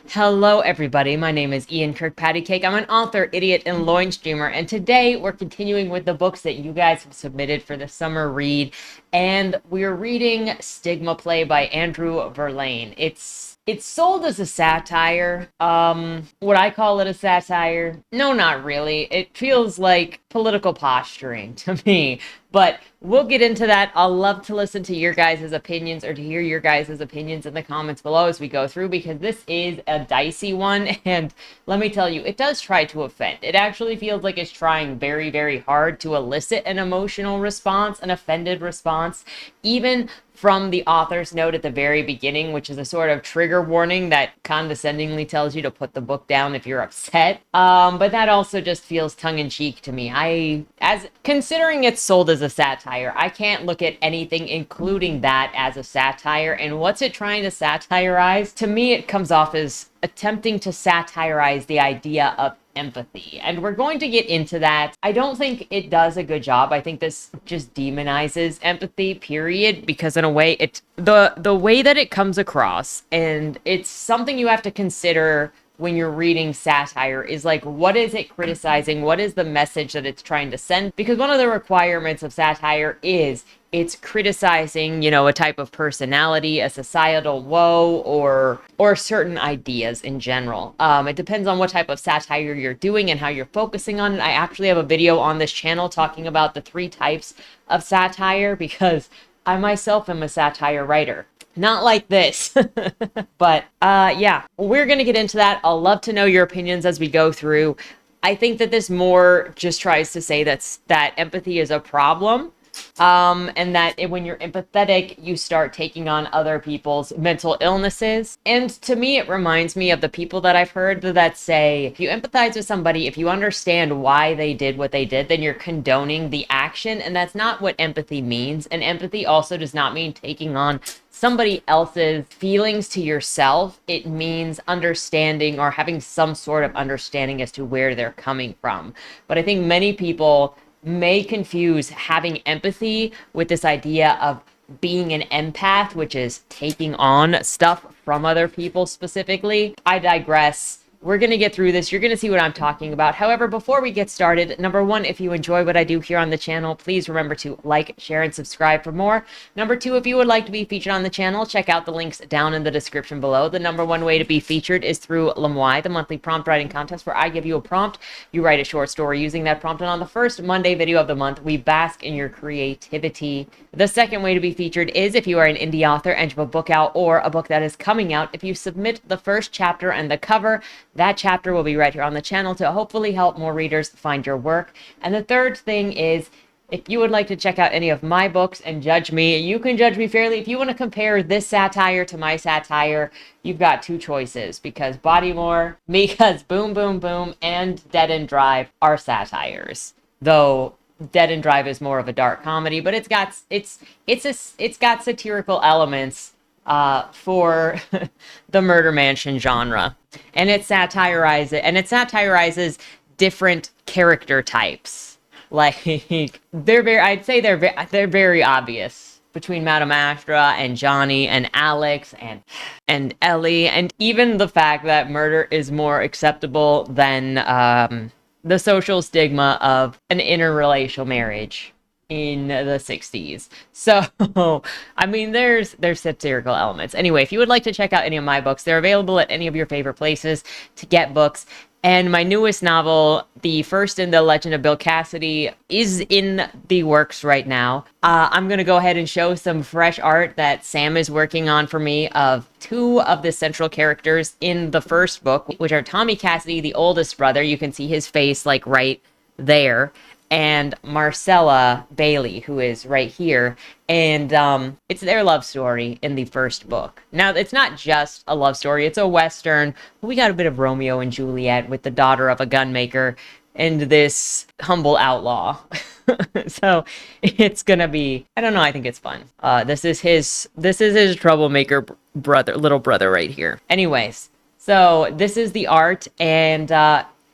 Hello, everybody. My name is Ian Kirkpatrick. I'm an author, idiot, and loin streamer, and today we're continuing with the books that you guys have submitted for the summer read, and we're reading Stigmaplay by Andrew Verlaine. It's sold as a satire. Would I call it a satire? No, not really. It feels like political posturing to me. But we'll get into that. I'll love to listen to your guys' opinions or to hear your guys' opinions in the comments below as we go through, because this is a dicey one. And let me tell you, it does try to offend. It actually feels like it's trying very, very hard to elicit an emotional response, an offended response, even from the author's note at the very beginning, which is a sort of trigger warning that condescendingly tells you to put the book down if you're upset. But that also just feels tongue-in-cheek to me. As considering it's sold as a satire, I can't look at anything including that as a satire. And what's it trying to satirize? To me, it comes off as attempting to satirize the idea of empathy, and we're going to get into that. I don't think it does a good job. I think this just demonizes empathy, period, because in a way it's the way that it comes across, and it's something you have to consider when you're reading satire, is like, what is it criticizing? What is the message that it's trying to send? Because one of the requirements of satire is it's criticizing, a type of personality, a societal woe, or certain ideas in general. It depends on what type of satire you're doing and how you're focusing on it. I actually have a video on this channel talking about the 3 types of satire, because I myself am a satire writer. Not like this. But yeah, we're going to get into that. I'll love to know your opinions as we go through. I think that this more just tries to say that empathy is a problem. And that when you're empathetic, you start taking on other people's mental illnesses. And to me, it reminds me of the people that I've heard that say, if you empathize with somebody, if you understand why they did what they did, then you're condoning the action. And that's not what empathy means. And empathy also does not mean taking on somebody else's feelings to yourself. It means understanding, or having some sort of understanding as to where they're coming from. But I think many people may confuse having empathy with this idea of being an empath, which is taking on stuff from other people specifically. I digress. We're going to get through this. You're going to see what I'm talking about. However, before we get started, number 1, if you enjoy what I do here on the channel, please remember to like, share, and subscribe for more. Number 2, if you would like to be featured on the channel, check out the links down in the description below. The number 1 way to be featured is through lmfao, the monthly prompt writing contest, where I give you a prompt. You write a short story using that prompt, and on the first Monday video of the month, we bask in your creativity. The second way to be featured is if you are an indie author and you have a book out, or a book that is coming out. If you submit the first chapter and the cover, that chapter will be right here on the channel to hopefully help more readers find your work. And the third thing is, if you would like to check out any of my books and judge me, you can judge me fairly. If you want to compare this satire to my satire, you've got 2 choices, because because Boom Boom Boom and Dead End Drive are satires. Though Dead End Drive is more of a dark comedy, but it's got satirical elements for the murder mansion genre, and it satirizes different character types. Like, I'd say they're very obvious between Madame Astra and Johnny and Alex and Ellie, and even the fact that murder is more acceptable than the social stigma of an interracial marriage in the 60s. So, I mean, there's satirical elements. Anyway, if you would like to check out any of my books, they're available at any of your favorite places to get books. And my newest novel, the first in the Legend of Bill Cassidy, is in the works right now. I'm going to go ahead and show some fresh art that Sam is working on for me of 2 of the central characters in the first book, which are Tommy Cassidy, the oldest brother. You can see his face like right there. And Marcella Bailey, who is right here. And it's their love story in the first book. Now, it's not just a love story. It's a Western. We got a bit of Romeo and Juliet with the daughter of a gunmaker and this humble outlaw. So it's going to be, I don't know, I think it's fun. This is his troublemaker little brother right here. Anyways, so this is the art, and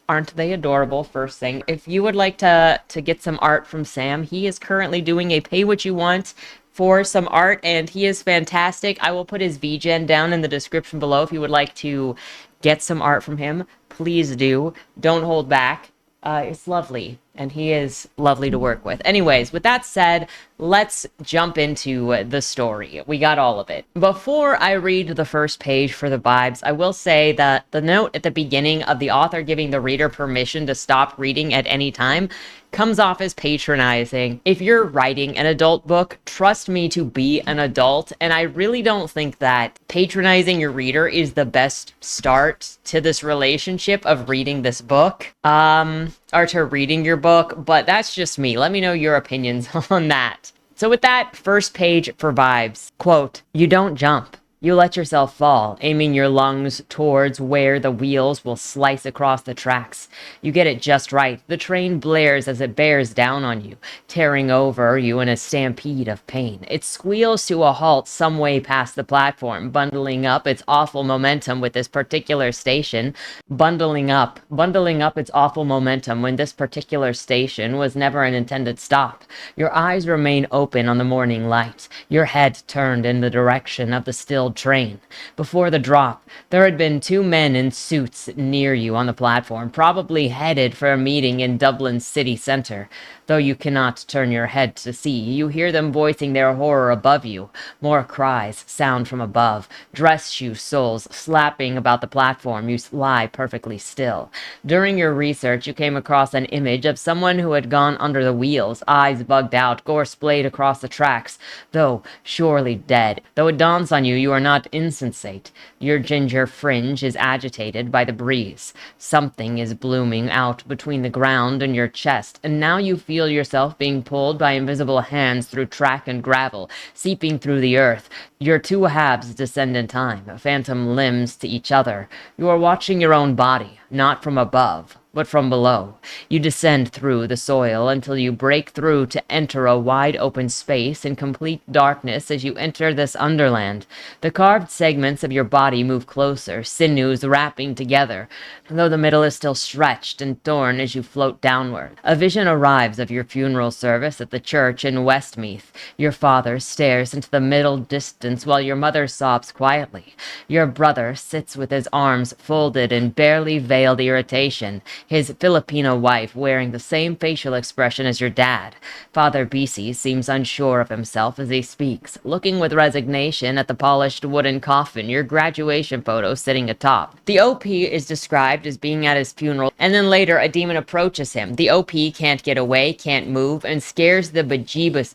aren't they adorable? First thing, if you would like to get some art from Sam, he is currently doing a pay what you want for some art, and he is fantastic. I will put his VGen down in the description below if you would like to get some art from him, please do. Don't hold back. It's lovely, and he is lovely to work with. Anyways, with that said, let's jump into the story. We got all of it. Before I read the first page for the vibes, I will say that the note at the beginning of the author giving the reader permission to stop reading at any time comes off as patronizing. If you're writing an adult book, trust me to be an adult, and I really don't think that patronizing your reader is the best start to this relationship of reading this book, or to reading your book, but that's just me. Let me know your opinions on that. So with that, first page for vibes. Quote, "You don't jump. You let yourself fall, aiming your lungs towards where the wheels will slice across the tracks. You get it just right. The train blares as it bears down on you, tearing over you in a stampede of pain. It squeals to a halt some way past the platform, bundling up its awful momentum with this particular station. Bundling up its awful momentum when this particular station was never an intended stop. Your eyes remain open on the morning light, your head turned in the direction of the still train. Before the drop, there had been two men in suits near you on the platform, probably headed for a meeting in Dublin's city centre. Though you cannot turn your head to see, you hear them voicing their horror above you. More cries sound from above. Dress shoe soles slapping about the platform. You lie perfectly still. During your research, you came across an image of someone who had gone under the wheels, eyes bugged out, gore splayed across the tracks, though surely dead. Though it dawns on you, you are not insensate. Your ginger fringe is agitated by the breeze. Something is blooming out between the ground and your chest, and now you feel yourself being pulled by invisible hands through track and gravel, seeping through the earth. Your two halves descend in time, phantom limbs to each other. You are watching your own body, not from above, but from below. You descend through the soil until you break through to enter a wide open space in complete darkness as you enter this underland. The carved segments of your body move closer, sinews wrapping together, though the middle is still stretched and torn as you float downward. A vision arrives of your funeral service at the church in Westmeath. Your father stares into the middle distance while your mother sobs quietly. Your brother sits with his arms folded in barely veiled irritation, his Filipino wife wearing the same facial expression as your dad. Father Bisi seems unsure of himself as he speaks, looking with resignation at the polished wooden coffin, your graduation photo sitting atop. The OP is described as being at his funeral, and then later a demon approaches him. The OP can't get away, can't move, and scares the bejeebus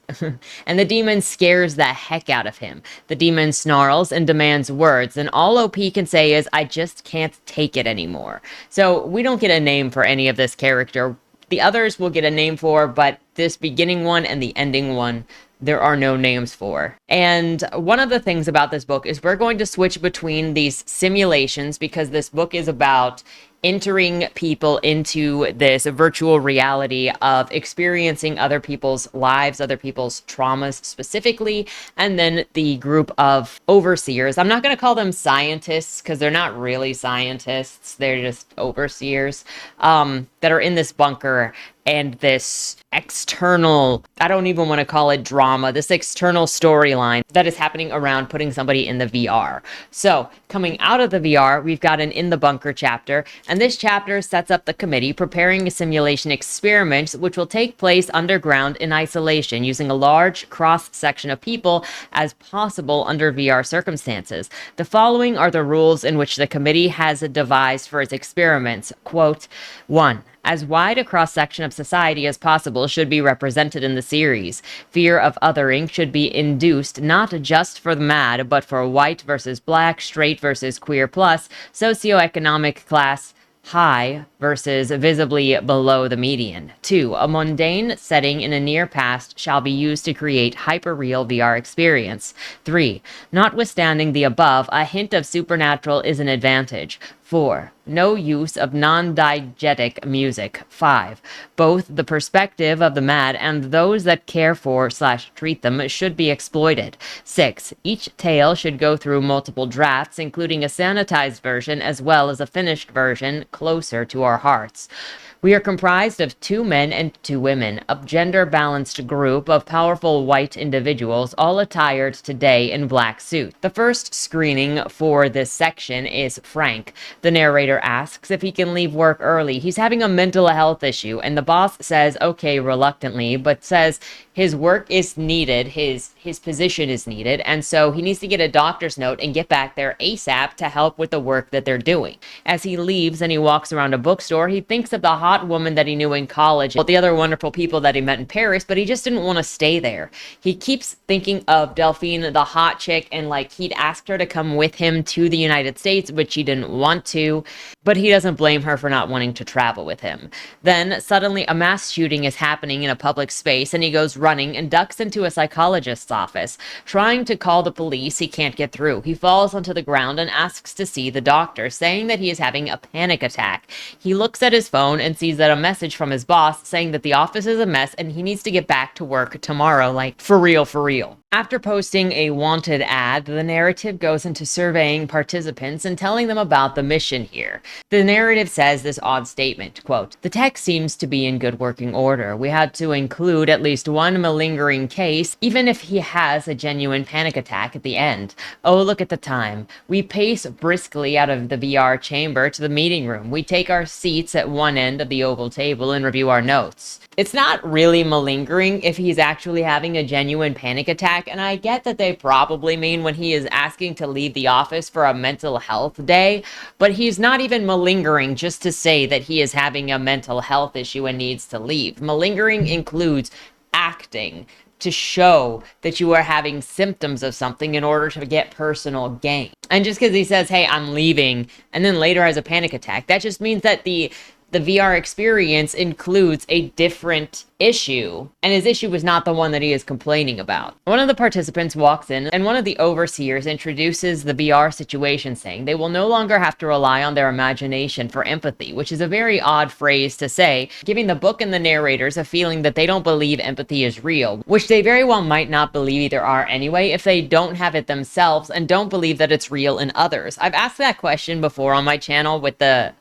and the demon scares the heck out of him. The demon snarls and demands words, and all OP can say is, "I just can't take it anymore." So we don't get a name for any of this character. The others will get a name for, but this beginning one and the ending one, there are no names for. And one of the things about this book is we're going to switch between these simulations because this book is about entering people into this virtual reality of experiencing other people's lives, other people's traumas specifically, and then the group of overseers. I'm not going to call them scientists because they're not really scientists. They're just overseers that are in this bunker, and this external, I don't even want to call it drama, this external storyline that is happening around putting somebody in the VR. So coming out of the VR, we've got an In the Bunker chapter, and this chapter sets up the committee preparing a simulation experiment which will take place underground in isolation using a large cross-section of people as possible under VR circumstances. The following are the rules in which the committee has devised for its experiments. Quote, 1. As wide a cross-section of society as possible should be represented in the series. Fear of othering should be induced not just for the mad, but for white versus black, straight versus queer plus, socioeconomic class high versus visibly below the median. 2. A mundane setting in a near past shall be used to create hyper-real VR experience. 3. Notwithstanding the above, a hint of supernatural is an advantage. 4. No use of non-diegetic music. 5. Both the perspective of the mad and those that care for/treat them should be exploited. 6. Each tale should go through multiple drafts, including a sanitized version as well as a finished version closer to our hearts. We are comprised of 2 men and 2 women, a gender-balanced group of powerful white individuals, all attired today in black suits. The first screening for this section is Frank. The narrator asks if he can leave work early. He's having a mental health issue, and the boss says okay reluctantly, but says his work is needed, his position is needed, and so he needs to get a doctor's note and get back there ASAP to help with the work that they're doing. As he leaves and he walks around a bookstore, he thinks of the hot woman that he knew in college, the other wonderful people that he met in Paris, but he just didn't want to stay there. He keeps thinking of Delphine, the hot chick, and like he'd asked her to come with him to the United States, but she didn't want to, but he doesn't blame her for not wanting to travel with him. Then suddenly a mass shooting is happening in a public space, and he goes running and ducks into a psychologist's office. Trying to call the police, he can't get through. He falls onto the ground and asks to see the doctor, saying that he is having a panic attack. He looks at his phone and sees that a message from his boss saying that the office is a mess and he needs to get back to work tomorrow, like for real, for real. After posting a wanted ad, the narrative goes into surveying participants and telling them about the mission here. The narrative says this odd statement, quote, "The text seems to be in good working order. We had to include at least one malingering case, even if he has a genuine panic attack at the end. Oh, look at the time. We pace briskly out of the VR chamber to the meeting room. We take our seats at one end of the oval table and review our notes." It's not really malingering if he's actually having a genuine panic attack, and I get that they probably mean when he is asking to leave the office for a mental health day, but he's not even malingering just to say that he is having a mental health issue and needs to leave. Malingering includes acting to show that you are having symptoms of something in order to get personal gain. And just because he says, hey, I'm leaving, and then later has a panic attack, that just means that the VR experience includes a different issue, and his issue was not the one that he is complaining about. One of the participants walks in, and one of the overseers introduces the VR situation, saying they will no longer have to rely on their imagination for empathy, which is a very odd phrase to say, giving the book and the narrators a feeling that they don't believe empathy is real, which they very well might not believe either are anyway if they don't have it themselves and don't believe that it's real in others. I've asked that question before on my channel with the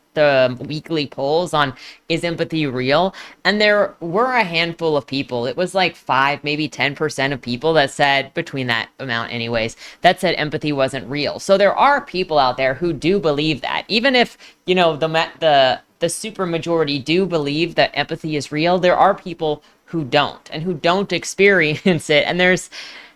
weekly polls on is empathy real, and there were a handful of people, it was like 5 maybe 10% of people that said, between that amount anyways, that said empathy wasn't real. So there are people out there who do believe that, even if, you know, the super majority do believe that empathy is real, there are people who don't, and who don't experience it, and there's,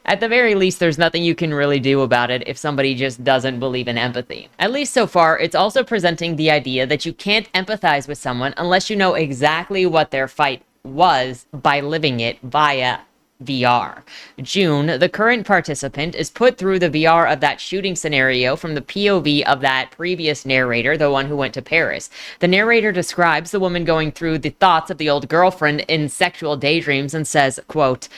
at the very least, there's nothing you can really do about it if somebody just doesn't believe in empathy. At least so far, it's also presenting the idea that you can't empathize with someone unless you know exactly what their fight was by living it via VR. June, the current participant, is put through the VR of that shooting scenario from the POV of that previous narrator, the one who went to Paris. The narrator describes the woman going through the thoughts of the old girlfriend in sexual daydreams and says, quote,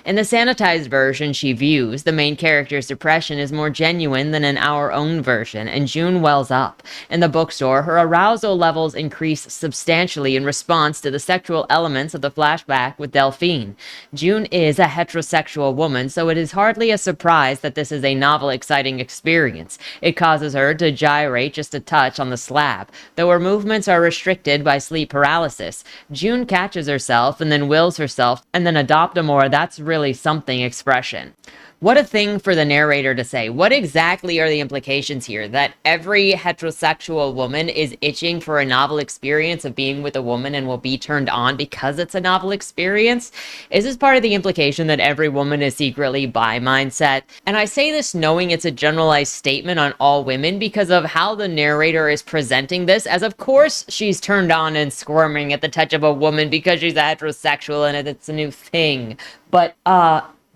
"In the sanitized version she views, the main character's depression is more genuine than in our own version, and June wells up. In the bookstore, her arousal levels increase substantially in response to the sexual elements of the flashback with Delphine. June is a heterosexual woman, so it is hardly a surprise that this is a novel, exciting experience. It causes her to gyrate just a touch on the slab, though her movements are restricted by sleep paralysis. June catches herself and then wills herself and then adopt a more that's really something expression." What a thing for the narrator to say. What exactly are the implications here? That every heterosexual woman is itching for a novel experience of being with a woman and will be turned on because it's a novel experience? Is this part of the implication that every woman is secretly bi mindset? And I say this knowing it's a generalized statement on all women because of how the narrator is presenting this, as of course she's turned on and squirming at the touch of a woman because she's a heterosexual and it's a new thing. But,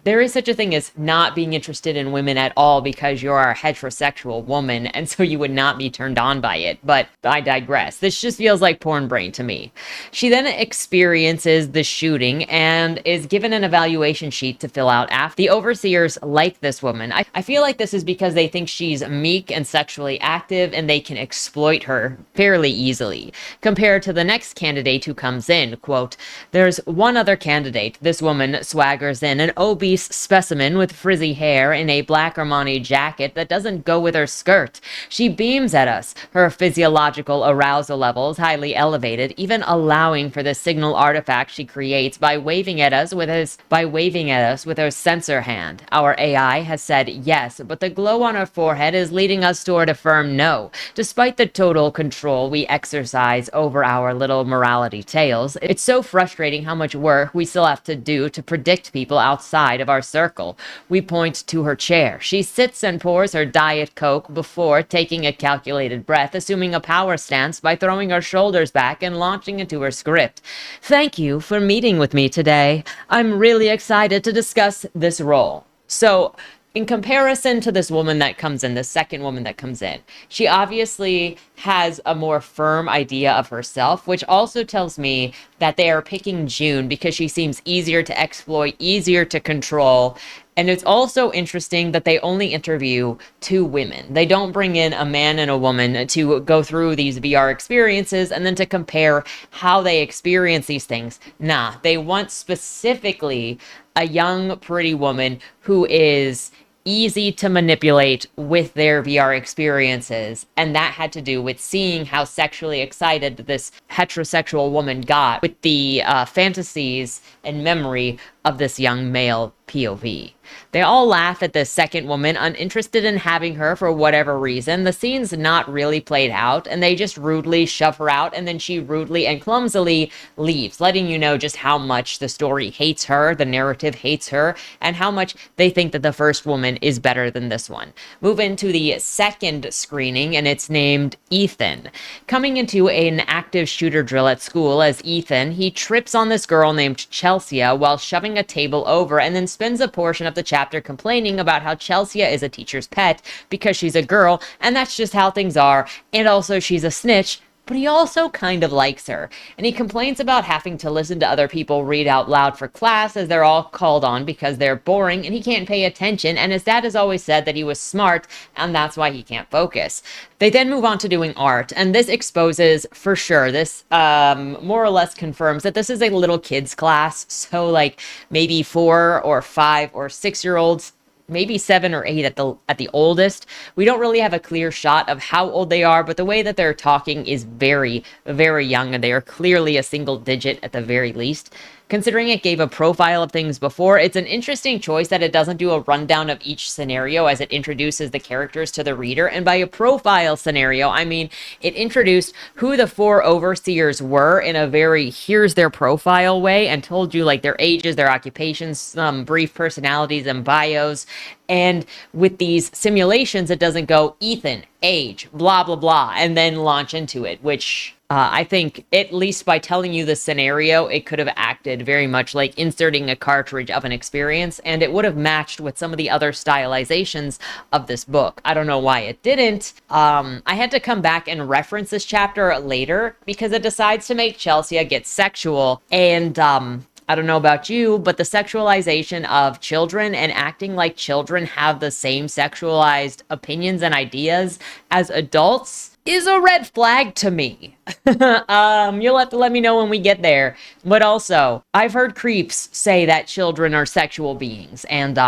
there is such a thing as not being interested in women at all because you're a heterosexual woman, and so you would not be turned on by it. But I digress. This just feels like porn brain to me. She then experiences the shooting and is given an evaluation sheet to fill out after. The overseers like this woman. I feel like this is because they think she's meek and sexually active, and they can exploit her fairly easily. Compared to the next candidate who comes in, quote, "There's one other candidate. This woman swaggers in, an OB obese specimen with frizzy hair in a black Armani jacket that doesn't go with her skirt. She beams at us, her physiological arousal levels highly elevated, even allowing for the signal artifact she creates by waving at us with her sensor hand. Our AI has said yes, but the glow on her forehead is leading us toward a firm no. Despite the total control we exercise over our little morality tales, it's so frustrating how much work we still have to do to predict people outside of our circle. We point to her chair. She sits and pours her Diet Coke before taking a calculated breath, assuming a power stance by throwing her shoulders back and launching into her script. Thank you for meeting with me today. I'm really excited to discuss this role. So, in comparison to this woman that comes in, the second woman that comes in, she obviously has a more firm idea of herself, which also tells me that they are picking June because she seems easier to exploit, easier to control. And it's also interesting that they only interview two women. They don't bring in a man and a woman to go through these VR experiences and then to compare how they experience these things. Nah, they want specifically a young, pretty woman who is easy to manipulate with their VR experiences. And that had to do with seeing how sexually excited this heterosexual woman got with the fantasies and memory of this young male POV. They all laugh at the second woman, uninterested in having her for whatever reason. The scene's not really played out, and they just rudely shove her out, and then she rudely and clumsily leaves, letting you know just how much the story hates her, the narrative hates her, and how much they think that the first woman is better than this one. Move into the second screening, and it's named Ethan. Coming into an active shooter drill at school as Ethan, he trips on this girl named Chelsea while shoving a table over, and then spends a portion of the chapter complaining about how Chelsea is a teacher's pet because she's a girl, and that's just how things are, and also she's a snitch, but he also kind of likes her. And he complains about having to listen to other people read out loud for class as they're all called on because they're boring and he can't pay attention, and his dad has always said that he was smart and that's why he can't focus. They then move on to doing art, and this exposes for sure, this more or less confirms that this is a little kids class, so like maybe 4 or 5 or 6-year-olds, maybe 7 or 8 at the oldest. We don't really have a clear shot of how old they are, but the way that they're talking is very, very young, and they are clearly a single digit at the very least. Considering it gave a profile of things before, it's an interesting choice that it doesn't do a rundown of each scenario as it introduces the characters to the reader. And by a profile scenario, I mean it introduced who the 4 overseers were in a very here's their profile way and told you like their ages, their occupations, some brief personalities and bios. And with these simulations, it doesn't go Ethan, age, blah, blah, blah, and then launch into it, which I think, at least by telling you the scenario, it could have acted very much like inserting a cartridge of an experience, and it would have matched with some of the other stylizations of this book. I don't know why it didn't. I had to come back and reference this chapter later because it decides to make Chelsea get sexual, and I don't know about you, but the sexualization of children and acting like children have the same sexualized opinions and ideas as adults is a red flag to me. You'll have to let me know when we get there. But also, I've heard creeps say that children are sexual beings, and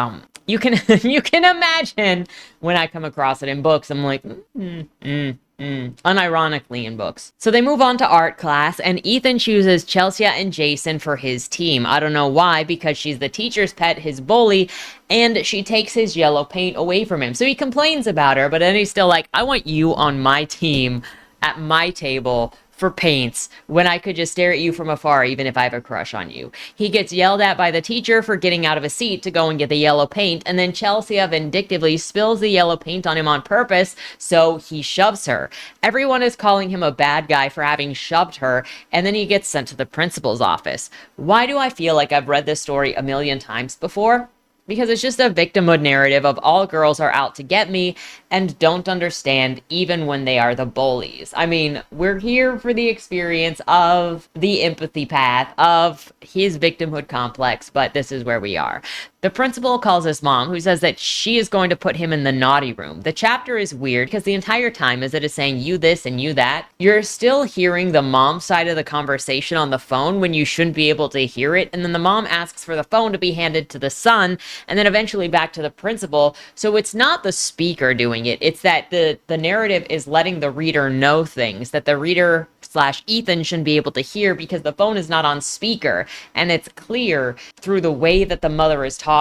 you can you can imagine when I come across it in books, I'm like, unironically in books. So they move on to art class, and Ethan chooses Chelsea and Jason for his team. I don't know why, because she's the teacher's pet, his bully, and she takes his yellow paint away from him. So he complains about her, but then he's still like, I want you on my team at my table for paints when I could just stare at you from afar even if I have a crush on you. He gets yelled at by the teacher for getting out of his seat to go and get the yellow paint, and then Chelsea vindictively spills the yellow paint on him on purpose, so he shoves her. Everyone is calling him a bad guy for having shoved her, and then he gets sent to the principal's office. Why do I feel like I've read this story a million times before? Because it's just a victimhood narrative of all girls are out to get me and don't understand even when they are the bullies. I mean, we're here for the experience of the empathy path of his victimhood complex, but this is where we are. The principal calls his mom, who says that she is going to put him in the naughty room. The chapter is weird because the entire time as it is saying you this and you that, you're still hearing the mom side of the conversation on the phone when you shouldn't be able to hear it. And then the mom asks for the phone to be handed to the son and then eventually back to the principal. So it's not the speaker doing it. It's that the narrative is letting the reader know things that the reader / Ethan shouldn't be able to hear because the phone is not on speaker. And it's clear through the way that the mother is talking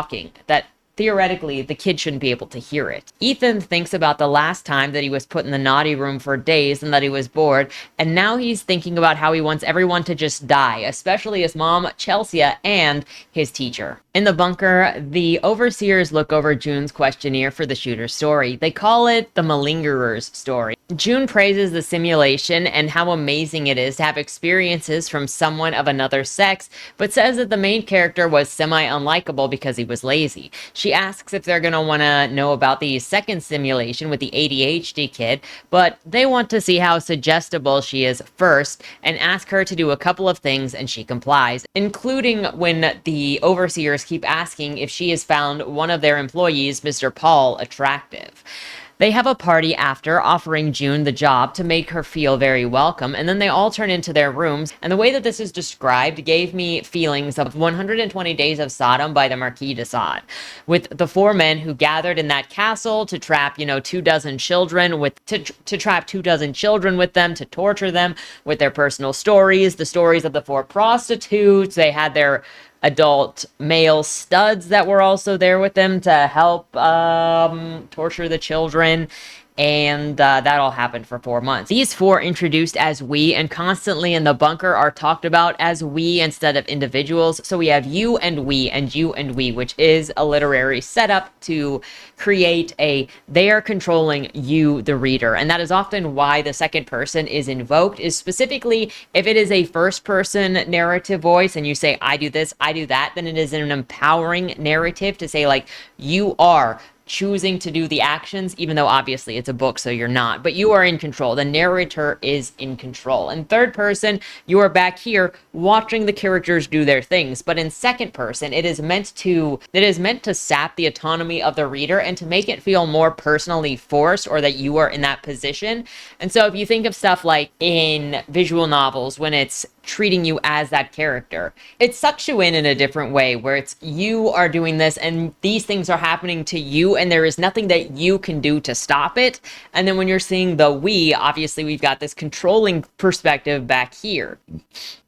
that theoretically, the kid shouldn't be able to hear it. Ethan thinks about the last time that he was put in the naughty room for days and that he was bored, and now he's thinking about how he wants everyone to just die, especially his mom, Chelsea, and his teacher. In the bunker, the overseers look over June's questionnaire for the shooter's story. They call it the malingerer's story. June praises the simulation and how amazing it is to have experiences from someone of another sex, but says that the main character was semi-unlikable because he was lazy. She asks if they're going to want to know about the second simulation with the ADHD kid, but they want to see how suggestible she is first and ask her to do a couple of things, and she complies, including when the overseers keep asking if she has found one of their employees, Mr. Paul, attractive. They have a party after, offering June the job to make her feel very welcome, and then they all turn into their rooms, and the way that this is described gave me feelings of 120 Days of Sodom by the Marquis de Sade, with the four men who gathered in that castle to trap, 24 children to trap 24 children with them, to torture them with their personal stories, the stories of the four prostitutes. They had their adult male studs that were also there with them to help torture the children. And that all happened for 4 months. These four introduced as we and constantly in the bunker are talked about as we instead of individuals. So we have you and we, which is a literary setup to create they are controlling you, the reader. And that is often why the second person is invoked, is specifically if it is a first person narrative voice and you say, I do this, I do that, then it is an empowering narrative to say like, you are choosing to do the actions, even though obviously it's a book, so you're not, but you are in control. The narrator is in control. In third person, you are back here watching the characters do their things, but in second person, it is meant to sap the autonomy of the reader and to make it feel more personally forced, or that you are in that position. And so if you think of stuff like in visual novels, when it's treating you as that character, it sucks you in a different way, where it's you are doing this and these things are happening to you and there is nothing that you can do to stop it. And then when you're seeing the we, obviously we've got this controlling perspective back here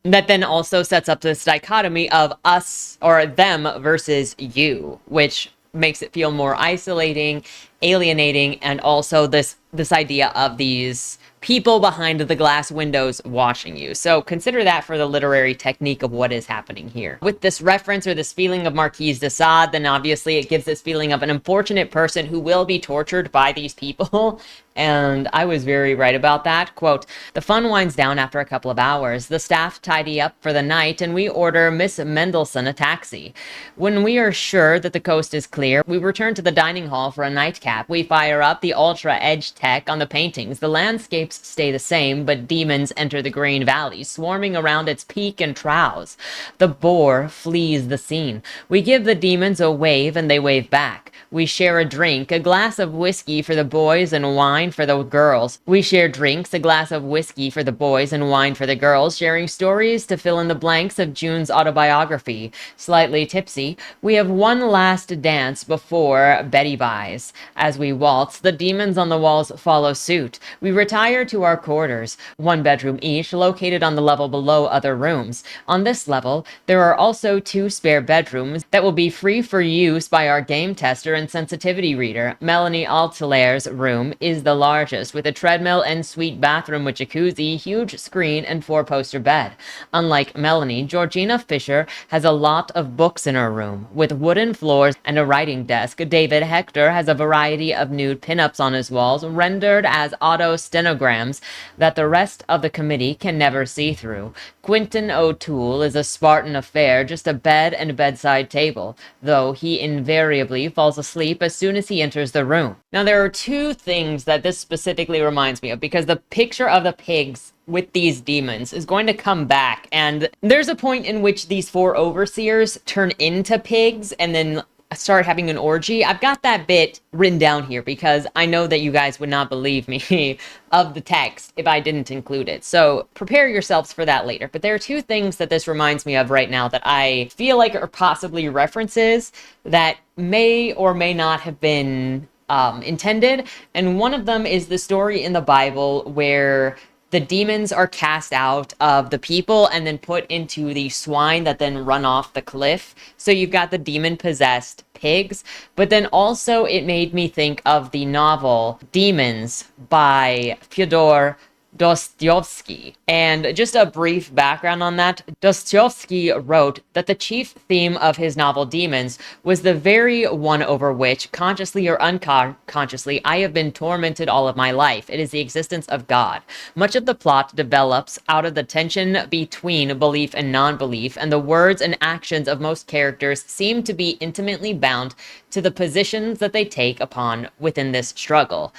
that then also sets up this dichotomy of us or them versus you, which makes it feel more isolating, alienating, and also this idea of these people behind the glass windows watching you. So consider that for the literary technique of what is happening here. With this reference or this feeling of Marquis de Sade, then obviously it gives this feeling of an unfortunate person who will be tortured by these people. And I was very right about that. Quote, the fun winds down after a couple of hours. The staff tidy up for the night and we order Miss Mendelssohn a taxi. When we are sure that the coast is clear, we return to the dining hall for a nightcap. We fire up the ultra edge tech on the paintings. The landscapes stay the same, but demons enter the green valley, swarming around its peak and troughs. The boar flees the scene. We give the demons a wave and they wave back. We share a drink, a glass of whiskey for the boys and wine for the girls. We share drinks, a glass of whiskey for the boys and wine for the girls, sharing stories to fill in the blanks of June's autobiography. Slightly tipsy, we have one last dance before Betty buys. As we waltz, the demons on the walls follow suit. We retire to our quarters, one bedroom each, located on the level below other rooms. On this level, there are also 2 spare bedrooms that will be free for use by our game tester and sensitivity reader. Melanie Altilaire's room is the largest, with a treadmill and suite bathroom with jacuzzi, huge screen, and 4-poster bed. Unlike Melanie, Georgina Fisher has a lot of books in her room, with wooden floors and a writing desk. David Hector has a variety of nude pinups on his walls, rendered as auto stenograms that the rest of the committee can never see through. Quentin O'Toole is a Spartan affair, just a bed and bedside table, though he invariably falls asleep as soon as he enters the room. Now, there are 2 things that this specifically reminds me of, because the picture of the pigs with these demons is going to come back, and there's a point in which these 4 overseers turn into pigs and then start having an orgy. I've got that bit written down here because I know that you guys would not believe me of the text if I didn't include it. So prepare yourselves for that later. But there are two things that this reminds me of right now that I feel like are possibly references that may or may not have been intended. And one of them is the story in the Bible where the demons are cast out of the people and then put into the swine that then run off the cliff. So you've got the demon-possessed pigs, but then also it made me think of the novel Demons by Fyodor Dostoevsky. And just a brief background on that, Dostoevsky wrote that the chief theme of his novel Demons was the very one over which, consciously or unconsciously, I have been tormented all of my life. It is the existence of God. Much of the plot develops out of the tension between belief and non-belief, and the words and actions of most characters seem to be intimately bound to the positions that they take upon within this struggle.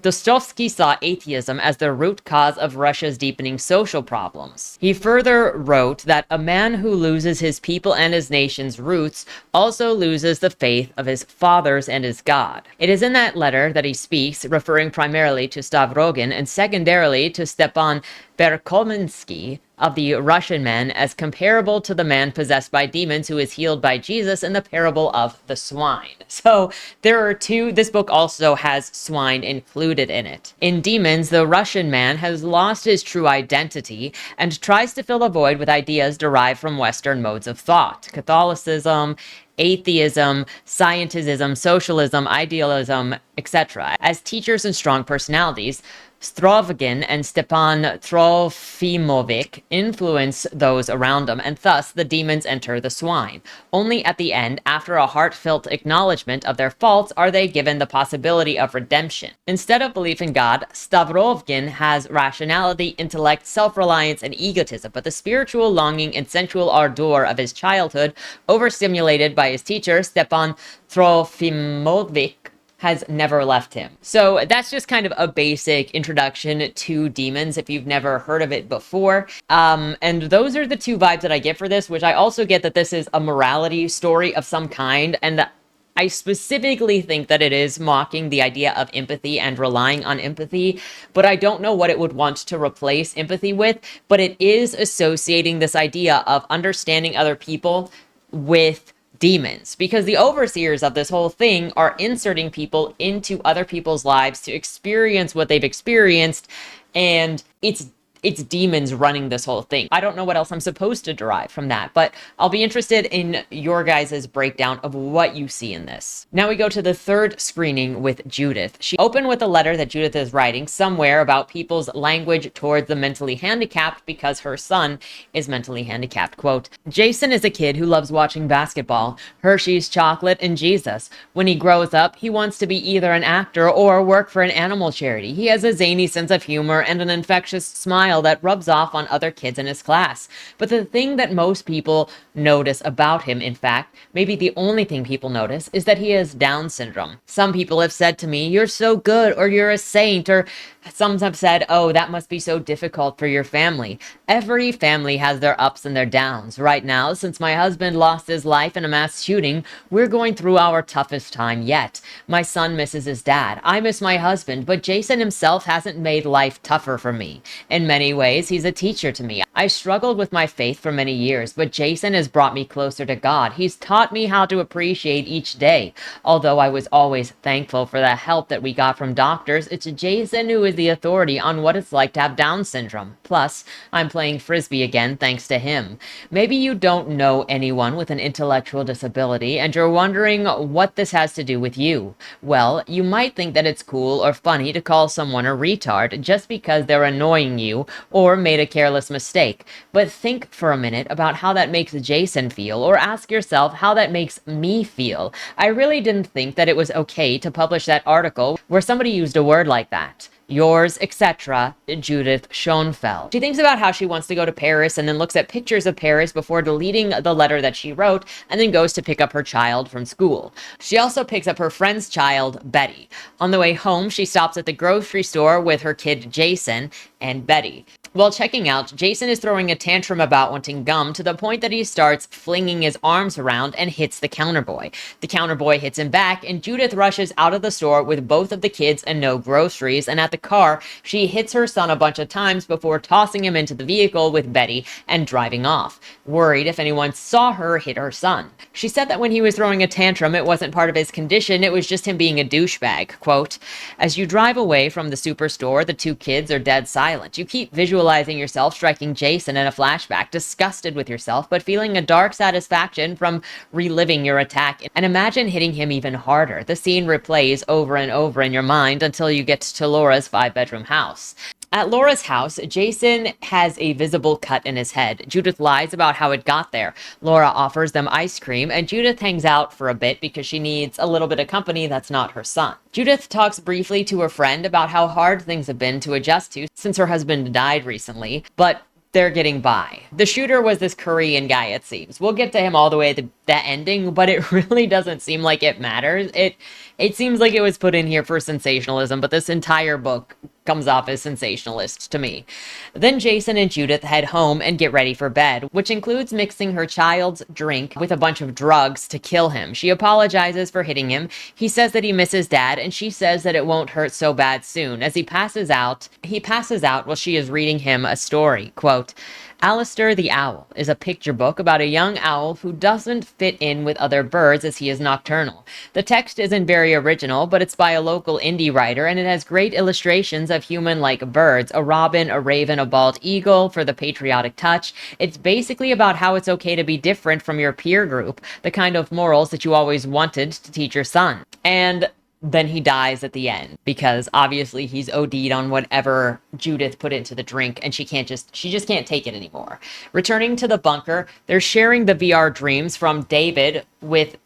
Dostoevsky saw atheism as the root cause of Russia's deepening social problems. He further wrote that a man who loses his people and his nation's roots also loses the faith of his fathers and his God. It is in that letter that he speaks, referring primarily to Stavrogin and secondarily to Stepan Verkovensky, of the Russian man, as comparable to the man possessed by demons who is healed by Jesus in the parable of the swine. So there are two. This book also has swine included in it. In Demons, the Russian man has lost his true identity and tries to fill the void with ideas derived from Western modes of thought: Catholicism, atheism, scientism, socialism, idealism, etc. As teachers and strong personalities, Strovgin and Stepan Trofimovic influence those around them, and thus the demons enter the swine. Only at the end, after a heartfelt acknowledgement of their faults, are they given the possibility of redemption. Instead of belief in God, Stavrovgin has rationality, intellect, self-reliance, and egotism, but the spiritual longing and sensual ardor of his childhood, overstimulated by his teacher, Stepan Trofimovic, has never left him. So that's just kind of a basic introduction to Demons if you've never heard of it before. And those are the two vibes that I get for this, which I also get that this is a morality story of some kind, and I specifically think that it is mocking the idea of empathy and relying on empathy, but I don't know what it would want to replace empathy with, but it is associating this idea of understanding other people with demons, because the overseers of this whole thing are inserting people into other people's lives to experience what they've experienced, and it's demons running this whole thing. I don't know what else I'm supposed to derive from that, but I'll be interested in your guys' breakdown of what you see in this. Now we go to the third screening with Judith. She opened with a letter that Judith is writing somewhere about people's language towards the mentally handicapped because her son is mentally handicapped. Quote, "Jason is a kid who loves watching basketball, Hershey's chocolate, and Jesus. When he grows up, he wants to be either an actor or work for an animal charity. He has a zany sense of humor and an infectious smile that rubs off on other kids in his class. But the thing that most people notice about him, in fact, maybe the only thing people notice, is that he has Down syndrome. Some people have said to me, 'You're so good,' or 'You're a saint,' or some have said, 'Oh, that must be so difficult for your family.' Every family has their ups and their downs. Right now, since my husband lost his life in a mass shooting, we're going through our toughest time yet. My son misses his dad. I miss my husband, but Jason himself hasn't made life tougher for me. In many ways, he's a teacher to me. I struggled with my faith for many years, but Jason has brought me closer to God. He's taught me how to appreciate each day. Although I was always thankful for the help that we got from doctors, it's Jason who is the authority on what it's like to have Down syndrome. Plus, I'm playing Frisbee again thanks to him. Maybe you don't know anyone with an intellectual disability and you're wondering what this has to do with you. Well, you might think that it's cool or funny to call someone a retard just because they're annoying you or made a careless mistake. But think for a minute about how that makes Jason feel, or ask yourself how that makes me feel. I really didn't think that it was okay to publish that article where somebody used a word like that. Yours, etc., Judith Schoenfeld. She thinks about how she wants to go to Paris and then looks at pictures of Paris before deleting the letter that she wrote, and then goes to pick up her child from school. She also picks up her friend's child, Betty. On the way home, she stops at the grocery store with her kid Jason and Betty. While checking out, Jason is throwing a tantrum about wanting gum to the point that he starts flinging his arms around and hits the counter boy. The counter boy hits him back, and Judith rushes out of the store with both of the kids and no groceries, and at the car, she hits her son a bunch of times before tossing him into the vehicle with Betty and driving off, worried if anyone saw her hit her son. She said that when he was throwing a tantrum, it wasn't part of his condition, it was just him being a douchebag. Quote, "As you drive away from the superstore, the two kids are dead silent. You keep visualizing yourself striking Jason in a flashback, disgusted with yourself, but feeling a dark satisfaction from reliving your attack, and imagine hitting him even harder. The scene replays over and over in your mind until you get to Laura's 5-bedroom house." At Laura's house, Jason has a visible cut in his head. Judith lies about how it got there. Laura offers them ice cream, and Judith hangs out for a bit because she needs a little bit of company that's not her son. Judith talks briefly to her friend about how hard things have been to adjust to since her husband died recently, but they're getting by. The shooter was this Korean guy, it seems. We'll get to him all the way to the ending, but it really doesn't seem like it matters. It seems like it was put in here for sensationalism, but this entire book comes off as sensationalist to me. Then Jason and Judith head home and get ready for bed, which includes mixing her child's drink with a bunch of drugs to kill him. She apologizes for hitting him. He says that he misses Dad, and she says that it won't hurt so bad soon. As he passes out while she is reading him a story. Quote, "Alistair the Owl is a picture book about a young owl who doesn't fit in with other birds as he is nocturnal. The text isn't very original, but it's by a local indie writer, and it has great illustrations of human-like birds, a robin, a raven, a bald eagle for the patriotic touch. It's basically about how it's okay to be different from your peer group, the kind of morals that you always wanted to teach your son." And then he dies at the end because obviously he's OD'd on whatever Judith put into the drink, and she just can't take it anymore. Returning to the bunker, they're sharing the VR dreams from David with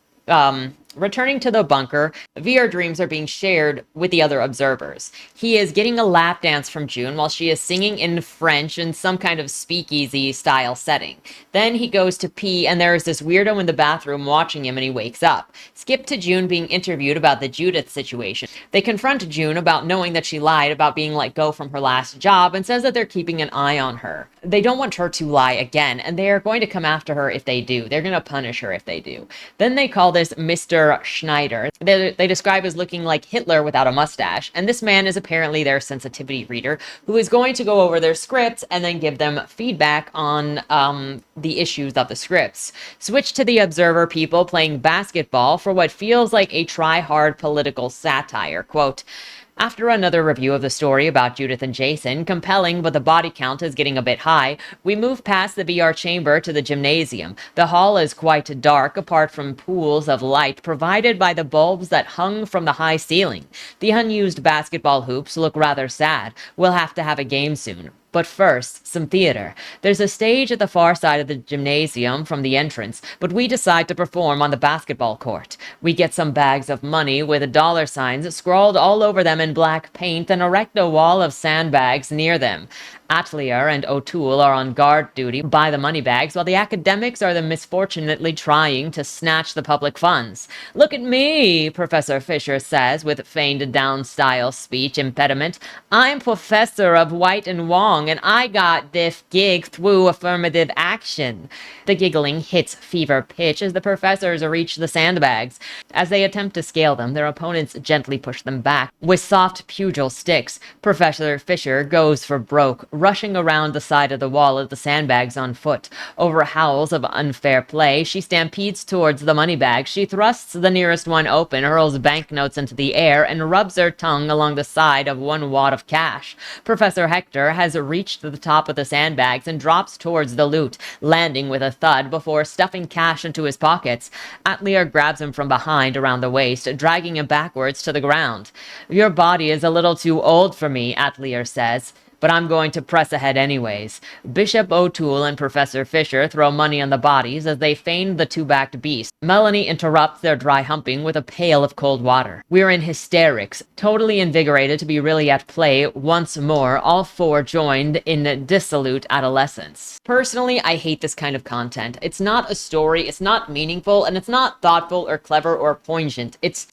returning to the bunker, VR dreams are being shared with the other observers. He is getting a lap dance from June while she is singing in French in some kind of speakeasy style setting. Then he goes to pee, and there is this weirdo in the bathroom watching him, and he wakes up. Skip to June being interviewed about the Judith situation. They confront June about knowing that she lied about being let go from her last job and says that they're keeping an eye on her. They don't want her to lie again, and they are going to come after her if they do. They're going to punish her if they do. Then they call this Mr. Schneider. They describe as looking like Hitler without a mustache, and this man is apparently their sensitivity reader who is going to go over their scripts and then give them feedback on the issues of the scripts. Switch to the observer people playing basketball for what feels like a try-hard political satire. Quote, "After another review of the story about Judith and Jason, compelling but the body count is getting a bit high, we move past the VR chamber to the gymnasium. The hall is quite dark apart from pools of light provided by the bulbs that hung from the high ceiling. The unused basketball hoops look rather sad. We'll have to have a game soon. But first, some theater. There's a stage at the far side of the gymnasium from the entrance, but we decide to perform on the basketball court. We get some bags of money with dollar signs scrawled all over them in black paint and erect a wall of sandbags near them. Atelier and O'Toole are on guard duty by the money bags, while the academics are the misfortunately trying to snatch the public funds. Look at me, Professor Fisher says with feigned down-style speech impediment. I'm professor of White and Wong, and I got this gig through affirmative action. The giggling hits fever pitch as the professors reach the sandbags. As they attempt to scale them, their opponents gently push them back with soft pugil sticks. Professor Fisher goes for broke, rushing around the side of the wall of the sandbags on foot. Over howls of unfair play, she stampedes towards the money bags. She thrusts the nearest one open, hurls banknotes into the air, and rubs her tongue along the side of one wad of cash. Professor Hector has reached the top of the sandbags and drops towards the loot, landing with a thud before stuffing cash into his pockets. Atelier grabs him from behind around the waist, dragging him backwards to the ground. Your body is a little too old for me, Atelier says. but I'm going to press ahead anyways. Bishop O'Toole and Professor Fisher throw money on the bodies as they feign the two-backed beast. Melanie interrupts their dry humping with a pail of cold water. We're in hysterics, totally invigorated to be really at play once more, all four joined in dissolute adolescence. Personally, I hate this kind of content. It's not a story, it's not meaningful, and it's not thoughtful or clever or poignant. It's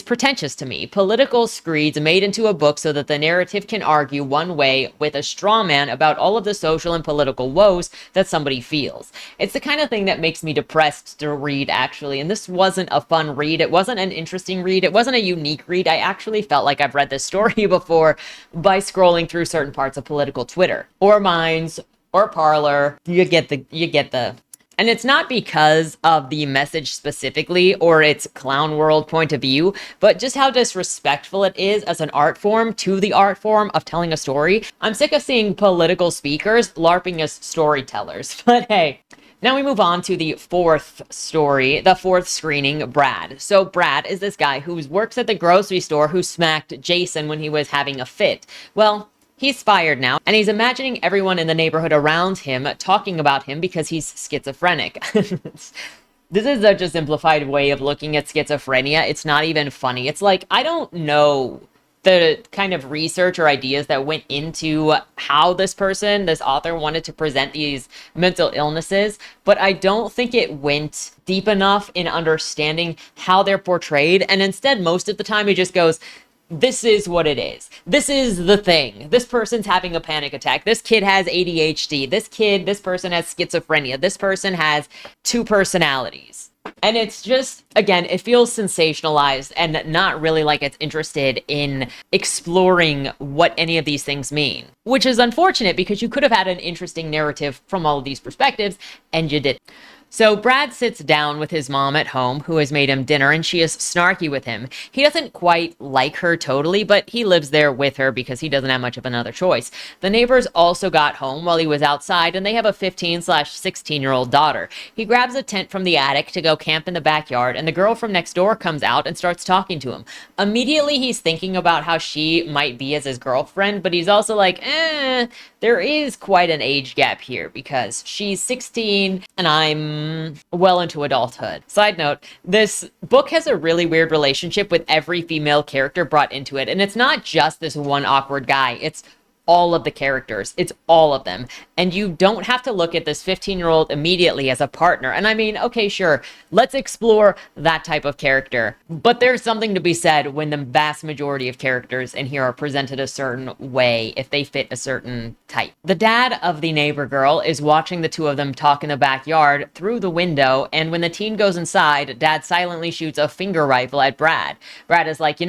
pretentious to me. Political screeds made into a book so that the narrative can argue one way with a straw man about all of the social and political woes that somebody feels. It's the kind of thing that makes me depressed to read, actually, and this wasn't a fun read. It wasn't an interesting read. It wasn't a unique read. I actually felt like I've read this story before by scrolling through certain parts of political Twitter or Minds or Parler. You get the and it's not because of the message specifically or its clown world point of view, but just how disrespectful it is as an art form to the art form of telling a story. I'm sick of seeing political speakers LARPing as storytellers, but hey. Now we move on to the fourth story, the fourth screening, Brad. So Brad is this guy who works at the grocery store who smacked Jason when he was having a fit. Well, he's fired now, and he's imagining everyone in the neighborhood around him talking about him because he's schizophrenic. This is such a simplified way of looking at schizophrenia. It's not even funny. It's like, I don't know the kind of research or ideas that went into how this author wanted to present these mental illnesses, but I don't think it went deep enough in understanding how they're portrayed. And instead, most of the time, it just goes, this is what it is. This is the thing. This person's having a panic attack. This kid has ADHD. This person has schizophrenia. This person has two personalities. And it's just, again, it feels sensationalized and not really like it's interested in exploring what any of these things mean, which is unfortunate because you could have had an interesting narrative from all of these perspectives and you didn't. So Brad sits down with his mom at home, who has made him dinner, and she is snarky with him. He doesn't quite like her totally, but he lives there with her because he doesn't have much of another choice. The neighbors also got home while he was outside, and they have a 15/16-year-old daughter. He grabs a tent from the attic to go camp in the backyard, and the girl from next door comes out and starts talking to him. Immediately, he's thinking about how she might be as his girlfriend, but he's also like, there is quite an age gap here because she's 16 and I'm well into adulthood. Side note, this book has a really weird relationship with every female character brought into it. And it's not just this one awkward guy. It's all of the characters. It's all of them. And you don't have to look at this 15-year-old immediately as a partner. And I mean, okay, sure, let's explore that type of character. But there's something to be said when the vast majority of characters in here are presented a certain way if they fit a certain type. The dad of the neighbor girl is watching the two of them talk in the backyard through the window. And when the teen goes inside, dad silently shoots a finger rifle at Brad. Brad is like,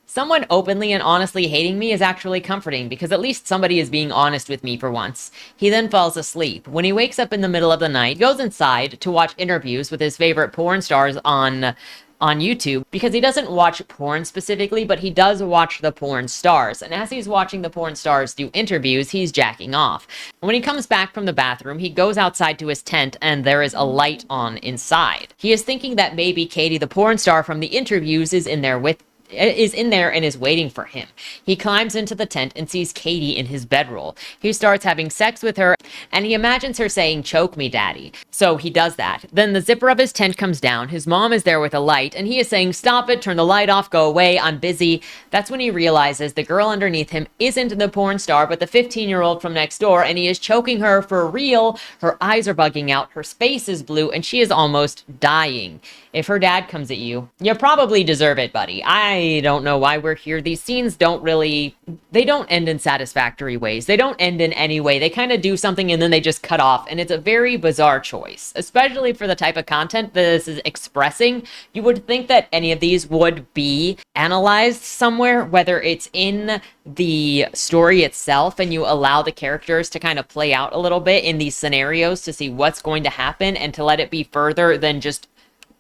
someone openly and honestly hating me is actually comforting because at least somebody is being honest with me for once. He then falls asleep. When he wakes up in the middle of the night, he goes inside to watch interviews with his favorite porn stars on YouTube because he doesn't watch porn specifically, but he does watch the porn stars. And as he's watching the porn stars do interviews, he's jacking off. When he comes back from the bathroom, he goes outside to his tent and there is a light on inside. He is thinking that maybe Katie, the porn star from the interviews, is in there and is waiting for him. He climbs into the tent and sees Katie in his bedroll. He starts having sex with her, and he imagines her saying, "Choke me, daddy." So he does that. Then the zipper of his tent comes down. His mom is there with a light, and he is saying, "Stop it, turn the light off, go away, I'm busy." That's when he realizes the girl underneath him isn't the porn star, but the 15-year-old from next door, and he is choking her for real. Her eyes are bugging out, her face is blue, and she is almost dying. If her dad comes at you, you probably deserve it, buddy. I don't know why we're here. These scenes don't end in satisfactory ways. They don't end in any way. They kind of do something and then they just cut off. And it's a very bizarre choice, especially for the type of content that this is expressing. You would think that any of these would be analyzed somewhere, whether it's in the story itself and you allow the characters to kind of play out a little bit in these scenarios to see what's going to happen and to let it be further than just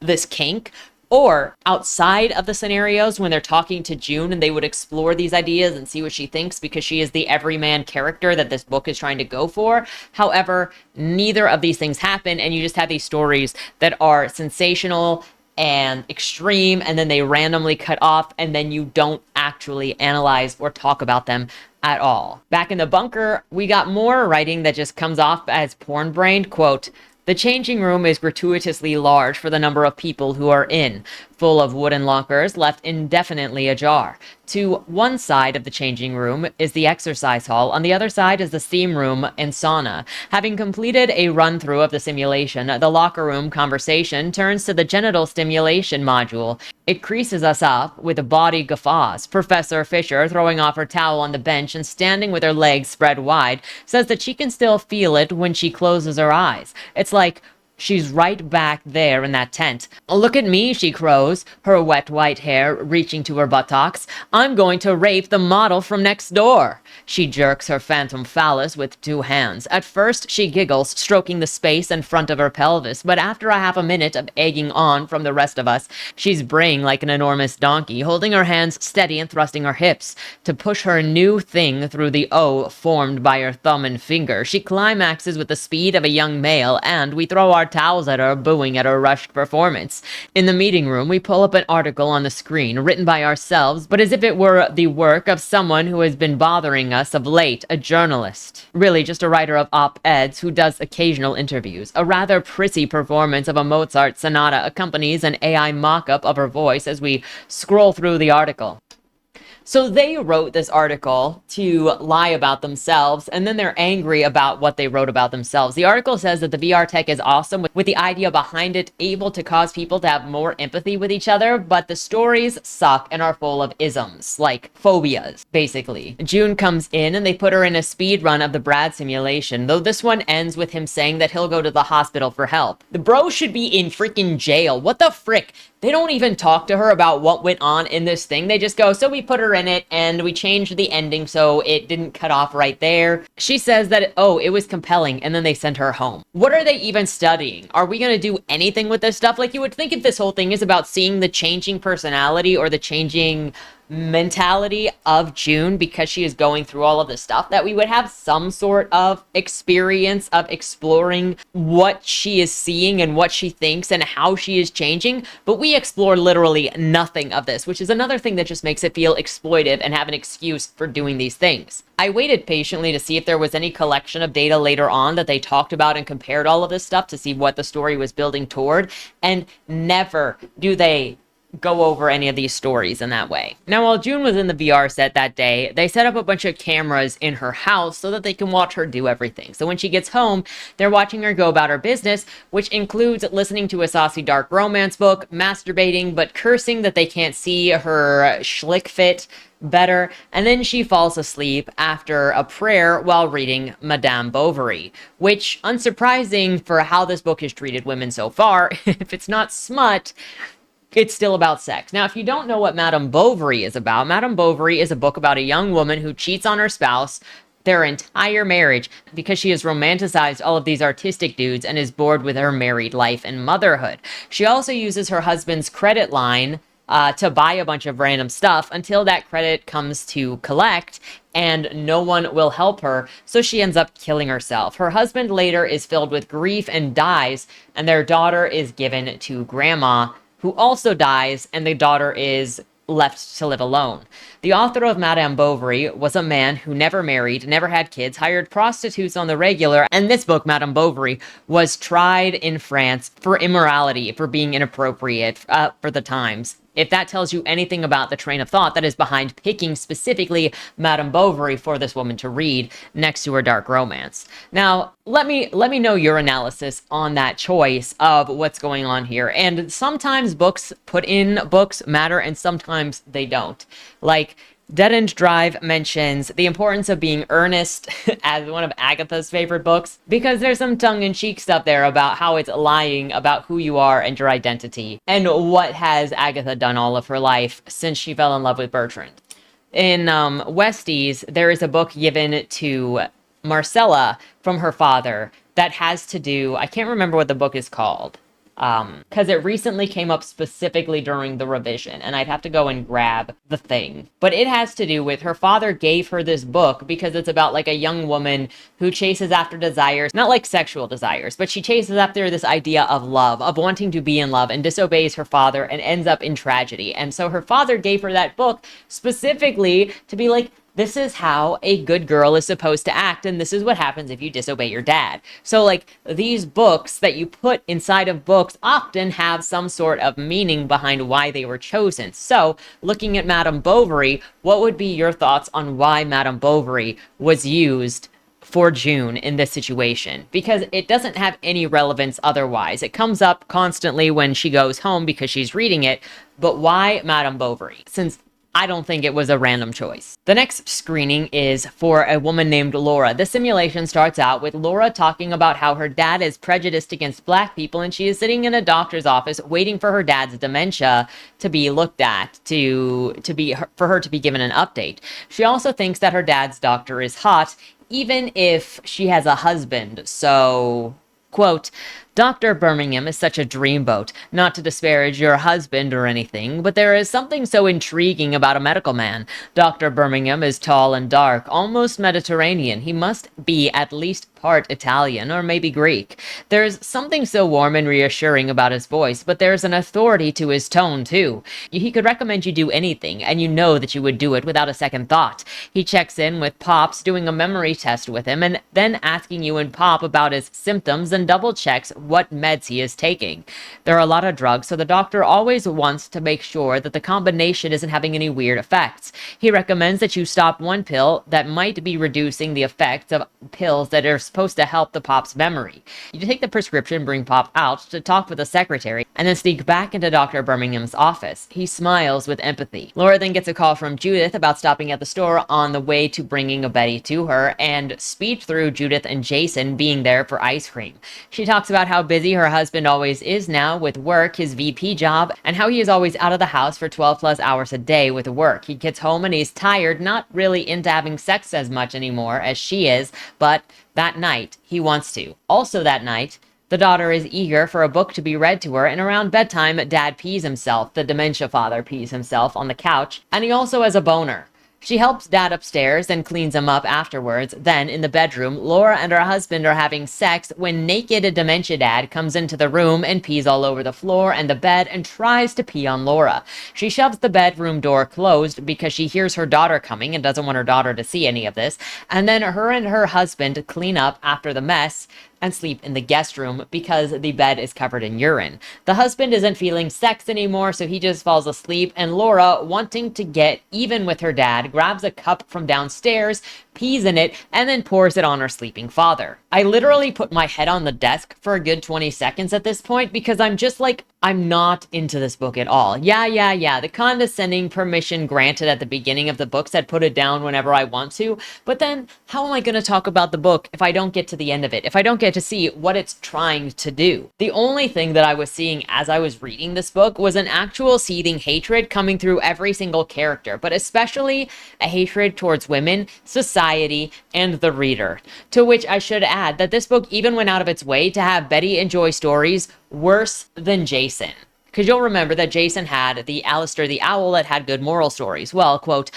this kink, or outside of the scenarios when they're talking to June and they would explore these ideas and see what she thinks because she is the everyman character that this book is trying to go for. However, neither of these things happen and you just have these stories that are sensational and extreme, and then they randomly cut off, and then you don't actually analyze or talk about them at all. Back in the bunker, we got more writing that just comes off as porn-brained. Quote, "The changing room is gratuitously large for the number of people who are in, full of wooden lockers left indefinitely ajar. To one side of the changing room is the exercise hall. On the other side is the steam room and sauna. Having completed a run-through of the simulation, the locker room conversation turns to the genital stimulation module. It creases us up with body guffaws. Professor Fisher, throwing off her towel on the bench and standing with her legs spread wide, says that she can still feel it when she closes her eyes. It's like she's right back there in that tent. Look at me, she crows, her wet white hair reaching to her buttocks. I'm going to rape the model from next door. She jerks her phantom phallus with 2 hands. At first, she giggles, stroking the space in front of her pelvis, but after a half a minute of egging on from the rest of us, she's braying like an enormous donkey, holding her hands steady and thrusting her hips to push her new thing through the O formed by her thumb and finger. She climaxes with the speed of a young male, and we throw our towels at her, booing at her rushed performance. In the meeting room, we pull up an article on the screen, written by ourselves, but as if it were the work of someone who has been bothering us of late, a journalist. Really just a writer of op-eds who does occasional interviews. A rather prissy performance of a Mozart sonata accompanies an AI mock-up of her voice as we scroll through the article. So they wrote this article to lie about themselves, and then they're angry about what they wrote about themselves. The article says that the VR tech is awesome, with the idea behind it able to cause people to have more empathy with each other, but the stories suck and are full of isms, like phobias, basically. June comes in, and they put her in a speed run of the Brad simulation, though this one ends with him saying that he'll go to the hospital for help. The bro should be in freaking jail. What the frick? They don't even talk to her about what went on in this thing. They just go, so we put her in it and we changed the ending so it didn't cut off right there. She says that, oh, it was compelling, and then they sent her home. What are they even studying? Are we going to do anything with this stuff? Like, you would think if this whole thing is about seeing the changing personality or the changing mentality of June because she is going through all of this stuff, that we would have some sort of experience of exploring what she is seeing and what she thinks and how she is changing, but we explore literally nothing of this, which is another thing that just makes it feel exploitive and have an excuse for doing these things. I waited patiently to see if there was any collection of data later on that they talked about and compared all of this stuff to see what the story was building toward, and never do they go over any of these stories in that way. Now, while June was in the VR set that day, they set up a bunch of cameras in her house so that they can watch her do everything. So when she gets home, they're watching her go about her business, which includes listening to a saucy dark romance book, masturbating, but cursing that they can't see her schlick fit better, and then she falls asleep after a prayer while reading Madame Bovary, which, unsurprising for how this book has treated women so far, if it's not smut, it's still about sex. Now, if you don't know what Madame Bovary is about, Madame Bovary is a book about a young woman who cheats on her spouse their entire marriage because she has romanticized all of these artistic dudes and is bored with her married life and motherhood. She also uses her husband's credit line to buy a bunch of random stuff until that credit comes to collect, and no one will help her, so she ends up killing herself. Her husband later is filled with grief and dies, and their daughter is given to grandma, who also dies, and the daughter is left to live alone. The author of Madame Bovary was a man who never married, never had kids, hired prostitutes on the regular, and this book, Madame Bovary, was tried in France for immorality, for being inappropriate for the times. If that tells you anything about the train of thought that is behind picking specifically Madame Bovary for this woman to read next to her dark romance. Now, let me know your analysis on that choice of what's going on here. And sometimes books put in books matter and sometimes they don't. Like, Dead End Drive mentions the importance of being earnest as one of Agatha's favorite books, because there's some tongue-in-cheek stuff there about how it's lying about who you are and your identity, and what has Agatha done all of her life since she fell in love with Bertrand. In Westies, there is a book given to Marcella from her father that has to do, I can't remember what the book is called. because it recently came up specifically during the revision, and I'd have to go and grab the thing. But it has to do with her father gave her this book because it's about like a young woman who chases after desires, not like sexual desires, but she chases after this idea of love, of wanting to be in love, and disobeys her father and ends up in tragedy. And so her father gave her that book specifically to be like, this is how a good girl is supposed to act, and this is what happens if you disobey your dad. So, like, these books that you put inside of books often have some sort of meaning behind why they were chosen. So, looking at Madame Bovary, what would be your thoughts on why Madame Bovary was used for June in this situation? Because it doesn't have any relevance otherwise. It comes up constantly when she goes home because she's reading it, but why Madame Bovary? Since I don't think it was a random choice. The next screening is for a woman named Laura. The simulation starts out with Laura talking about how her dad is prejudiced against black people, and she is sitting in a doctor's office waiting for her dad's dementia to be looked at, for her to be given an update. She also thinks that her dad's doctor is hot, even if she has a husband. So, quote, Dr. Birmingham is such a dreamboat, not to disparage your husband or anything, but there is something so intriguing about a medical man. Dr. Birmingham is tall and dark, almost Mediterranean. He must be at least part Italian or maybe Greek. There's something so warm and reassuring about his voice, but there's an authority to his tone, too. He could recommend you do anything, and you know that you would do it without a second thought. He checks in with Pops, doing a memory test with him, and then asking you and Pop about his symptoms and double checks what meds he is taking. There are a lot of drugs, so the doctor always wants to make sure that the combination isn't having any weird effects. He recommends that you stop one pill that might be reducing the effects of pills that are supposed to help the Pop's memory. You take the prescription, bring Pop out to talk with the secretary, and then sneak back into Dr. Birmingham's office. He smiles with empathy. Laura then gets a call from Judith about stopping at the store on the way to bringing a Betty to her, and speed through Judith and Jason being there for ice cream. She talks about how busy her husband always is now with work, his VP job, and how he is always out of the house for 12 plus hours a day with work. He gets home and he's tired, not really into having sex as much anymore as she is, but that night he wants to. Also that night, the daughter is eager for a book to be read to her, and around bedtime, Dad pees himself. The dementia father pees himself on the couch, and he also has a boner. She helps Dad upstairs and cleans him up afterwards. Then, in the bedroom, Laura and her husband are having sex when naked dementia Dad comes into the room and pees all over the floor and the bed and tries to pee on Laura. She shoves the bedroom door closed because she hears her daughter coming and doesn't want her daughter to see any of this. And then her and her husband clean up after the mess and sleep in the guest room because the bed is covered in urine. The husband isn't feeling sex anymore, so he just falls asleep, and Laura, wanting to get even with her dad, grabs a cup from downstairs, pees in it, and then pours it on her sleeping father. I literally put my head on the desk for a good 20 seconds at this point because I'm just like, I'm not into this book at all. Yeah. The condescending permission granted at the beginning of the book said put it down whenever I want to, but then how am I going to talk about the book if I don't get to the end of it, if I don't get to see what it's trying to do? The only thing that I was seeing as I was reading this book was an actual seething hatred coming through every single character, but especially a hatred towards women, society, and the reader. To which I should add that this book even went out of its way to have Betty enjoy stories worse than Jason. Because you'll remember that Jason had the Alistair the Owl that had good moral stories. Well, quote,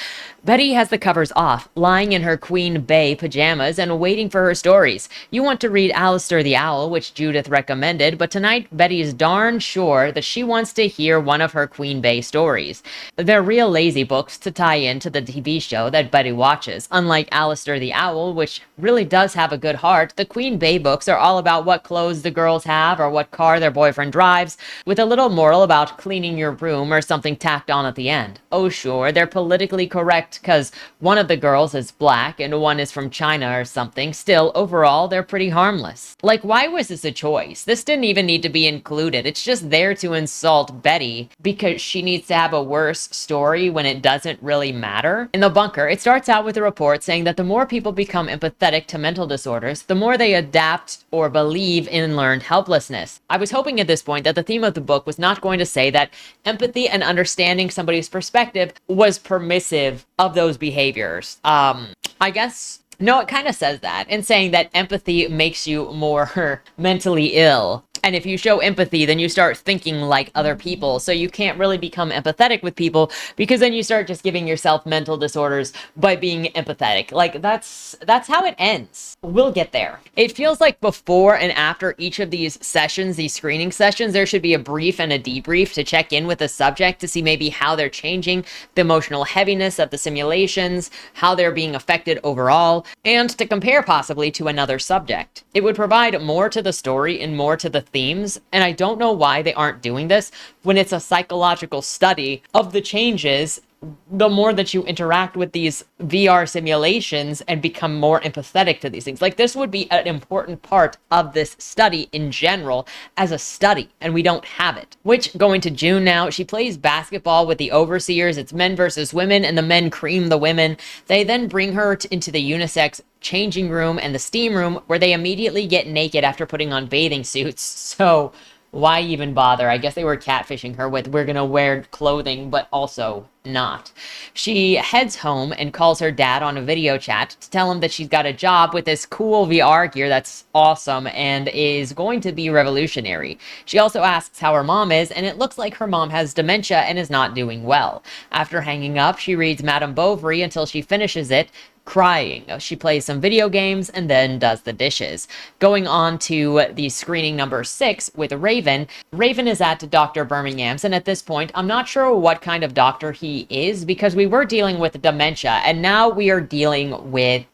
Betty has the covers off, lying in her Queen Bey pajamas and waiting for her stories. You want to read Alistair the Owl, which Judith recommended, but tonight Betty is darn sure that she wants to hear one of her Queen Bey stories. They're real lazy books to tie into the TV show that Betty watches. Unlike Alistair the Owl, which really does have a good heart, the Queen Bey books are all about what clothes the girls have or what car their boyfriend drives, with a little moral about cleaning your room or something tacked on at the end. Oh sure, they're politically correct because one of the girls is black and one is from China or something. Still, overall, they're pretty harmless. Like, why was this a choice? This didn't even need to be included. It's just there to insult Betty because she needs to have a worse story when it doesn't really matter. In the bunker, it starts out with a report saying that the more people become empathetic to mental disorders, the more they adapt or believe in learned helplessness. I was hoping at this point that the theme of the book was not going to say that empathy and understanding somebody's perspective was permissive of those behaviors. I guess, no, it kind of says that in saying that empathy makes you more mentally ill. And if you show empathy, then you start thinking like other people. So you can't really become empathetic with people, because then you start just giving yourself mental disorders by being empathetic. Like that's how it ends. We'll get there. It feels like before and after each of these sessions, these screening sessions, there should be a brief and a debrief to check in with the subject to see maybe how they're changing, the emotional heaviness of the simulations, how they're being affected overall, and to compare possibly to another subject. It would provide more to the story and more to the themes, and I don't know why they aren't doing this when it's a psychological study of the changes the more that you interact with these VR simulations and become more empathetic to these things. Like, this would be an important part of this study in general as a study, and we don't have it. Which, going to June now, she plays basketball with the overseers. It's men versus women, and the men cream the women. They then bring her into the unisex changing room and the steam room, where they immediately get naked after putting on bathing suits. So why even bother? I guess they were catfishing her with, we're gonna wear clothing, but also not. She heads home and calls her dad on a video chat to tell him that she's got a job with this cool VR gear that's awesome and is going to be revolutionary. She also asks how her mom is, and it looks like her mom has dementia and is not doing well. After hanging up, she reads Madame Bovary until she finishes it, crying. She plays some video games and then does the dishes. Going on to the screening number 6 with Raven. Raven is at Dr. Birmingham's, and at this point, I'm not sure what kind of doctor he is, because we were dealing with dementia, and now we are dealing with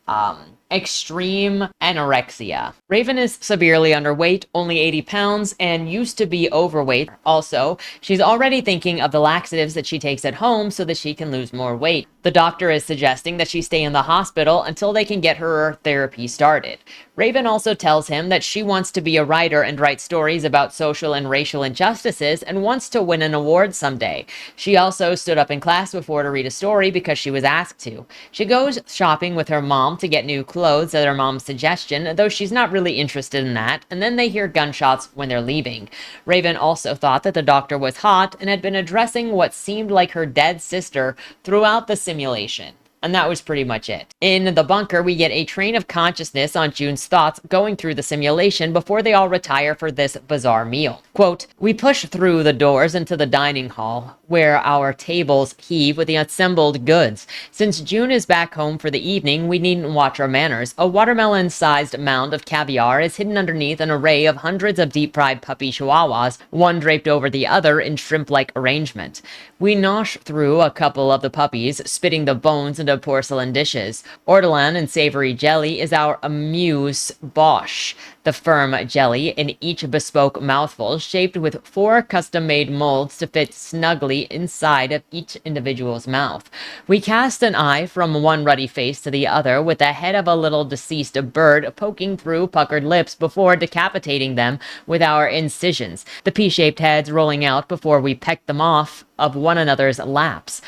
extreme anorexia. Raven is severely underweight, only 80 pounds, and used to be overweight. Also, she's already thinking of the laxatives that she takes at home so that she can lose more weight. The doctor is suggesting that she stay in the hospital until they can get her therapy started. Raven also tells him that she wants to be a writer and write stories about social and racial injustices and wants to win an award someday. She also stood up in class before to read a story because she was asked to. She goes shopping with her mom to get new clothes at her mom's suggestion, though she's not really interested in that, and then they hear gunshots when they're leaving. Raven also thought that the doctor was hot and had been addressing what seemed like her dead sister throughout the simulation. And that was pretty much it. In the bunker, we get a train of consciousness on June's thoughts going through the simulation before they all retire for this bizarre meal. Quote, "We push through the doors into the dining hall, where our tables heave with the assembled goods. Since June is back home for the evening, we needn't watch our manners. A watermelon-sized mound of caviar is hidden underneath an array of hundreds of deep-fried puppy chihuahuas, one draped over the other in shrimp-like arrangement. We nosh through a couple of the puppies, spitting the bones into porcelain dishes. Ortolan and savory jelly is our amuse-bouche, the firm jelly in each bespoke mouthful, shaped with 4 custom-made molds to fit snugly inside of each individual's mouth. We cast an eye from one ruddy face to the other, with the head of a little deceased bird poking through puckered lips before decapitating them with our incisions, the pea-shaped heads rolling out before we peck them off of one another's laps.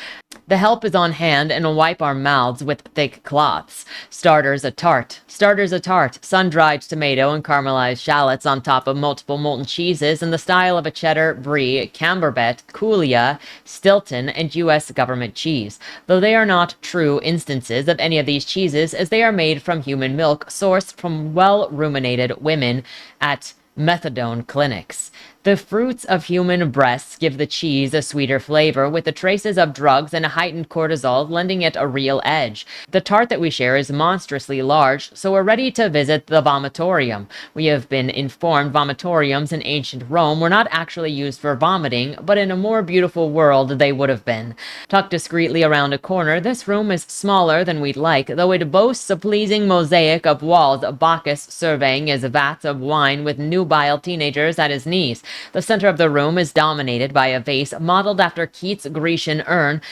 The help is on hand, and wipe our mouths with thick cloths. Starters a tart, sun-dried tomato and caramelized shallots on top of multiple molten cheeses in the style of a cheddar, brie, camembert, Coulia, Stilton, and U.S. government cheese, though they are not true instances of any of these cheeses, as they are made from human milk sourced from well-ruminated women at methadone clinics. The fruits of human breasts give the cheese a sweeter flavor, with the traces of drugs and a heightened cortisol lending it a real edge. The tart that we share is monstrously large, so we're ready to visit the vomitorium. We have been informed vomitoriums in ancient Rome were not actually used for vomiting, but in a more beautiful world they would have been. Tucked discreetly around a corner, this room is smaller than we'd like, though it boasts a pleasing mosaic of walls, Bacchus surveying his vats of wine with nubile teenagers at his knees. The center of the room is dominated by a vase modeled after Keats' Grecian urn,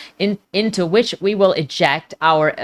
into which we will eject our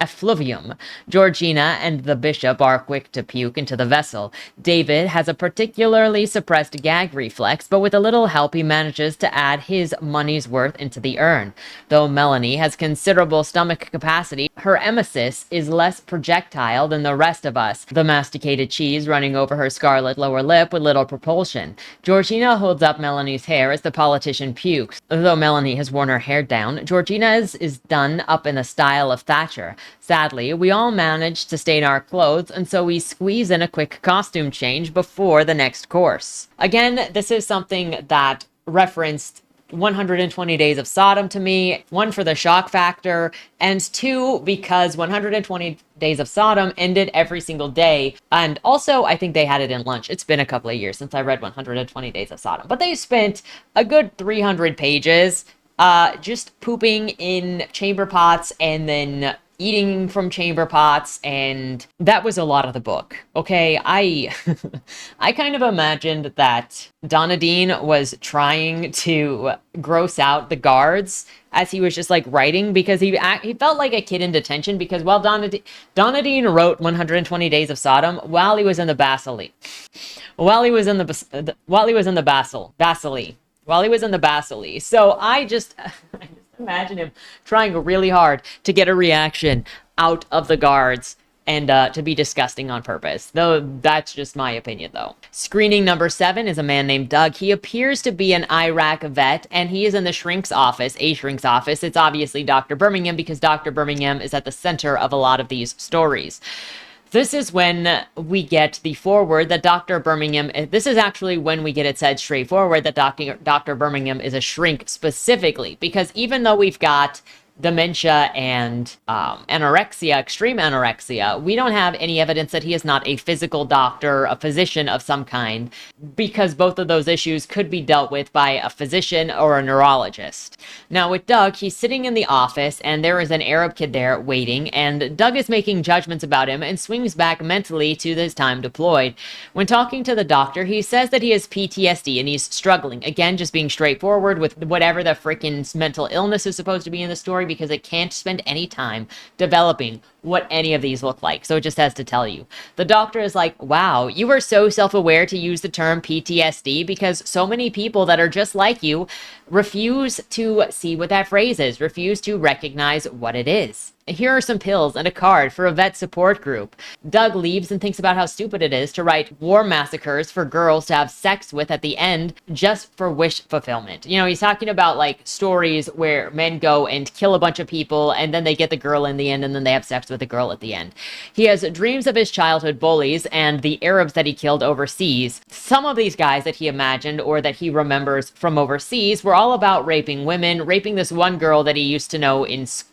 effluvium. Georgina and the bishop are quick to puke into the vessel. David has a particularly suppressed gag reflex, but with a little help he manages to add his money's worth into the urn. Though Melanie has considerable stomach capacity, her emesis is less projectile than the rest of us, the masticated cheese running over her scarlet lower lip with little propulsion. Georgina holds up Melanie's hair as the politician pukes. Though Melanie has worn her hair down, Georgina's is done up in the style of Thatcher. Sadly, we all manage to stain our clothes, and so we squeeze in a quick costume change before the next course. Again, this is something that referenced 120 Days of Sodom to me, one for the shock factor, and two because 120 Days of Sodom ended every single day, and also I think they had it in lunch. It's been a couple of years since I read 120 Days of Sodom, but they spent a good 300 pages just pooping in chamber pots and then eating from chamber pots, and that was a lot of the book. Okay, I kind of imagined that Donadine was trying to gross out the guards as he was just like writing, because he felt like a kid in detention, because while Donadine wrote 120 Days of Sodom while he was in the Basilee. While he was in the Basilee. So I just imagine him trying really hard to get a reaction out of the guards and to be disgusting on purpose. Though that's just my opinion, though. Screening number 7 is a man named Doug. He appears to be an Iraq vet, and he is in the shrink's office, a shrink's office. It's obviously Dr. Birmingham, because Dr. Birmingham is at the center of a lot of these stories. This is when we get the foreword that Dr. Birmingham, this is actually when we get it said straightforward that Dr. Birmingham is a shrink specifically, because even though we've got dementia and anorexia, extreme anorexia, we don't have any evidence that he is not a physical doctor, a physician of some kind, because both of those issues could be dealt with by a physician or a neurologist. Now with Doug, he's sitting in the office and there is an Arab kid there waiting, and Doug is making judgments about him and swings back mentally to his time deployed. When talking to the doctor, he says that he has PTSD and he's struggling. Again, just being straightforward with whatever the freaking mental illness is supposed to be in the story, because it can't spend any time developing what any of these look like. So it just has to tell you. The doctor is like, wow, you were so self-aware to use the term PTSD, because so many people that are just like you refuse to see what that phrase is, refuse to recognize what it is. Here are some pills and a card for a vet support group. Doug leaves and thinks about how stupid it is to write war massacres for girls to have sex with at the end just for wish fulfillment. You know, he's talking about like stories where men go and kill a bunch of people and then they get the girl in the end and then they have sex with the girl at the end. He has dreams of his childhood bullies and the Arabs that he killed overseas. Some of these guys that he imagined or that he remembers from overseas were all about raping women, raping this one girl that he used to know in school.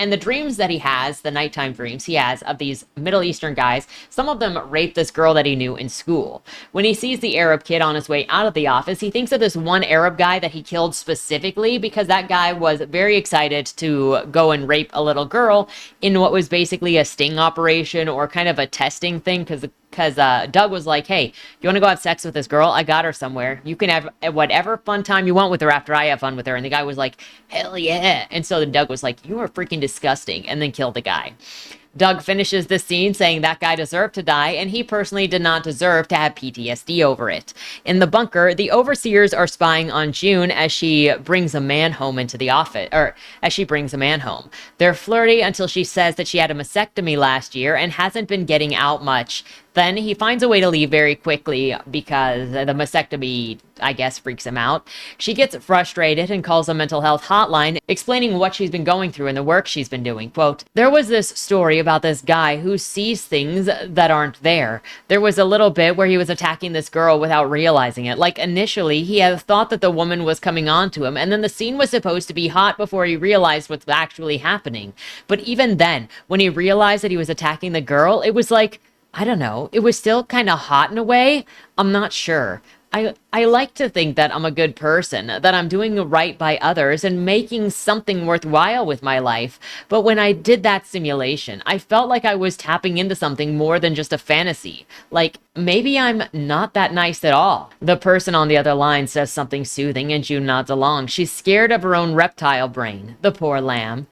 And the dreams that he has, the nighttime dreams he has of these Middle Eastern guys, some of them rape this girl that he knew in school. When he sees the Arab kid on his way out of the office, he thinks of this one Arab guy that he killed specifically because that guy was very excited to go and rape a little girl in what was basically a sting operation or kind of a testing thing, because Doug was like, hey, you want to go have sex with this girl? I got her somewhere. You can have whatever fun time you want with her after I have fun with her. And the guy was like, hell yeah. And so Doug was like, you are freaking disgusting, and then killed the guy. Doug finishes this scene saying that guy deserved to die, and he personally did not deserve to have PTSD over it. In the bunker, the overseers are spying on June as she brings a man home into the office, or as she brings a man home. They're flirty until she says that she had a mastectomy last year and hasn't been getting out much. Then he finds a way to leave very quickly because the mastectomy, I guess, freaks him out. She gets frustrated and calls a mental health hotline, explaining what she's been going through and the work she's been doing. Quote, there was this story about this guy who sees things that aren't there. There was a little bit where he was attacking this girl without realizing it. Like initially, he had thought that the woman was coming on to him, and then the scene was supposed to be hot before he realized what's actually happening. But even then, when he realized that he was attacking the girl, it was like, I don't know, it was still kind of hot in a way. I'm not sure. I like to think that I'm a good person, that I'm doing right by others and making something worthwhile with my life. But when I did that simulation, I felt like I was tapping into something more than just a fantasy. Like, maybe I'm not that nice at all. The person on the other line says something soothing and June nods along. She's scared of her own reptile brain. The poor lamb.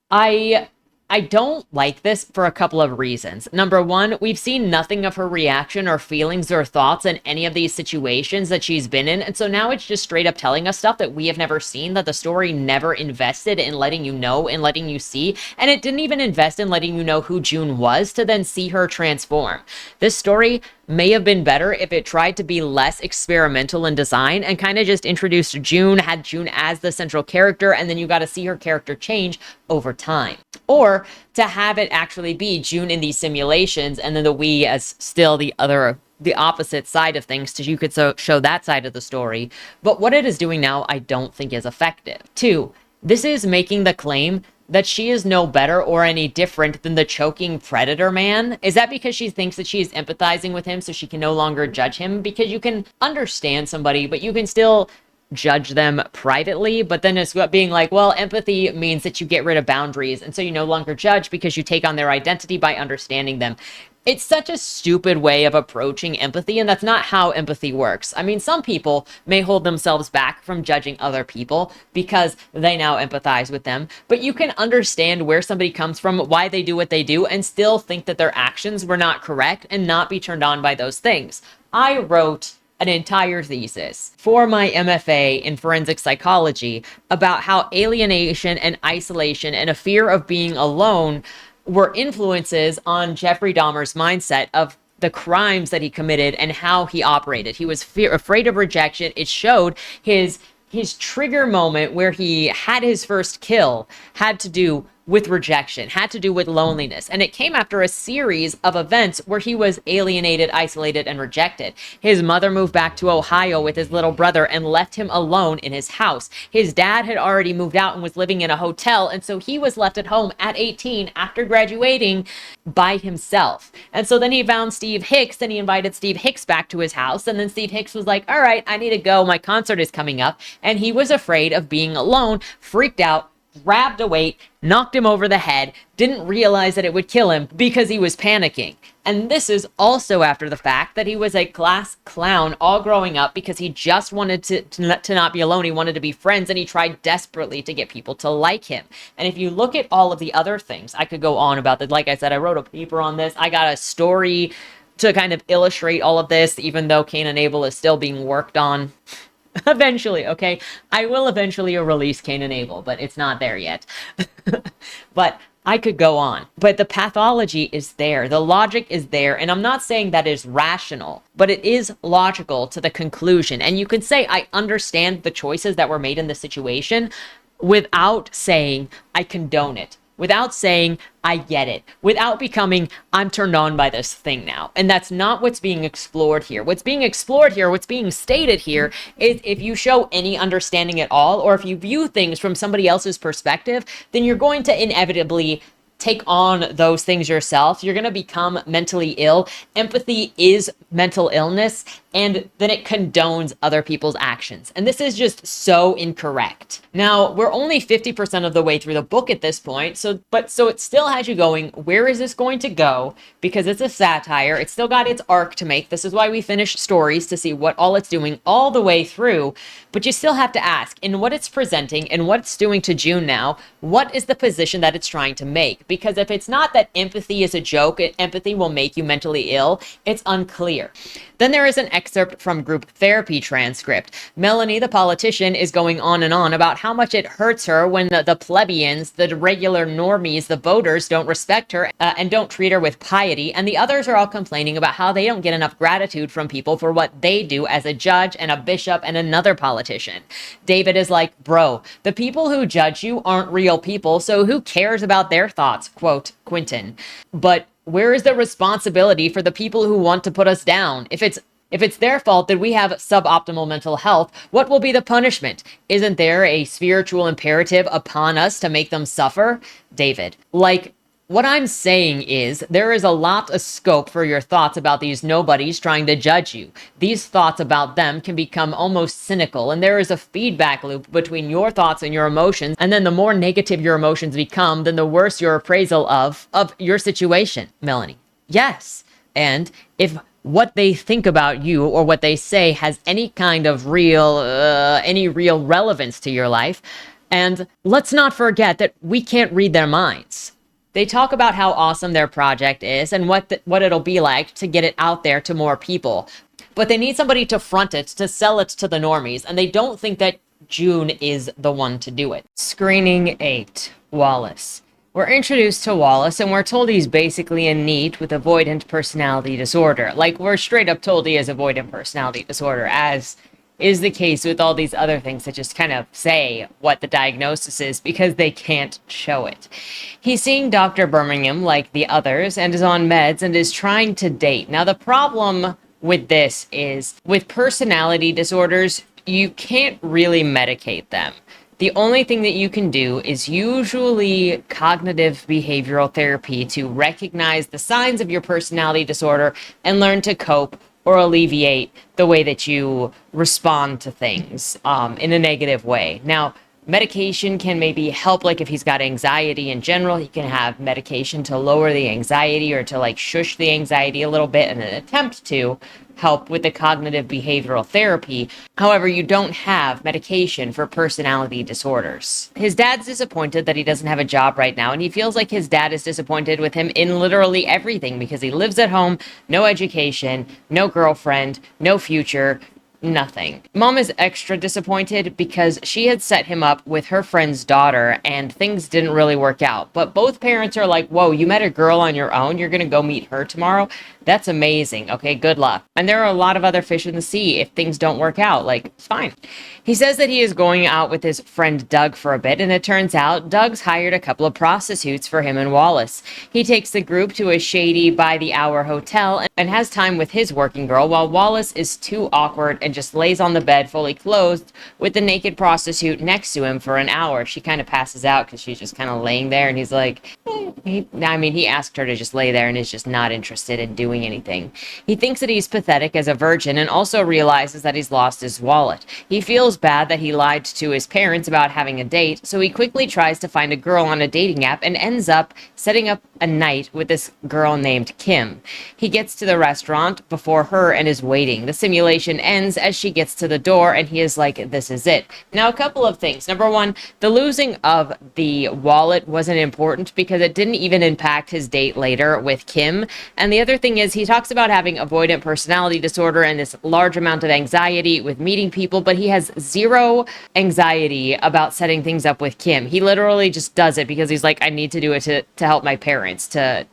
I don't like this for a couple of reasons. Number one, we've seen nothing of her reaction or feelings or thoughts in any of these situations that she's been in. And so now it's just straight up telling us stuff that we have never seen, that the story never invested in letting you know and letting you see. And it didn't even invest in letting you know who June was to then see her transform. This story may have been better if it tried to be less experimental in design and kind of just introduced June, had June as the central character, and then you got to see her character change over time. Or to have it actually be June in these simulations and then the we as still the opposite side of things, so you could show that side of the story. But what it is doing now, I don't think is effective. Two, this is making the claim that she is no better or any different than the choking predator man. Is that because she thinks that she is empathizing with him so she can no longer judge him? Because you can understand somebody, but you can still judge them privately. But then it's being like, well, empathy means that you get rid of boundaries, and so you no longer judge because you take on their identity by understanding them. It's such a stupid way of approaching empathy, and that's not how empathy works. I mean, some people may hold themselves back from judging other people because they now empathize with them, but you can understand where somebody comes from, why they do what they do, and still think that their actions were not correct and not be turned on by those things. I wrote an entire thesis for my MFA in forensic psychology about how alienation and isolation and a fear of being alone were influences on Jeffrey Dahmer's mindset of the crimes that he committed and how he operated. He was afraid of rejection. It showed his trigger moment where he had his first kill had to do with rejection, had to do with loneliness. And it came after a series of events where he was alienated, isolated, and rejected. His mother moved back to Ohio with his little brother and left him alone in his house. His dad had already moved out and was living in a hotel, and so he was left at home at 18 after graduating by himself. And so then he found Steve Hicks, and he invited Steve Hicks back to his house, and then Steve Hicks was like, all right, I need to go, my concert is coming up. And he was afraid of being alone, freaked out, grabbed a weight, knocked him over the head, didn't realize that it would kill him because he was panicking. And this is also after the fact that he was a class clown all growing up because he just wanted to not be alone. He wanted to be friends, and he tried desperately to get people to like him. And if you look at all of the other things, I could go on about that. Like I said, I wrote a paper on this. I got a story to kind of illustrate all of this, even though Cain and Abel is still being worked on. Eventually, okay? I will eventually release Cain and Abel, but it's not there yet. But I could go on. But the pathology is there. The logic is there. And I'm not saying that is rational, but it is logical to the conclusion. And you could say, I understand the choices that were made in this situation without saying, I condone it. Without saying, I get it. Without becoming, I'm turned on by this thing now. And that's not what's being explored here. What's being explored here, what's being stated here, is if you show any understanding at all, or if you view things from somebody else's perspective, then you're going to inevitably take on those things yourself. You're going to become mentally ill. Empathy is mental illness, and then it condones other people's actions. And this is just so incorrect. Now, we're only 50% of the way through the book at this point, so it still has you going, where is this going to go? Because it's a satire. It's still got its arc to make. This is why we finish stories, to see what all it's doing all the way through. But you still have to ask, in what it's presenting and what it's doing to June now, what is the position that it's trying to make? Because if it's not that empathy is a joke, empathy will make you mentally ill, it's unclear. Then there is an excerpt from group therapy transcript. Melanie, the politician, is going on and on about how much it hurts her when the plebeians, the regular normies, the voters don't respect her and don't treat her with piety. And the others are all complaining about how they don't get enough gratitude from people for what they do as a judge and a bishop and another politician. David is like, bro, the people who judge you aren't real people, so who cares about their thoughts? Quote, Quentin. But where is the responsibility for the people who want to put us down? If it's their fault that we have suboptimal mental health, what will be the punishment? Isn't there a spiritual imperative upon us to make them suffer? David, like, what I'm saying is there is a lot of scope for your thoughts about these nobodies trying to judge you. These thoughts about them can become almost cynical, and there is a feedback loop between your thoughts and your emotions, and then the more negative your emotions become, then the worse your appraisal of your situation. Melanie, yes. And if what they think about you or what they say has any kind of real relevance to your life, and let's not forget that we can't read their minds. They talk about how awesome their project is and what it'll be like to get it out there to more people. But they need somebody to front it, to sell it to the normies, and they don't think that June is the one to do it. Screening 8, Wallace. We're introduced to Wallace, and we're told he's basically a NEET with avoidant personality disorder. Like, we're straight up told he has avoidant personality disorder, as is the case with all these other things that just kind of say what the diagnosis is because they can't show it. He's seeing Dr. Birmingham like the others and is on meds and is trying to date. Now, the problem with this is with personality disorders, you can't really medicate them. The only thing that you can do is usually cognitive behavioral therapy to recognize the signs of your personality disorder and learn to cope or alleviate the way that you respond to things in a negative way. Now, medication can maybe help, like if he's got anxiety in general, he can have medication to lower the anxiety or to like shush the anxiety a little bit in an attempt to help with the cognitive behavioral therapy. However, you don't have medication for personality disorders. His dad's disappointed that he doesn't have a job right now, and he feels like his dad is disappointed with him in literally everything because he lives at home, no education, no girlfriend, no future, nothing. Mom is extra disappointed because she had set him up with her friend's daughter and things didn't really work out. But both parents are like, whoa, you met a girl on your own? You're gonna go meet her tomorrow? That's amazing. Okay, good luck. And there are a lot of other fish in the sea if things don't work out. Like, it's fine. He says that he is going out with his friend Doug for a bit, and it turns out Doug's hired a couple of prostitutes for him and Wallace. He takes the group to a shady by-the-hour hotel and has time with his working girl, while Wallace is too awkward and just lays on the bed fully clothed with the naked prostitute next to him for an hour. She kind of passes out because she's just kind of laying there, and he's like, he asked her to just lay there and is just not interested in doing anything. He thinks that he's pathetic as a virgin and also realizes that he's lost his wallet. He feels bad that he lied to his parents about having a date, so he quickly tries to find a girl on a dating app and ends up setting up a night with this girl named Kim. He gets to the restaurant before her and is waiting. The simulation ends as she gets to the door and he is like, this is it. Now, a couple of things. Number one, the losing of the wallet wasn't important because it didn't even impact his date later with Kim. And the other thing is he talks about having avoidant personality disorder and this large amount of anxiety with meeting people, but he has zero anxiety about setting things up with Kim. He literally just does it because he's like, I need to do it to help my parents, to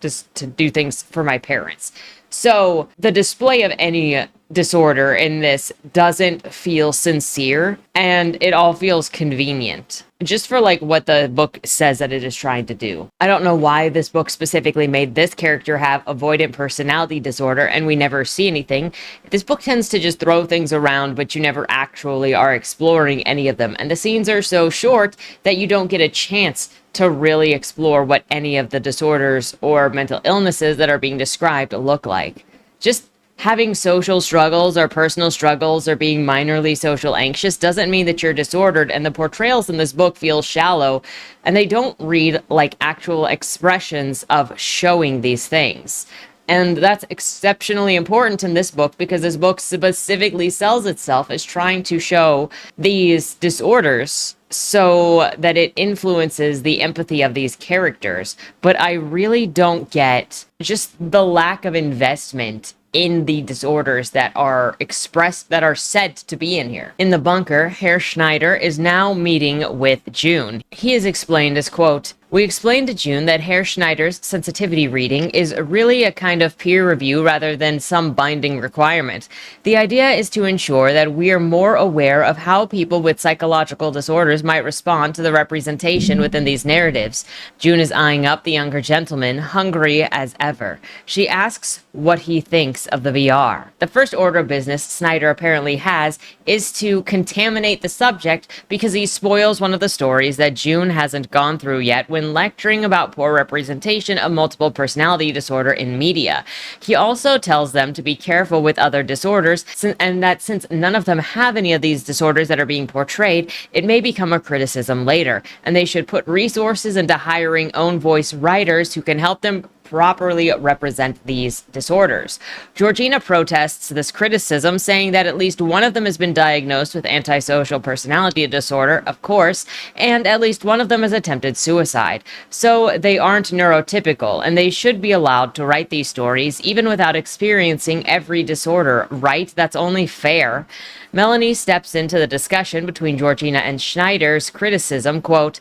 do things for my parents. So the display of any disorder in this doesn't feel sincere, and it all feels convenient, just for like what the book says that it is trying to do. I don't know why this book specifically made this character have avoidant personality disorder and we never see anything. This book tends to just throw things around, but you never actually are exploring any of them, and the scenes are so short that you don't get a chance to really explore what any of the disorders or mental illnesses that are being described look like. Just having social struggles or personal struggles or being minorly social anxious doesn't mean that you're disordered, and the portrayals in this book feel shallow, and they don't read like actual expressions of showing these things. And that's exceptionally important in this book because this book specifically sells itself as trying to show these disorders so that it influences the empathy of these characters. But I really don't get just the lack of investment in the disorders that are expressed, that are said to be in here. In the bunker, Herr Schneider is now meeting with June. He is explained as, quote, "We explained to June that Herr Schneider's sensitivity reading is really a kind of peer review rather than some binding requirement. The idea is to ensure that we are more aware of how people with psychological disorders might respond to the representation within these narratives." June is eyeing up the younger gentleman, hungry as ever. She asks what he thinks of the VR. The first order of business Snyder apparently has is to contaminate the subject because he spoils one of the stories that June hasn't gone through yet when lecturing about poor representation of multiple personality disorder in media. He also tells them to be careful with other disorders, and that since none of them have any of these disorders that are being portrayed, it may become a criticism later, and they should put resources into hiring own voice writers who can help them properly represent these disorders. Georgina protests this criticism, saying that at least one of them has been diagnosed with antisocial personality disorder, of course, and at least one of them has attempted suicide. So they aren't neurotypical, and they should be allowed to write these stories even without experiencing every disorder, right? That's only fair. Melanie steps into the discussion between Georgina and Schneider's criticism, quote,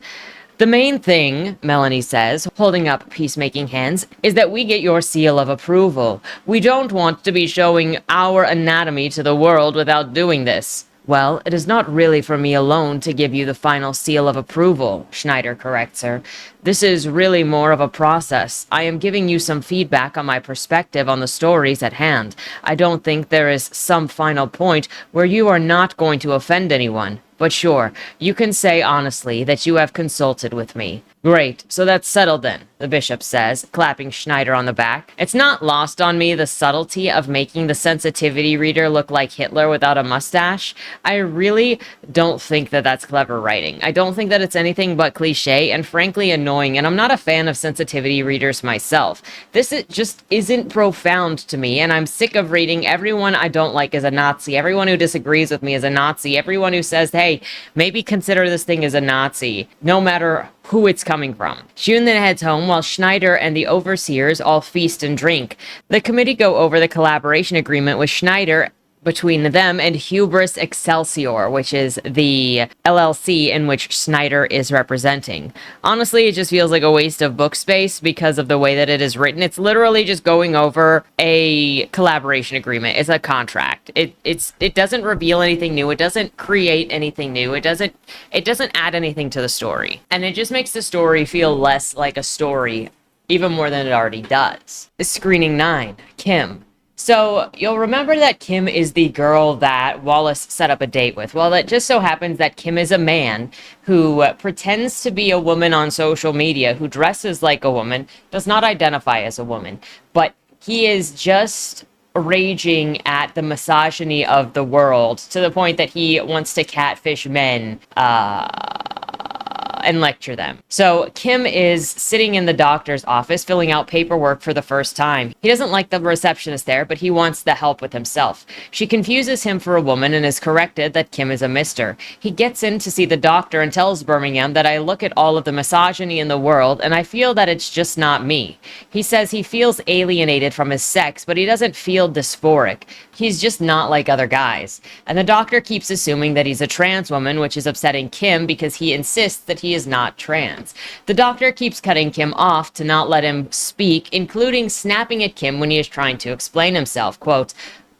"The main thing," Melanie says, holding up peacemaking hands, "is that we get your seal of approval. We don't want to be showing our anatomy to the world without doing this." "Well, it is not really for me alone to give you the final seal of approval," Schneider corrects her. "This is really more of a process. I am giving you some feedback on my perspective on the stories at hand. I don't think there is some final point where you are not going to offend anyone. But sure, you can say honestly that you have consulted with me." "Great, so that's settled then," the bishop says, clapping Schneider on the back. It's not lost on me the subtlety of making the sensitivity reader look like Hitler without a mustache. I really don't think that that's clever writing. I don't think that it's anything but cliche and frankly annoying, and I'm not a fan of sensitivity readers myself. This just isn't profound to me, and I'm sick of reading everyone I don't like as a Nazi, everyone who disagrees with me as a Nazi, everyone who says, hey, maybe consider this thing as a Nazi, no matter who it's coming from. June then heads home while Schneider and the overseers all feast and drink. The committee go over the collaboration agreement with Schneider between them and Hubris Excelsior, which is the LLC in which Schneider is representing. Honestly, it just feels like a waste of book space because of the way that it is written. It's literally just going over a collaboration agreement. It's a contract. It doesn't reveal anything new. It doesn't create anything new. It doesn't add anything to the story. And it just makes the story feel less like a story, even more than it already does. Screening 9, Kim. So you'll remember that Kim is the girl that Wallace set up a date with. Well, it just so happens that Kim is a man who pretends to be a woman on social media, who dresses like a woman, does not identify as a woman, but he is just raging at the misogyny of the world to the point that he wants to catfish men, and lecture them. So Kim is sitting in the doctor's office filling out paperwork for the first time. He doesn't like the receptionist there, but he wants the help with himself. She confuses him for a woman and is corrected that Kim is a mister. He gets in to see the doctor and tells Birmingham that I look at all of the misogyny in the world and I feel that it's just not me. He says he feels alienated from his sex, but he doesn't feel dysphoric. He's just not like other guys. And the doctor keeps assuming that he's a trans woman, which is upsetting Kim because he insists that he is not trans. The doctor keeps cutting Kim off to not let him speak, including snapping at Kim when he is trying to explain himself. Quote,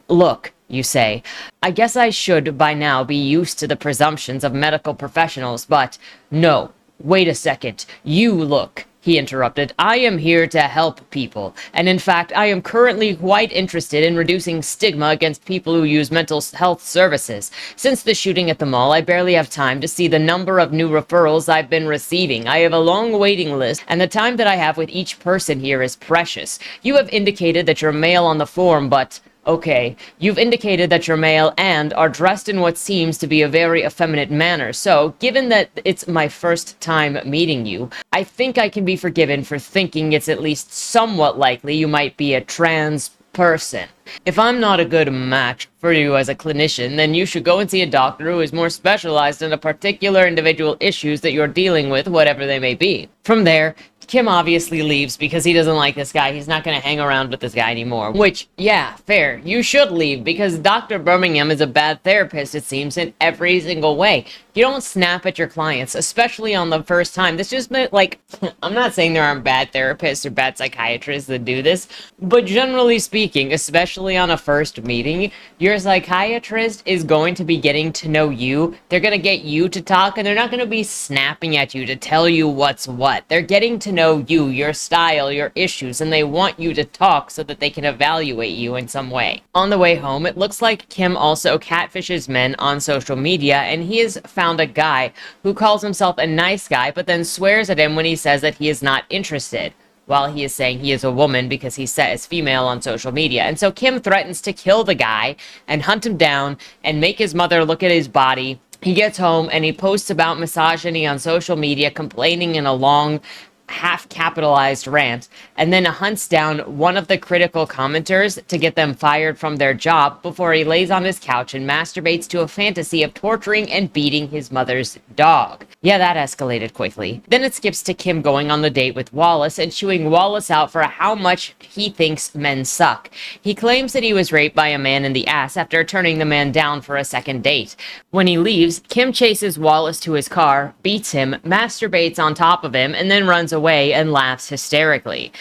"Look," you say, "I guess I should by now be used to the presumptions of medical professionals, but no, wait a second, you look." He interrupted. "I am here to help people, and in fact, I am currently quite interested in reducing stigma against people who use mental health services. Since the shooting at the mall, I barely have time to see the number of new referrals I've been receiving. I have a long waiting list, and the time that I have with each person here is precious. You have indicated that you're male on the form, but... Okay, you've indicated that you're male and are dressed in what seems to be a very effeminate manner, so given that it's my first time meeting you, I think I can be forgiven for thinking it's at least somewhat likely you might be a trans person. If I'm not a good match for you as a clinician, then you should go and see a doctor who is more specialized in the particular individual issues that you're dealing with, whatever they may be." From there, Kim obviously leaves because he doesn't like this guy. He's not going to hang around with this guy anymore. Which, yeah, fair. You should leave because Dr. Birmingham is a bad therapist, it seems, in every single way. You don't snap at your clients, especially on the first time. This just meant, like, I'm not saying there aren't bad therapists or bad psychiatrists that do this, but generally speaking, especially on a first meeting, your psychiatrist is going to be getting to know you. They're going to get you to talk, and they're not going to be snapping at you to tell you what's what. They're getting to know you, your style, your issues, and they want you to talk so that they can evaluate you in some way. On the way home, it looks like Kim also catfishes men on social media, and he has found a guy who calls himself a nice guy, but then swears at him when he says that he is not interested, while he is saying he is a woman because he's set as female on social media. And so Kim threatens to kill the guy and hunt him down and make his mother look at his body. He gets home and he posts about misogyny on social media, complaining in a long half-capitalized rant, and then hunts down one of the critical commenters to get them fired from their job before he lays on his couch and masturbates to a fantasy of torturing and beating his mother's dog. Yeah, that escalated quickly. Then it skips to Kim going on the date with Wallace and chewing Wallace out for how much he thinks men suck. He claims that he was raped by a man in the ass after turning the man down for a second date. When he leaves, Kim chases Wallace to his car, beats him, masturbates on top of him, and then runs away and laughs hysterically.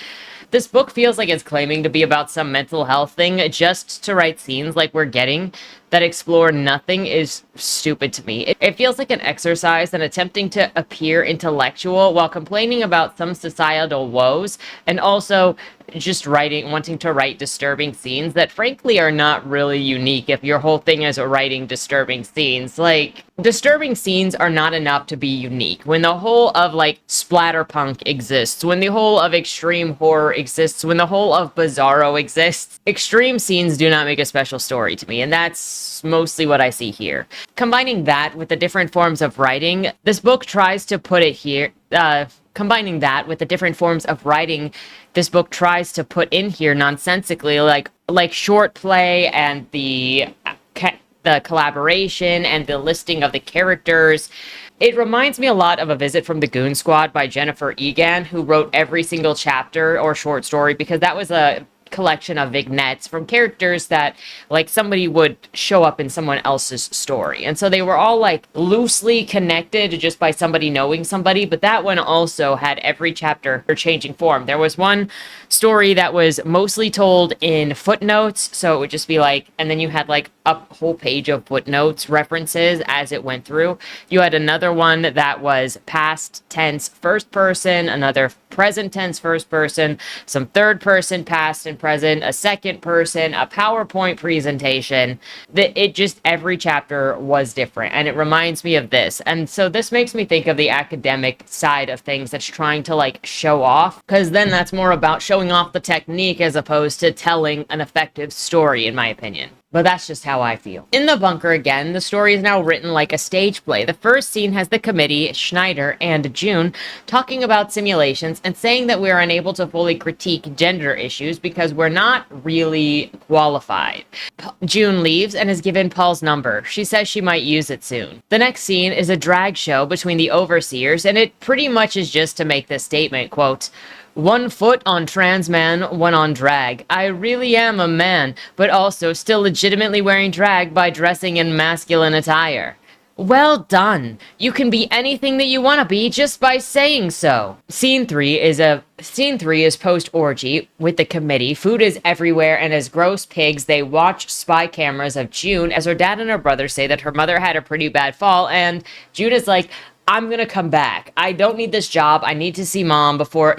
This book feels like it's claiming to be about some mental health thing just to write scenes like we're getting that explore nothing is stupid to me. It feels like an exercise in attempting to appear intellectual while complaining about some societal woes, and also just wanting to write disturbing scenes that frankly are not really unique if your whole thing is writing disturbing scenes. Like, disturbing scenes are not enough to be unique. When the whole of, like, splatterpunk exists, when the whole of extreme horror exists, when the whole of bizarro exists, extreme scenes do not make a special story to me, and that's mostly what I see here. Combining that with the different forms of writing, this book tries to put it here, combining that with the different forms of writing this book tries to put in here nonsensically, like short play and the collaboration and the listing of the characters. It reminds me a lot of A Visit from the Goon Squad by Jennifer Egan, who wrote every single chapter or short story, because that was a collection of vignettes from characters that, like, somebody would show up in someone else's story. And so they were all, like, loosely connected just by somebody knowing somebody, but that one also had every chapter changing form. There was one story that was mostly told in footnotes, so it would just be like, and then you had, like, a whole page of footnotes references as it went through. You had another one that was past tense first person, another present tense first person, some third person past and present, a second person, a PowerPoint presentation. It just, every chapter was different, and it reminds me of this. And so this makes me think of the academic side of things that's trying to, like, show off, because then that's more about showing off the technique as opposed to telling an effective story, in my opinion. But that's just how I feel. In the bunker again, the story is now written like a stage play. The first scene has the committee, Schneider, and June talking about simulations and saying that we are unable to fully critique gender issues because we're not really qualified. June leaves and is given Paul's number. She says she might use it soon. The next scene is a drag show between the overseers, and it pretty much is just to make this statement, quote, "One foot on trans man, one on drag. I really am a man, but also still legitimately wearing drag by dressing in masculine attire." Well done. You can be anything that you want to be just by saying so. Scene 3 is post-orgy with the committee. Food is everywhere, and as gross pigs, they watch spy cameras of June as her dad and her brother say that her mother had a pretty bad fall, and June is like, "I'm gonna come back. I don't need this job. I need to see mom before,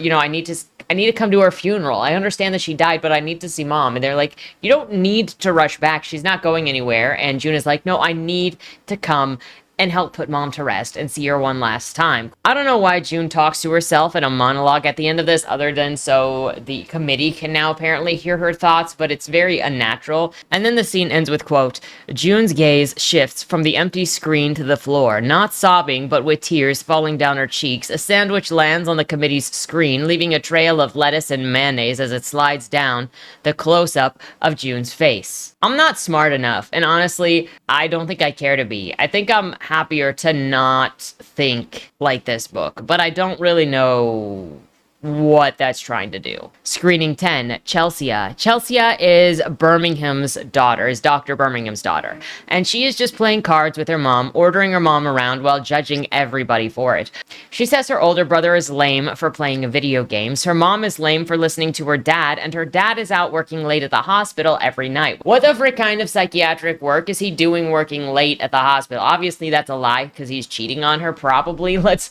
I need to come to her funeral. I understand that she died, but I need to see mom." And they're like, "You don't need to rush back. She's not going anywhere." And June is like, "No, I need to come and help put mom to rest and see her one last time." I don't know why June talks to herself in a monologue at the end of this, other than so the committee can now apparently hear her thoughts, but it's very unnatural. And then the scene ends with, quote, "June's gaze shifts from the empty screen to the floor, not sobbing, but with tears falling down her cheeks. A sandwich lands on the committee's screen, leaving a trail of lettuce and mayonnaise as it slides down, the close-up of June's face." I'm not smart enough, and honestly, I don't think I care to be. I think I'm happier to not think like this book, but I don't really know what that's trying to do. Screening 10, Chelsea. Chelsea is Birmingham's daughter, is Dr. Birmingham's daughter, and she is just playing cards with her mom, ordering her mom around while judging everybody for it. She says her older brother is lame for playing video games, her mom is lame for listening to her dad, and her dad is out working late at the hospital every night. What the frick kind of psychiatric work is he doing working late at the hospital? Obviously that's a lie, because he's cheating on her, probably. Let's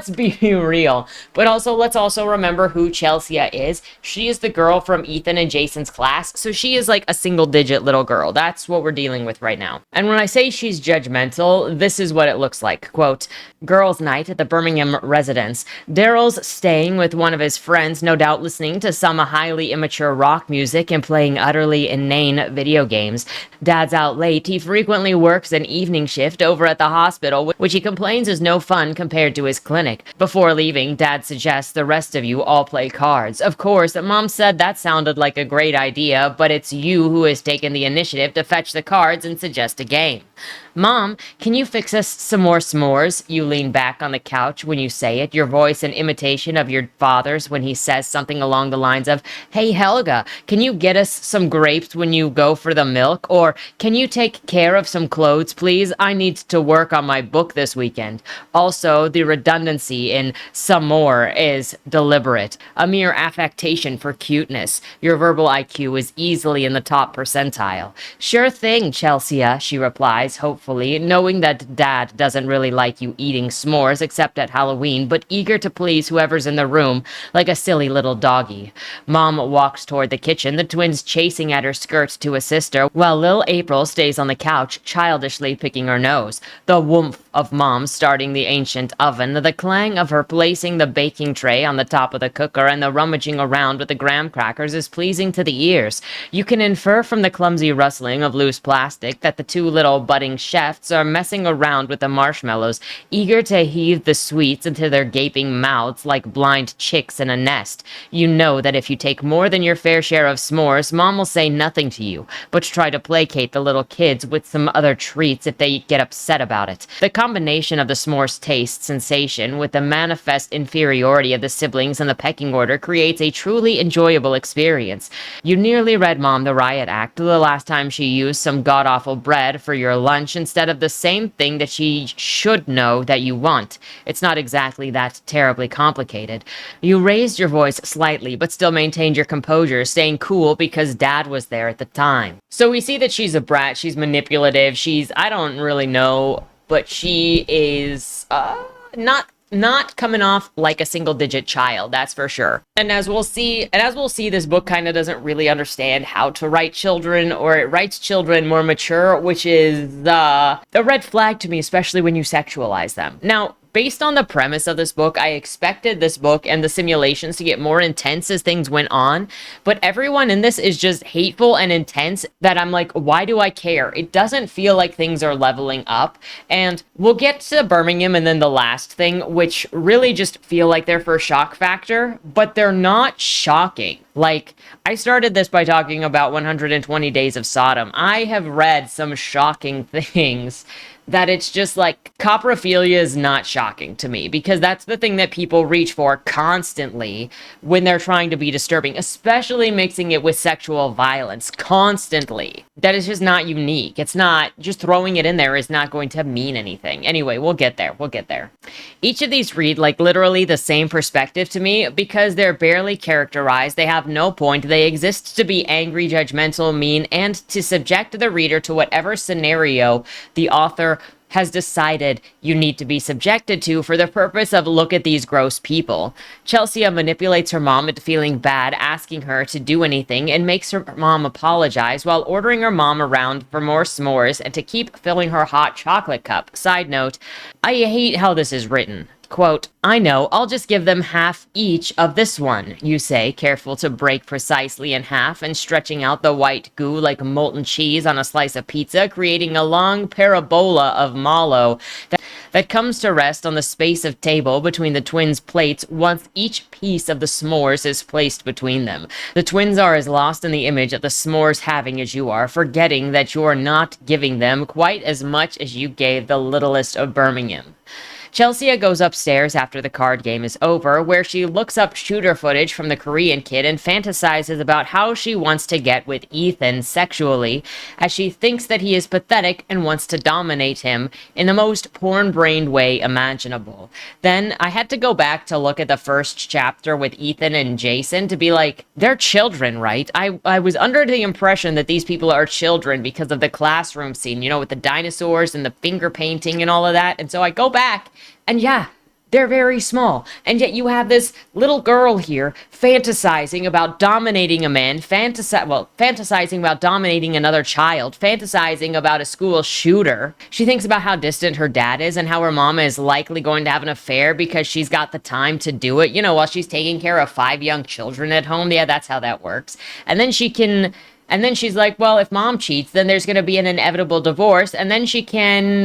be real. But also, let's also remember who Chelsea is, she is the girl from Ethan and Jason's class, so she is like a single-digit little girl. That's what we're dealing with right now. And when I say she's judgmental, this is what it looks like. Quote, "Girls' night at the Birmingham residence. Daryl's staying with one of his friends, no doubt listening to some highly immature rock music and playing utterly inane video games. Dad's out late. He frequently works an evening shift over at the hospital, which he complains is no fun compared to his clinic. Before leaving, Dad suggests the rest of you all play cards. Of course, Mom said that sounded like a great idea, but it's you who has taken the initiative to fetch the cards and suggest a game. Mom, can you fix us some more s'mores?" You lean back on the couch when you say it, your voice an imitation of your father's when he says something along the lines of, "Hey Helga, can you get us some grapes when you go for the milk?" Or, "Can you take care of some clothes, please? I need to work on my book this weekend." Also, the redundancy in "some more" is deliberate, a mere affectation for cuteness. Your verbal IQ is easily in the top percentile. "Sure thing, Chelsea," she replies, hopefully, knowing that Dad doesn't really like you eating s'mores except at Halloween, but eager to please whoever's in the room, like a silly little doggy. Mom walks toward the kitchen, the twins chasing at her skirt to assist her, while Lil April stays on the couch, childishly picking her nose. The woomph of Mom starting the ancient oven, the clang of her placing the baking tray on the top of the cooker, and the rummaging around with the graham crackers is pleasing to the ears. You can infer from the clumsy rustling of loose plastic that the two little budding chefs are messing around with the marshmallows, eager to heave the sweets into their gaping mouths like blind chicks in a nest. You know that if you take more than your fair share of s'mores, Mom will say nothing to you, but try to placate the little kids with some other treats if they get upset about it. The combination of the s'mores taste sensation with the manifest inferiority of the siblings and the pecking order creates a truly enjoyable experience. You nearly read Mom the riot act the last time she used some god-awful bread for your lunch instead of the same thing that she should know that you want. It's not exactly that terribly complicated. You raised your voice slightly, but still maintained your composure, staying cool because Dad was there at the time. So we see that she's a brat, she's manipulative, I don't really know, but she is, not coming off like a single-digit child, that's for sure. And as we'll see, this book kind of doesn't really understand how to write children, or it writes children more mature, which is a red flag to me, especially when you sexualize them. Now, based on the premise of this book, I expected this book and the simulations to get more intense as things went on, but everyone in this is just hateful and intense that I'm like, why do I care? It doesn't feel like things are leveling up, and we'll get to Birmingham and then the last thing, which really just feel like they're for shock factor, but they're not shocking. Like, I started this by talking about 120 Days of Sodom. I have read some shocking things that it's just like, coprophilia is not shocking to me, because that's the thing that people reach for constantly when they're trying to be disturbing, especially mixing it with sexual violence constantly. That is just not unique. It's not, just throwing it in there is not going to mean anything. Anyway, we'll get there. Each of these read like literally the same perspective to me because they're barely characterized, they have no point, they exist to be angry, judgmental, mean, and to subject the reader to whatever scenario the author has decided you need to be subjected to for the purpose of look at these gross people. Chelsea manipulates her mom into feeling bad, asking her to do anything, and makes her mom apologize while ordering her mom around for more s'mores and to keep filling her hot chocolate cup. Side note, I hate how this is written. Quote, "I know, I'll just give them half each of this one," you say, careful to break precisely in half and stretching out the white goo like molten cheese on a slice of pizza, creating a long parabola of mallow that comes to rest on the space of table between the twins' plates once each piece of the s'mores is placed between them. The twins are as lost in the image of the s'mores having as you are, forgetting that you're not giving them quite as much as you gave the littlest of Birmingham. Chelsea goes upstairs after the card game is over, where she looks up shooter footage from the Korean kid and fantasizes about how she wants to get with Ethan sexually, as she thinks that he is pathetic and wants to dominate him in the most porn-brained way imaginable. Then I had to go back to look at the first chapter with Ethan and Jason to be like, they're children, right? I was under the impression that these people are children because of the classroom scene, with the dinosaurs and the finger painting and all of that. And so I go back, and yeah, They're very small. And yet you have this little girl here fantasizing about dominating a man, fantasizing about dominating another child, fantasizing about a school shooter. She thinks about how distant her dad is and how her mom is likely going to have an affair because she's got the time to do it, while she's taking care of 5 young children at home. Yeah, that's how that works. And then she's like, well, if mom cheats, then there's going to be an inevitable divorce. And then she can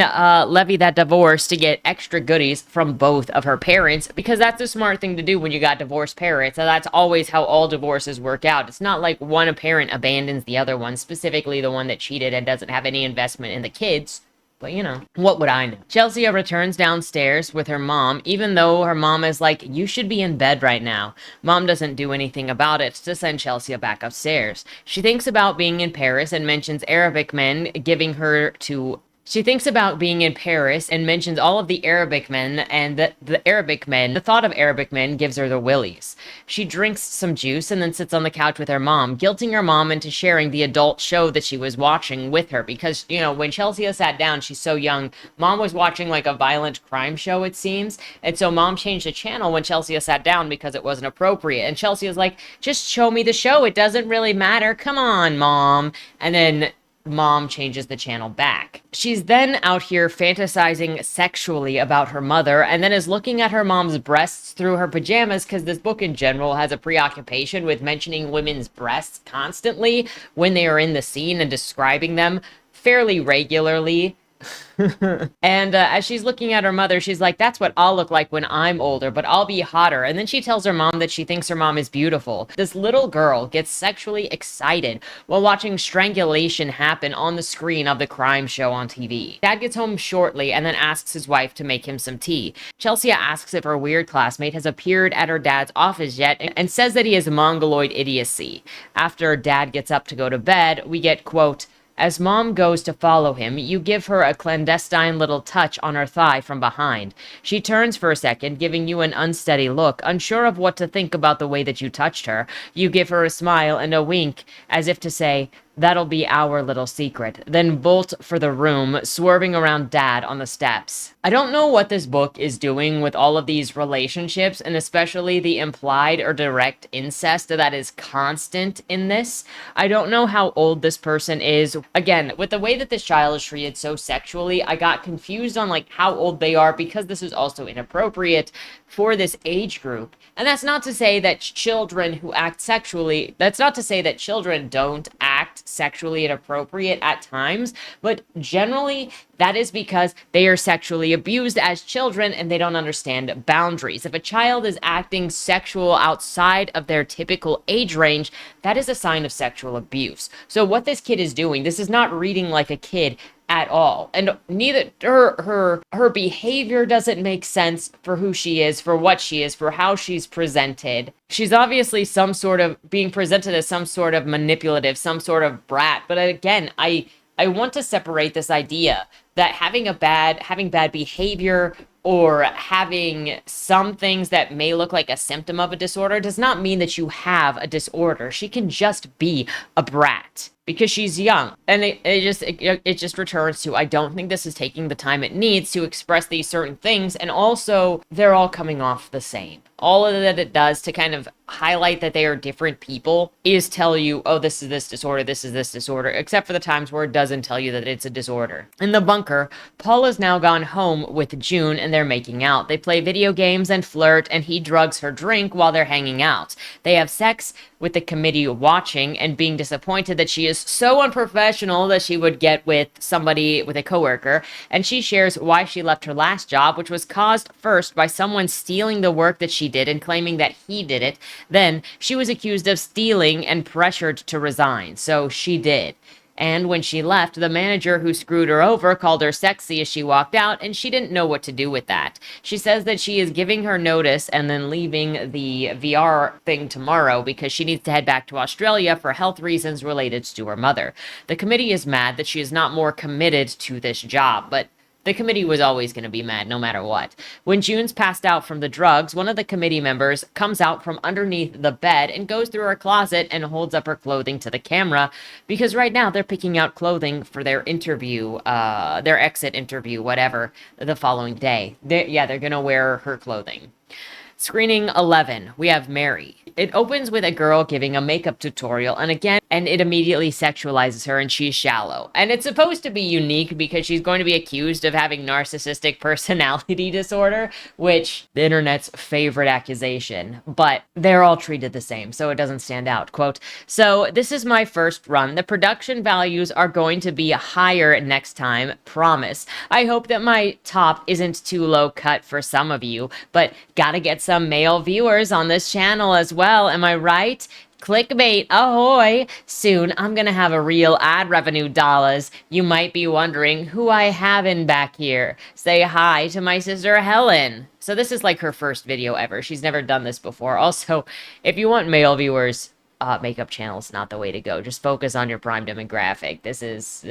levy that divorce to get extra goodies from both of her parents, because that's a smart thing to do when you got divorced parents. And that's always how all divorces work out. It's not like one parent abandons the other one, specifically the one that cheated and doesn't have any investment in the kids. But, what would I know? Chelsea returns downstairs with her mom, even though her mom is like, you should be in bed right now. Mom doesn't do anything about it to send Chelsea back upstairs. She thinks about being in Paris and mentions Arabic men giving her to... She thinks about being in Paris and mentions all of the Arabic men, and the thought of Arabic men gives her the willies. She drinks some juice and then sits on the couch with her mom, guilting her mom into sharing the adult show that she was watching with her. Because, when Chelsea sat down, she's so young, mom was watching like a violent crime show, it seems. And so mom changed the channel when Chelsea sat down because it wasn't appropriate. And Chelsea was like, just show me the show. It doesn't really matter. Come on, mom. And then mom changes the channel back. She's then out here fantasizing sexually about her mother, and then is looking at her mom's breasts through her pajamas, because this book in general has a preoccupation with mentioning women's breasts constantly when they are in the scene and describing them fairly regularly. And as she's looking at her mother, she's like, that's what I'll look like when I'm older, but I'll be hotter. And then she tells her mom that she thinks her mom is beautiful. This little girl gets sexually excited while watching strangulation happen on the screen of the crime show on TV. Dad gets home shortly and then asks his wife to make him some tea. Chelsea asks if her weird classmate has appeared at her dad's office yet and says that he has mongoloid idiocy. After Dad gets up to go to bed, we get, quote, as mom goes to follow him, you give her a clandestine little touch on her thigh from behind. She turns for a second, giving you an unsteady look, unsure of what to think about the way that you touched her. You give her a smile and a wink, as if to say, that'll be our little secret. Then bolt for the room, swerving around Dad on the steps. I don't know what this book is doing with all of these relationships, and especially the implied or direct incest that is constant in this. I don't know how old this person is. Again, with the way that this child is treated so sexually, I got confused on like how old they are, because this is also inappropriate for this age group. And that's not to say that children who act sexually, that's not to say that children don't act sexually inappropriate at times, but generally that is because they are sexually abused as children and they don't understand boundaries. If a child is acting sexual outside of their typical age range, that is a sign of sexual abuse. So what this kid is doing, this is not reading like a kid at all. And neither her behavior doesn't make sense for who she is, for what she is, for how she's presented. She's obviously some sort of being presented as some sort of manipulative, some sort of brat. But again, I want to separate this idea that having bad behavior or having some things that may look like a symptom of a disorder does not mean that you have a disorder. She can just be a brat because she's young. And it just returns to, I don't think this is taking the time it needs to express these certain things. And also, they're all coming off the same. All of that it does to kind of highlight that they are different people is tell you, oh, this is this disorder, except for the times where it doesn't tell you that it's a disorder. In the bunker, Paul has now gone home with June and they're making out. They play video games and flirt, and he drugs her drink while they're hanging out. They have sex with the committee watching and being disappointed that she is so unprofessional that she would get with a coworker, and she shares why she left her last job, which was caused first by someone stealing the work that she did and claiming that he did it. Then she was accused of stealing and pressured to resign, so she did. And when she left, the manager who screwed her over called her sexy as she walked out, and she didn't know what to do with that. She says that she is giving her notice and then leaving the VR thing tomorrow because she needs to head back to Australia for health reasons related to her mother. The committee is mad that she is not more committed to this job, but The committee was always going to be mad no matter what. When June's passed out from the drugs, one of the committee members comes out from underneath the bed and goes through her closet and holds up her clothing to the camera, because right now they're picking out clothing for their interview, their exit interview, whatever, the following day. They're going to wear her clothing. Screening 11, we have Mary. It opens with a girl giving a makeup tutorial, and it immediately sexualizes her, and she's shallow. And it's supposed to be unique because she's going to be accused of having narcissistic personality disorder, which the internet's favorite accusation, but they're all treated the same, so it doesn't stand out. Quote, "So this is my first run. The production values are going to be higher next time, promise. I hope that my top isn't too low cut for some of you, but gotta get some male viewers on this channel as well, am I right? Clickbait, ahoy! Soon I'm gonna have a real ad revenue dollars. You might be wondering who I have in back here. Say hi to my sister Helen." So this is like her first video ever. She's never done this before. Also, if you want male viewers, makeup channel's not the way to go. Just focus on your prime demographic. This is...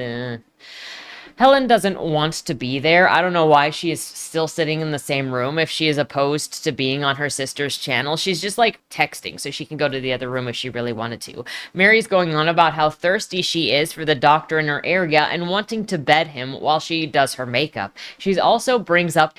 Helen doesn't want to be there. I don't know why she is still sitting in the same room if she is opposed to being on her sister's channel. She's just like texting so she can go to the other room if she really wanted to. Mary's going on about how thirsty she is for the doctor in her area and wanting to bed him while she does her makeup. She also brings up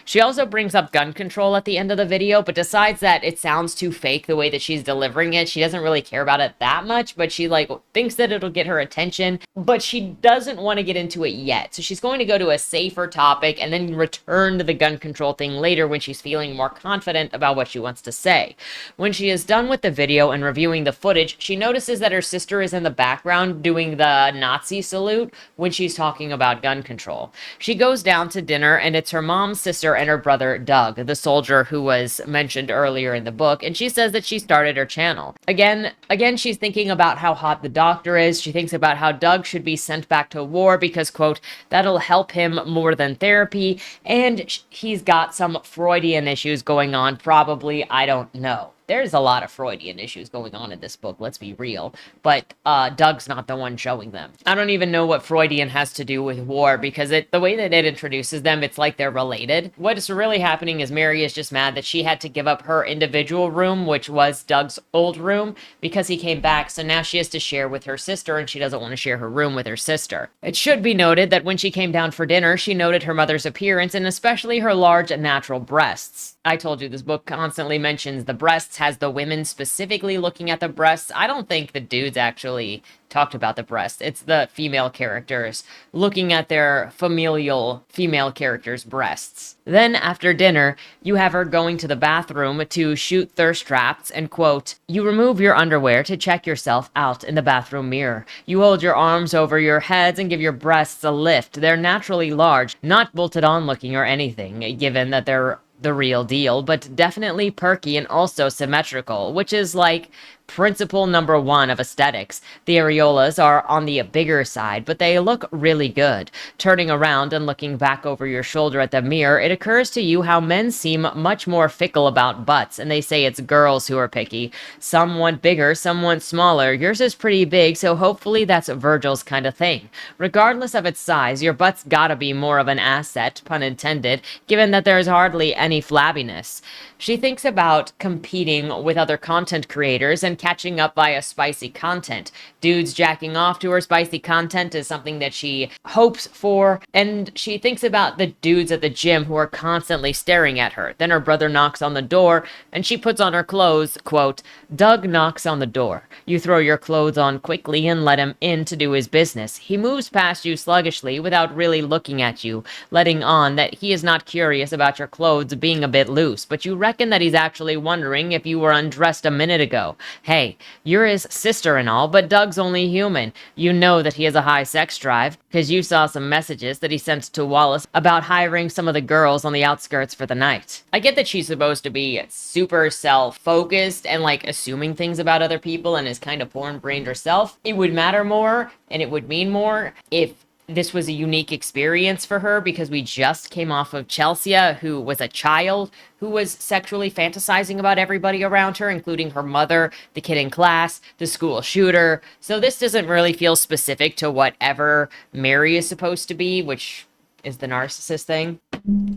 gun control at the end of the video, but decides that it sounds too fake the way that she's delivering it. She doesn't really care about it that much, but she like thinks that it'll get her attention, but she doesn't want to get into it yet. So she's going to go to a safer topic and then return to the gun control thing later when she's feeling more confident about what she wants to say. When she is done with the video and reviewing the footage, she notices that her sister is in the background doing the Nazi salute when she's talking about gun control. She goes down to dinner, and it's her mom, sister, and her brother Doug, the soldier who was mentioned earlier in the book, and she says that she started her channel. Again, she's thinking about how hot the doctor is. She thinks about how Doug should be sent back to war because, quote, that'll help him more than therapy, and he's got some Freudian issues going on, probably, I don't know. There's a lot of Freudian issues going on in this book, let's be real, but Doug's not the one showing them. I don't even know what Freudian has to do with war, because the way that it introduces them, it's like they're related. What's really happening is Mary is just mad that she had to give up her individual room, which was Doug's old room, because he came back, so now she has to share with her sister, and she doesn't want to share her room with her sister. It should be noted that when she came down for dinner, she noted her mother's appearance, and especially her large natural breasts. I told you this book constantly mentions the breasts, has the women specifically looking at the breasts. I don't think the dudes actually talked about the breasts. It's the female characters looking at their familial female characters' breasts. Then after dinner, you have her going to the bathroom to shoot thirst traps and, quote, "You remove your underwear to check yourself out in the bathroom mirror. You hold your arms over your heads and give your breasts a lift. They're naturally large, not bolted on looking or anything, given that they're the real deal, but definitely perky and also symmetrical, which is like principle number one of aesthetics. The areolas are on the bigger side, but they look really good. Turning around and looking back over your shoulder at the mirror, it occurs to you how men seem much more fickle about butts, and they say it's girls who are picky. Some want bigger, some want smaller. Yours is pretty big, so hopefully that's Virgil's kind of thing. Regardless of its size, your butt's gotta be more of an asset, pun intended, given that there's hardly any flabbiness." She thinks about competing with other content creators and catching up via spicy content. Dudes jacking off to her spicy content is something that she hopes for, and she thinks about the dudes at the gym who are constantly staring at her. Then her brother knocks on the door, and she puts on her clothes, quote, "Doug knocks on the door. You throw your clothes on quickly and let him in to do his business. He moves past you sluggishly without really looking at you, letting on that he is not curious about your clothes being a bit loose, but you reckon that he's actually wondering if you were undressed a minute ago. Hey, you're his sister and all, but Doug's only human. You know that he has a high sex drive, because you saw some messages that he sent to Wallace about hiring some of the girls on the outskirts for the night." I get that she's supposed to be super self-focused and like assuming things about other people and is kind of porn-brained herself. It would matter more and it would mean more if this was a unique experience for her, because we just came off of Chelsea, who was a child who was sexually fantasizing about everybody around her, including her mother, the kid in class, the school shooter. So this doesn't really feel specific to whatever Mary is supposed to be, which is the narcissist thing.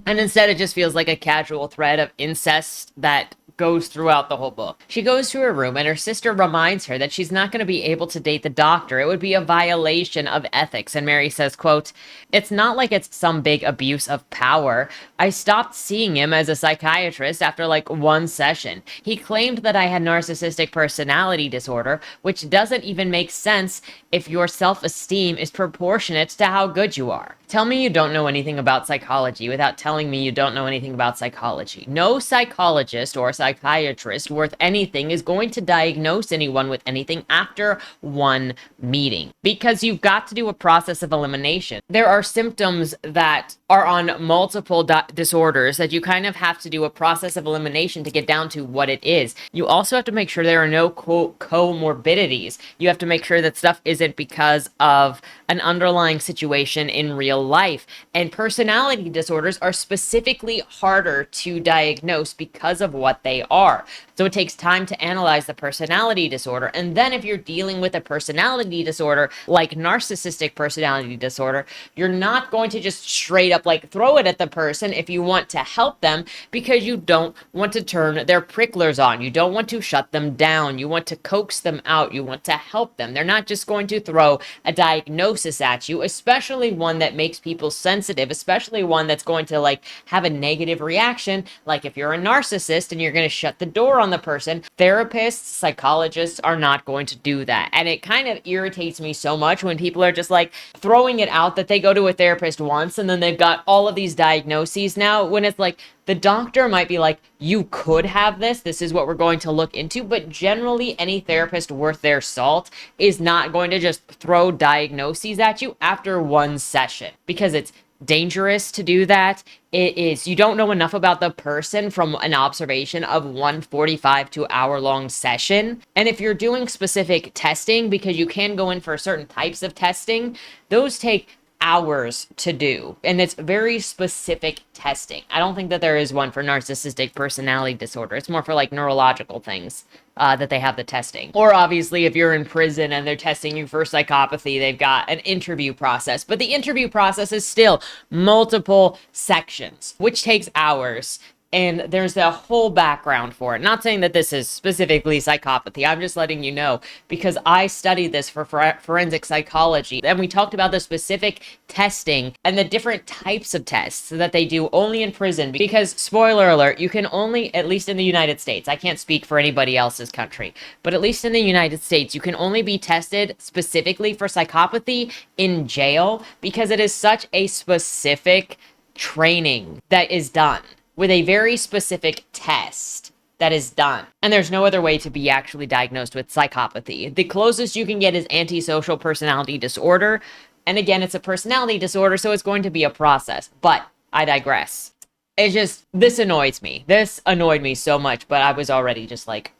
And instead, it just feels like a casual thread of incest that goes throughout the whole book. She goes to her room and her sister reminds her that she's not going to be able to date the doctor. It would be a violation of ethics. And Mary says, quote, "It's not like it's some big abuse of power. I stopped seeing him as a psychiatrist after like one session. He claimed that I had narcissistic personality disorder, which doesn't even make sense if your self-esteem is proportionate to how good you are. Tell me you don't know anything about psychology without telling me you don't know anything about psychology. No psychologist or psychiatrist worth anything is going to diagnose anyone with anything after one meeting, because you've got to do a process of elimination. There are symptoms that are on multiple disorders that you kind of have to do a process of elimination to get down to what it is. You also have to make sure there are no comorbidities. You have to make sure that stuff isn't because of an underlying situation in real life. And personality disorders are specifically harder to diagnose because of what they are. So it takes time to analyze the personality disorder. And then if you're dealing with a personality disorder like narcissistic personality disorder, you're not going to just straight up like throw it at the person if you want to help them, because you don't want to turn their pricklers on. You don't want to shut them down. You want to coax them out. You want to help them. They're not just going to throw a diagnosis at you, especially one that makes people sensitive, especially one that's going to like have a negative reaction. Like if you're a narcissist and you're going to shut the door on the person, therapists, psychologists are not going to do that. And it kind of irritates me so much when people are just like throwing it out that they go to a therapist once and then they've got all of these diagnoses now, when it's like the doctor might be like, you could have this. This is what we're going to look into. But generally, any therapist worth their salt is not going to just throw diagnoses at you after one session, because it's dangerous to do that. It is, you don't know enough about the person from an observation of 1 45 to hour long session. And if you're doing specific testing, because you can go in for certain types of testing, those take hours to do, and it's very specific testing. I don't think that there is one for narcissistic personality disorder. It's more for like neurological things that they have the testing. Or obviously if you're in prison and they're testing you for psychopathy, they've got an interview process, but the interview process is still multiple sections, which takes hours. And there's a whole background for it. Not saying that this is specifically psychopathy. I'm just letting you know, because I studied this for forensic psychology. And we talked about the specific testing and the different types of tests that they do only in prison. Because, spoiler alert, you can only, at least in the United States, I can't speak for anybody else's country, but at least in the United States, you can only be tested specifically for psychopathy in jail, because it is such a specific training that is done with a very specific test that is done. And there's no other way to be actually diagnosed with psychopathy. The closest you can get is antisocial personality disorder. And again, it's a personality disorder, so it's going to be a process. But I digress. It's just, this annoys me. This annoyed me so much, but I was already just like,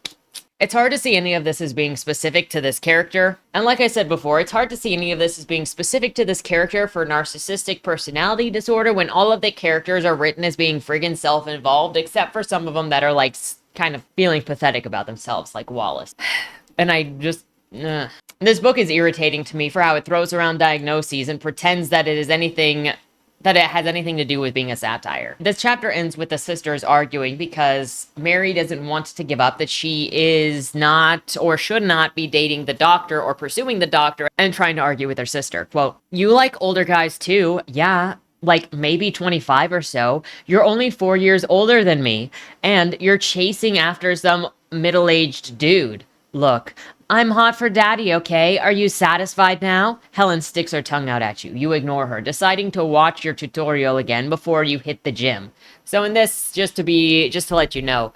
it's hard to see any of this as being specific to this character. And like I said before, it's hard to see any of this as being specific to this character for narcissistic personality disorder when all of the characters are written as being friggin' self-involved, except for some of them that are like kind of feeling pathetic about themselves, like Wallace. And I just... This book is irritating to me for how it throws around diagnoses and pretends that it is anything... that it has anything to do with being a satire. This chapter ends with the sisters arguing because Mary doesn't want to give up that she is not or should not be dating the doctor or pursuing the doctor, and trying to argue with her sister. Quote, "You like older guys too. Yeah, like maybe 25 or so. You're only 4 years older than me, and you're chasing after some middle-aged dude. Look, I'm hot for daddy, okay? Are you satisfied now?" Helen sticks her tongue out at you. You ignore her, deciding to watch your tutorial again before you hit the gym. So in this, just to let you know,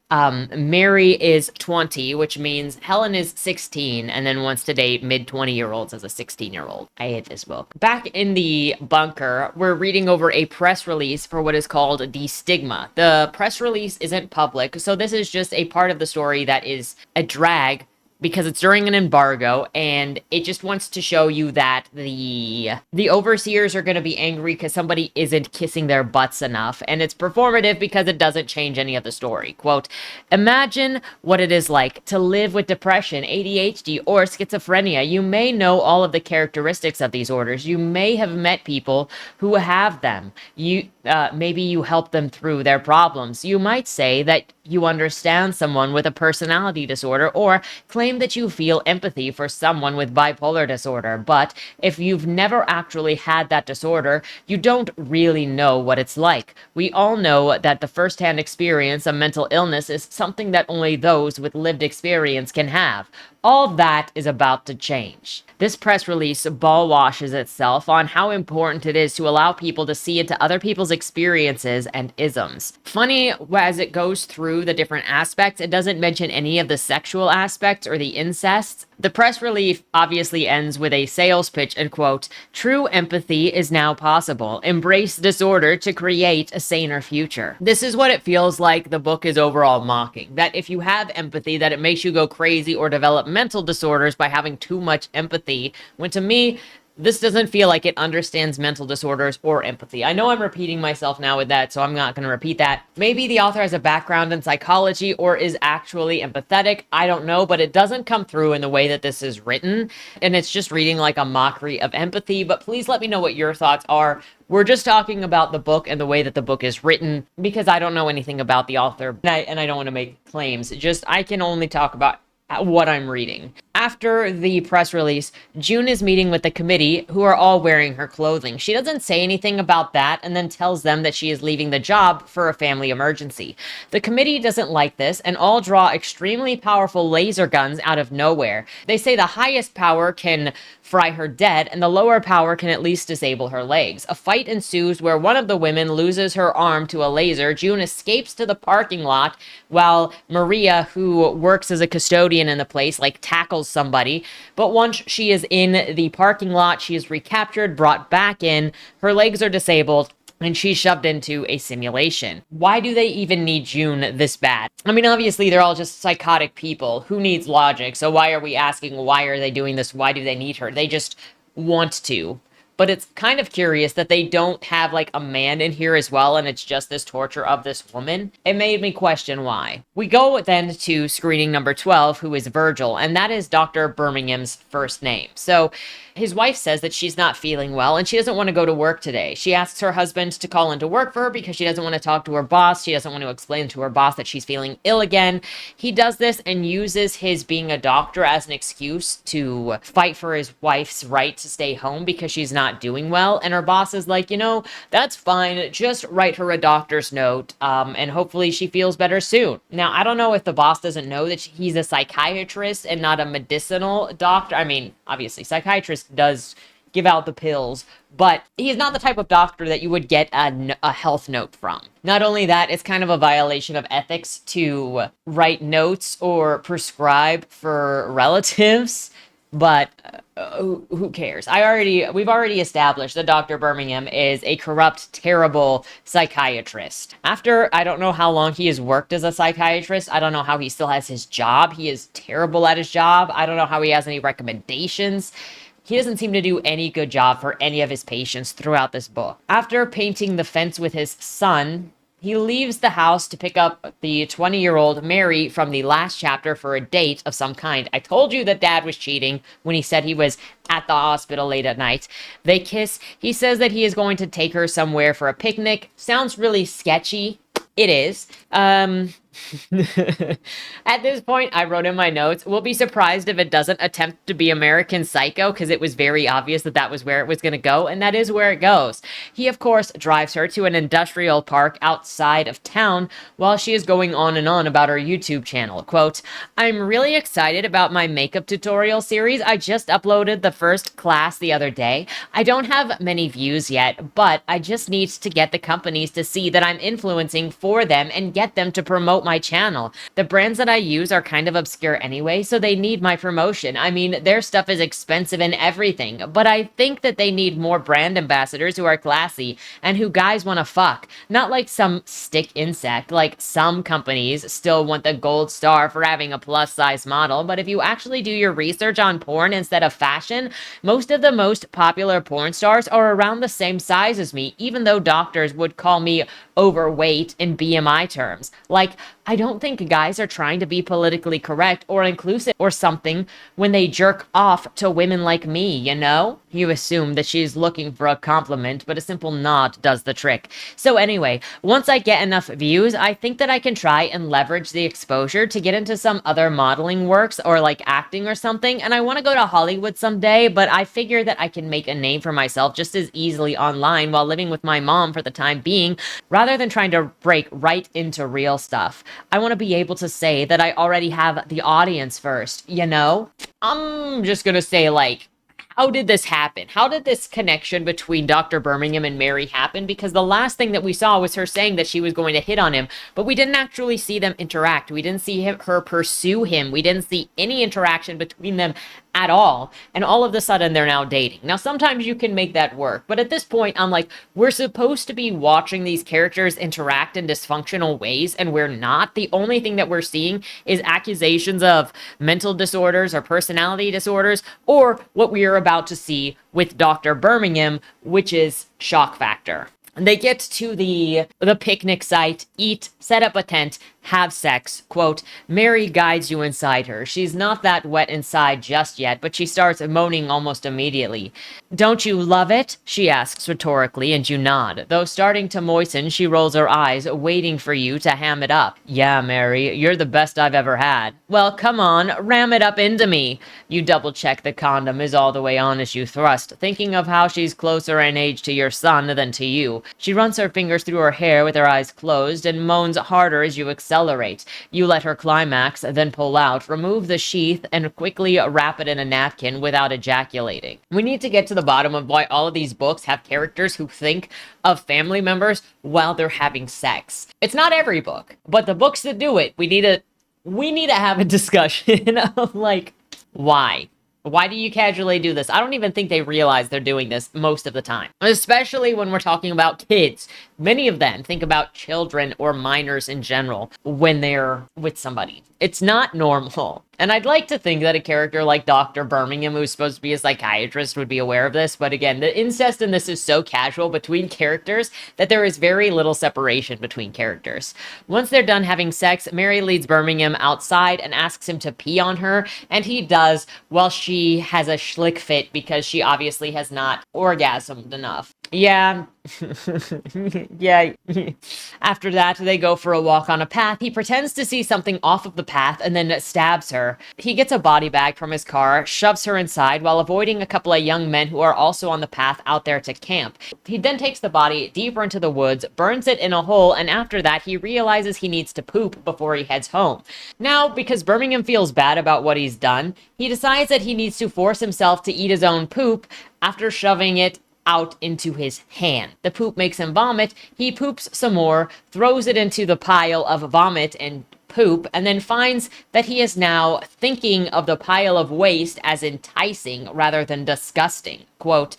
Mary is 20, which means Helen is 16, and then wants to date mid-20-year-olds as a 16-year-old. I hate this book. Back in the bunker, we're reading over a press release for what is called the Stigma. The press release isn't public, so this is just a part of the story that is a drag because it's during an embargo, and it just wants to show you that the overseers are going to be angry because somebody isn't kissing their butts enough, and it's performative because it doesn't change any of the story. Quote, imagine what it is like to live with depression, ADHD, or schizophrenia. You may know all of the characteristics of these orders. You may have met people who have them. Maybe you help them through their problems. You might say that you understand someone with a personality disorder, or claim that you feel empathy for someone with bipolar disorder. But if you've never actually had that disorder, you don't really know what it's like. We all know that the first-hand experience of mental illness is something that only those with lived experience can have. All that is about to change. This press release ball washes itself on how important it is to allow people to see into other people's experiences and isms. Funny, as it goes through the different aspects, it doesn't mention any of the sexual aspects or the incest. The press release obviously ends with a sales pitch and quote, true empathy is now possible. Embrace disorder to create a saner future. This is what it feels like the book is overall mocking. That if you have empathy, that it makes you go crazy or develop mental disorders by having too much empathy, when to me, this doesn't feel like it understands mental disorders or empathy. I know I'm repeating myself now with that, so I'm not going to repeat that. Maybe the author has a background in psychology or is actually empathetic. I don't know, but it doesn't come through in the way that this is written, and it's just reading like a mockery of empathy. But please let me know what your thoughts are. We're just talking about the book and the way that the book is written, because I don't know anything about the author, and I don't want to make claims. I can only talk about what I'm reading. After the press release, June is meeting with the committee, who are all wearing her clothing. She doesn't say anything about that and then tells them that she is leaving the job for a family emergency. The committee doesn't like this and all draw extremely powerful laser guns out of nowhere. They say the highest power can fry her dead and the lower power can at least disable her legs. A fight ensues where one of the women loses her arm to a laser. June escapes to the parking lot while Maria, who works as a custodian in the place, tackles somebody. But once she is in the parking lot, she is recaptured, brought back in. Her legs are disabled, and she's shoved into a simulation. Why do they even need June this bad? I mean, obviously, they're all just psychotic people. Who needs logic? So why are we asking, why are they doing this? Why do they need her? They just want to. But it's kind of curious that they don't have, a man in here as well, and it's just this torture of this woman. It made me question why. We go then to screening number 12, who is Virgil, and that is Dr. Birmingham's first name. So his wife says that she's not feeling well, and she doesn't want to go to work today. She asks her husband to call into work for her because she doesn't want to talk to her boss. She doesn't want to explain to her boss that she's feeling ill again. He does this and uses his being a doctor as an excuse to fight for his wife's right to stay home because she's not doing well. And her boss is like, that's fine. Just write her a doctor's note, and hopefully she feels better soon. Now, I don't know if the boss doesn't know that he's a psychiatrist and not a medicinal doctor. I mean, obviously, psychiatrist does give out the pills, but he's not the type of doctor that you would get a health note from. Not only that, it's kind of a violation of ethics to write notes or prescribe for relatives, but who cares? We've already established that Dr. Birmingham is a corrupt, terrible psychiatrist. After, I don't know how long he has worked as a psychiatrist. I don't know how he still has his job. He is terrible at his job. I don't know how he has any recommendations. He doesn't seem to do any good job for any of his patients throughout this book. After painting the fence with his son, he leaves the house to pick up the 20-year-old Mary from the last chapter for a date of some kind. I told you that Dad was cheating when he said he was at the hospital late at night. They kiss. He says that he is going to take her somewhere for a picnic. Sounds really sketchy. It is. At this point, I wrote in my notes, we'll be surprised if it doesn't attempt to be American Psycho, because it was very obvious that that was where it was going to go, and that is where it goes. He, of course, drives her to an industrial park outside of town while she is going on and on about her YouTube channel. Quote, I'm really excited about my makeup tutorial series. I just uploaded the first class the other day. I don't have many views yet, but I just need to get the companies to see that I'm influencing for them and get them to promote promote my channel. The brands that I use are kind of obscure anyway, so they need my promotion. I mean, their stuff is expensive and everything, but I think that they need more brand ambassadors who are classy and who guys want to fuck. Not like some stick insect, like some companies still want the gold star for having a plus size model, but if you actually do your research on porn instead of fashion, most of the most popular porn stars are around the same size as me, even though doctors would call me overweight in BMI terms. Like, I don't think guys are trying to be politically correct or inclusive or something when they jerk off to women like me, you know? You assume that she's looking for a compliment, but a simple nod does the trick. So anyway, once I get enough views, I think that I can try and leverage the exposure to get into some other modeling works or like acting or something. And I want to go to Hollywood someday, but I figure that I can make a name for myself just as easily online while living with my mom for the time being, rather than trying to break right into real stuff. I want to be able to say that I already have the audience first, you know? I'm just gonna say, like, how did this happen? How did this connection between Dr. Birmingham and Mary happen? Because the last thing that we saw was her saying that she was going to hit on him, but we didn't actually see them interact. We didn't see her pursue him. We didn't see any interaction between them at all. And all of a sudden, they're now dating. Now, sometimes you can make that work, but at this point, I'm like, we're supposed to be watching these characters interact in dysfunctional ways, and we're not. The only thing that we're seeing is accusations of mental disorders or personality disorders, or what we are about to see with Dr. Birmingham, which is shock factor. And they get to the picnic site, eat, set up a tent, have sex. Quote, Mary guides you inside her. She's not that wet inside just yet, but she starts moaning almost immediately. Don't you love it? She asks rhetorically, and you nod. Though starting to moisten, she rolls her eyes, waiting for you to ham it up. Yeah, Mary, you're the best I've ever had. Well, come on, ram it up into me. You double-check the condom is all the way on as you thrust, thinking of how she's closer in age to your son than to you. She runs her fingers through her hair with her eyes closed and moans harder as you accelerate. You let her climax, then pull out, remove the sheath, and quickly wrap it in a napkin without ejaculating. We need to get to the bottom of why all of these books have characters who think of family members while they're having sex. It's not every book, but the books that do it, we need to have a discussion of, like, why? Why do you casually do this? I don't even think they realize they're doing this most of the time, especially when we're talking about kids. Many of them think about children or minors in general when they're with somebody. It's not normal. And I'd like to think that a character like Dr. Birmingham, who's supposed to be a psychiatrist, would be aware of this. But again, the incest in this is so casual between characters that there is very little separation between characters. Once they're done having sex, Mary leads Birmingham outside and asks him to pee on her, and he does, while she has a schlick fit because she obviously has not orgasmed enough. Yeah. Yeah. After that, they go for a walk on a path. He pretends to see something off of the path and then stabs her. He gets a body bag from his car, shoves her inside while avoiding a couple of young men who are also on the path out there to camp. He then takes the body deeper into the woods, burns it in a hole, and after that, he realizes he needs to poop before he heads home. Now, because Birmingham feels bad about what he's done, he decides that he needs to force himself to eat his own poop after shoving it out into his hand. The poop makes him vomit. He poops some more, throws it into the pile of vomit and poop, and then finds that he is now thinking of the pile of waste as enticing rather than disgusting. Quote,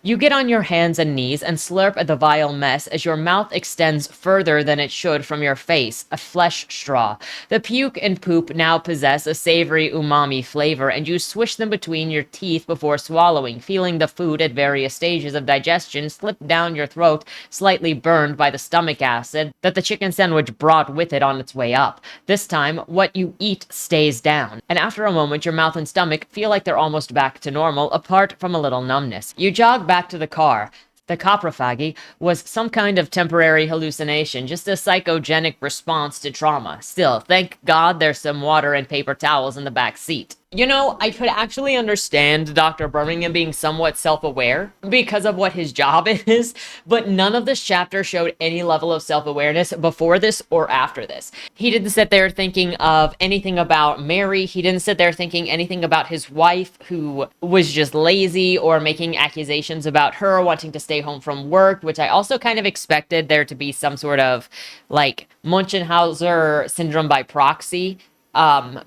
you get on your hands and knees and slurp at the vile mess as your mouth extends further than it should from your face, a flesh straw. The puke and poop now possess a savory umami flavor, and you swish them between your teeth before swallowing, feeling the food at various stages of digestion slip down your throat, slightly burned by the stomach acid that the chicken sandwich brought with it on its way up. This time, what you eat stays down, and after a moment your mouth and stomach feel like they're almost back to normal, apart from a little numbness. You jog back to the car. The coprophagy was some kind of temporary hallucination, just a psychogenic response to trauma. Still, thank God there's some water and paper towels in the back seat. You know, I could actually understand Dr. Birmingham being somewhat self-aware because of what his job is, but none of this chapter showed any level of self-awareness before this or after this. He didn't sit there thinking of anything about Mary. He didn't sit there thinking anything about his wife, who was just lazy, or making accusations about her wanting to stay home from work, which I also kind of expected there to be some sort of, like, Munchausen syndrome by proxy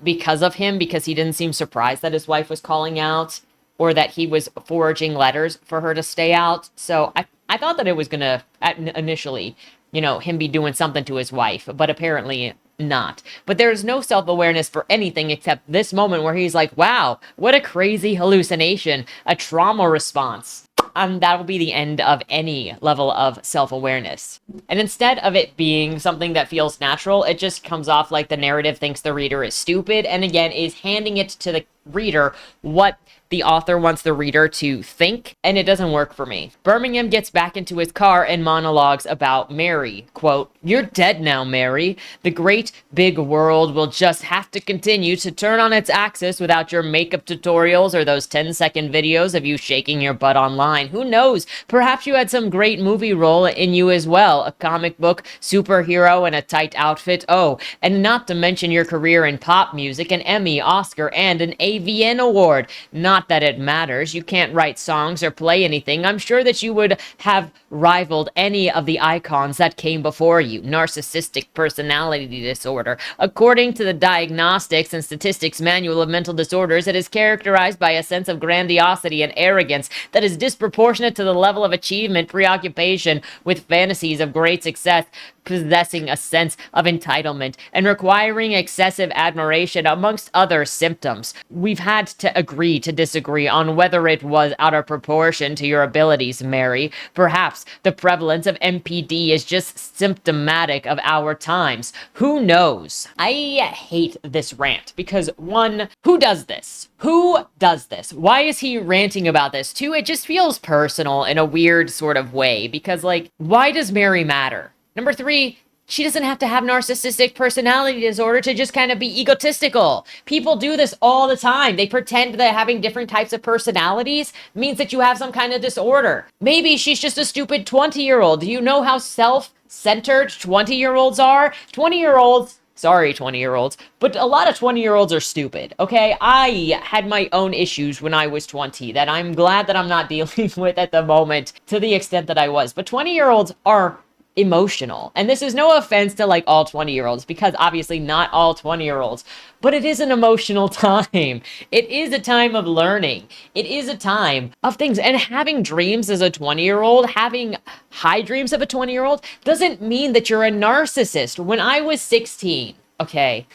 because of him, because he didn't seem surprised that his wife was calling out or that he was forging letters for her to stay out. So I thought that it was gonna initially, him be doing something to his wife, but apparently not. But there's no self-awareness for anything except this moment where he's like, wow, what a crazy hallucination, a trauma response. And that'll be the end of any level of self-awareness. And instead of it being something that feels natural, it just comes off like the narrative thinks the reader is stupid, and again, is handing it to the reader what the author wants the reader to think, and it doesn't work for me. Birmingham gets back into his car and monologues about Mary. Quote, "You're dead now, Mary. The great big world will just have to continue to turn on its axis without your makeup tutorials or those 10-second videos of you shaking your butt online. Who knows? Perhaps you had some great movie role in you as well. A comic book, superhero, and a tight outfit. Oh, and not to mention your career in pop music, an Emmy, Oscar, and an AVN award. Not that it matters. You can't write songs or play anything. I'm sure that you would have rivaled any of the icons that came before you. Narcissistic personality disorder. According to the Diagnostics and Statistics Manual of Mental Disorders, it is characterized by a sense of grandiosity and arrogance that is disproportionate to the level of achievement, preoccupation with fantasies of great success, possessing a sense of entitlement, and requiring excessive admiration, amongst other symptoms. We've had to agree to disagree on whether it was out of proportion to your abilities, Mary. Perhaps the prevalence of MPD is just symptomatic of our times. Who knows?" I hate this rant because, one, who does this? Who does this? Why is he ranting about this? Two, it just feels personal in a weird sort of way because, like, why does Mary matter? Number three, she doesn't have to have narcissistic personality disorder to just kind of be egotistical. People do this all the time. They pretend that having different types of personalities means that you have some kind of disorder. Maybe she's just a stupid 20-year-old. Do you know how self-centered 20-year-olds are? 20-year-olds... Sorry, 20-year-olds, but a lot of 20-year-olds are stupid, okay? I had my own issues when I was 20 that I'm glad that I'm not dealing with at the moment to the extent that I was. But 20-year-olds are emotional. And this is no offense to like all 20-year-olds, because obviously not all 20-year-olds, but it is an emotional time. It is a time of learning. It is a time of things. And having dreams as a 20-year-old, having high dreams of a 20-year-old, doesn't mean that you're a narcissist. When I was 16, okay,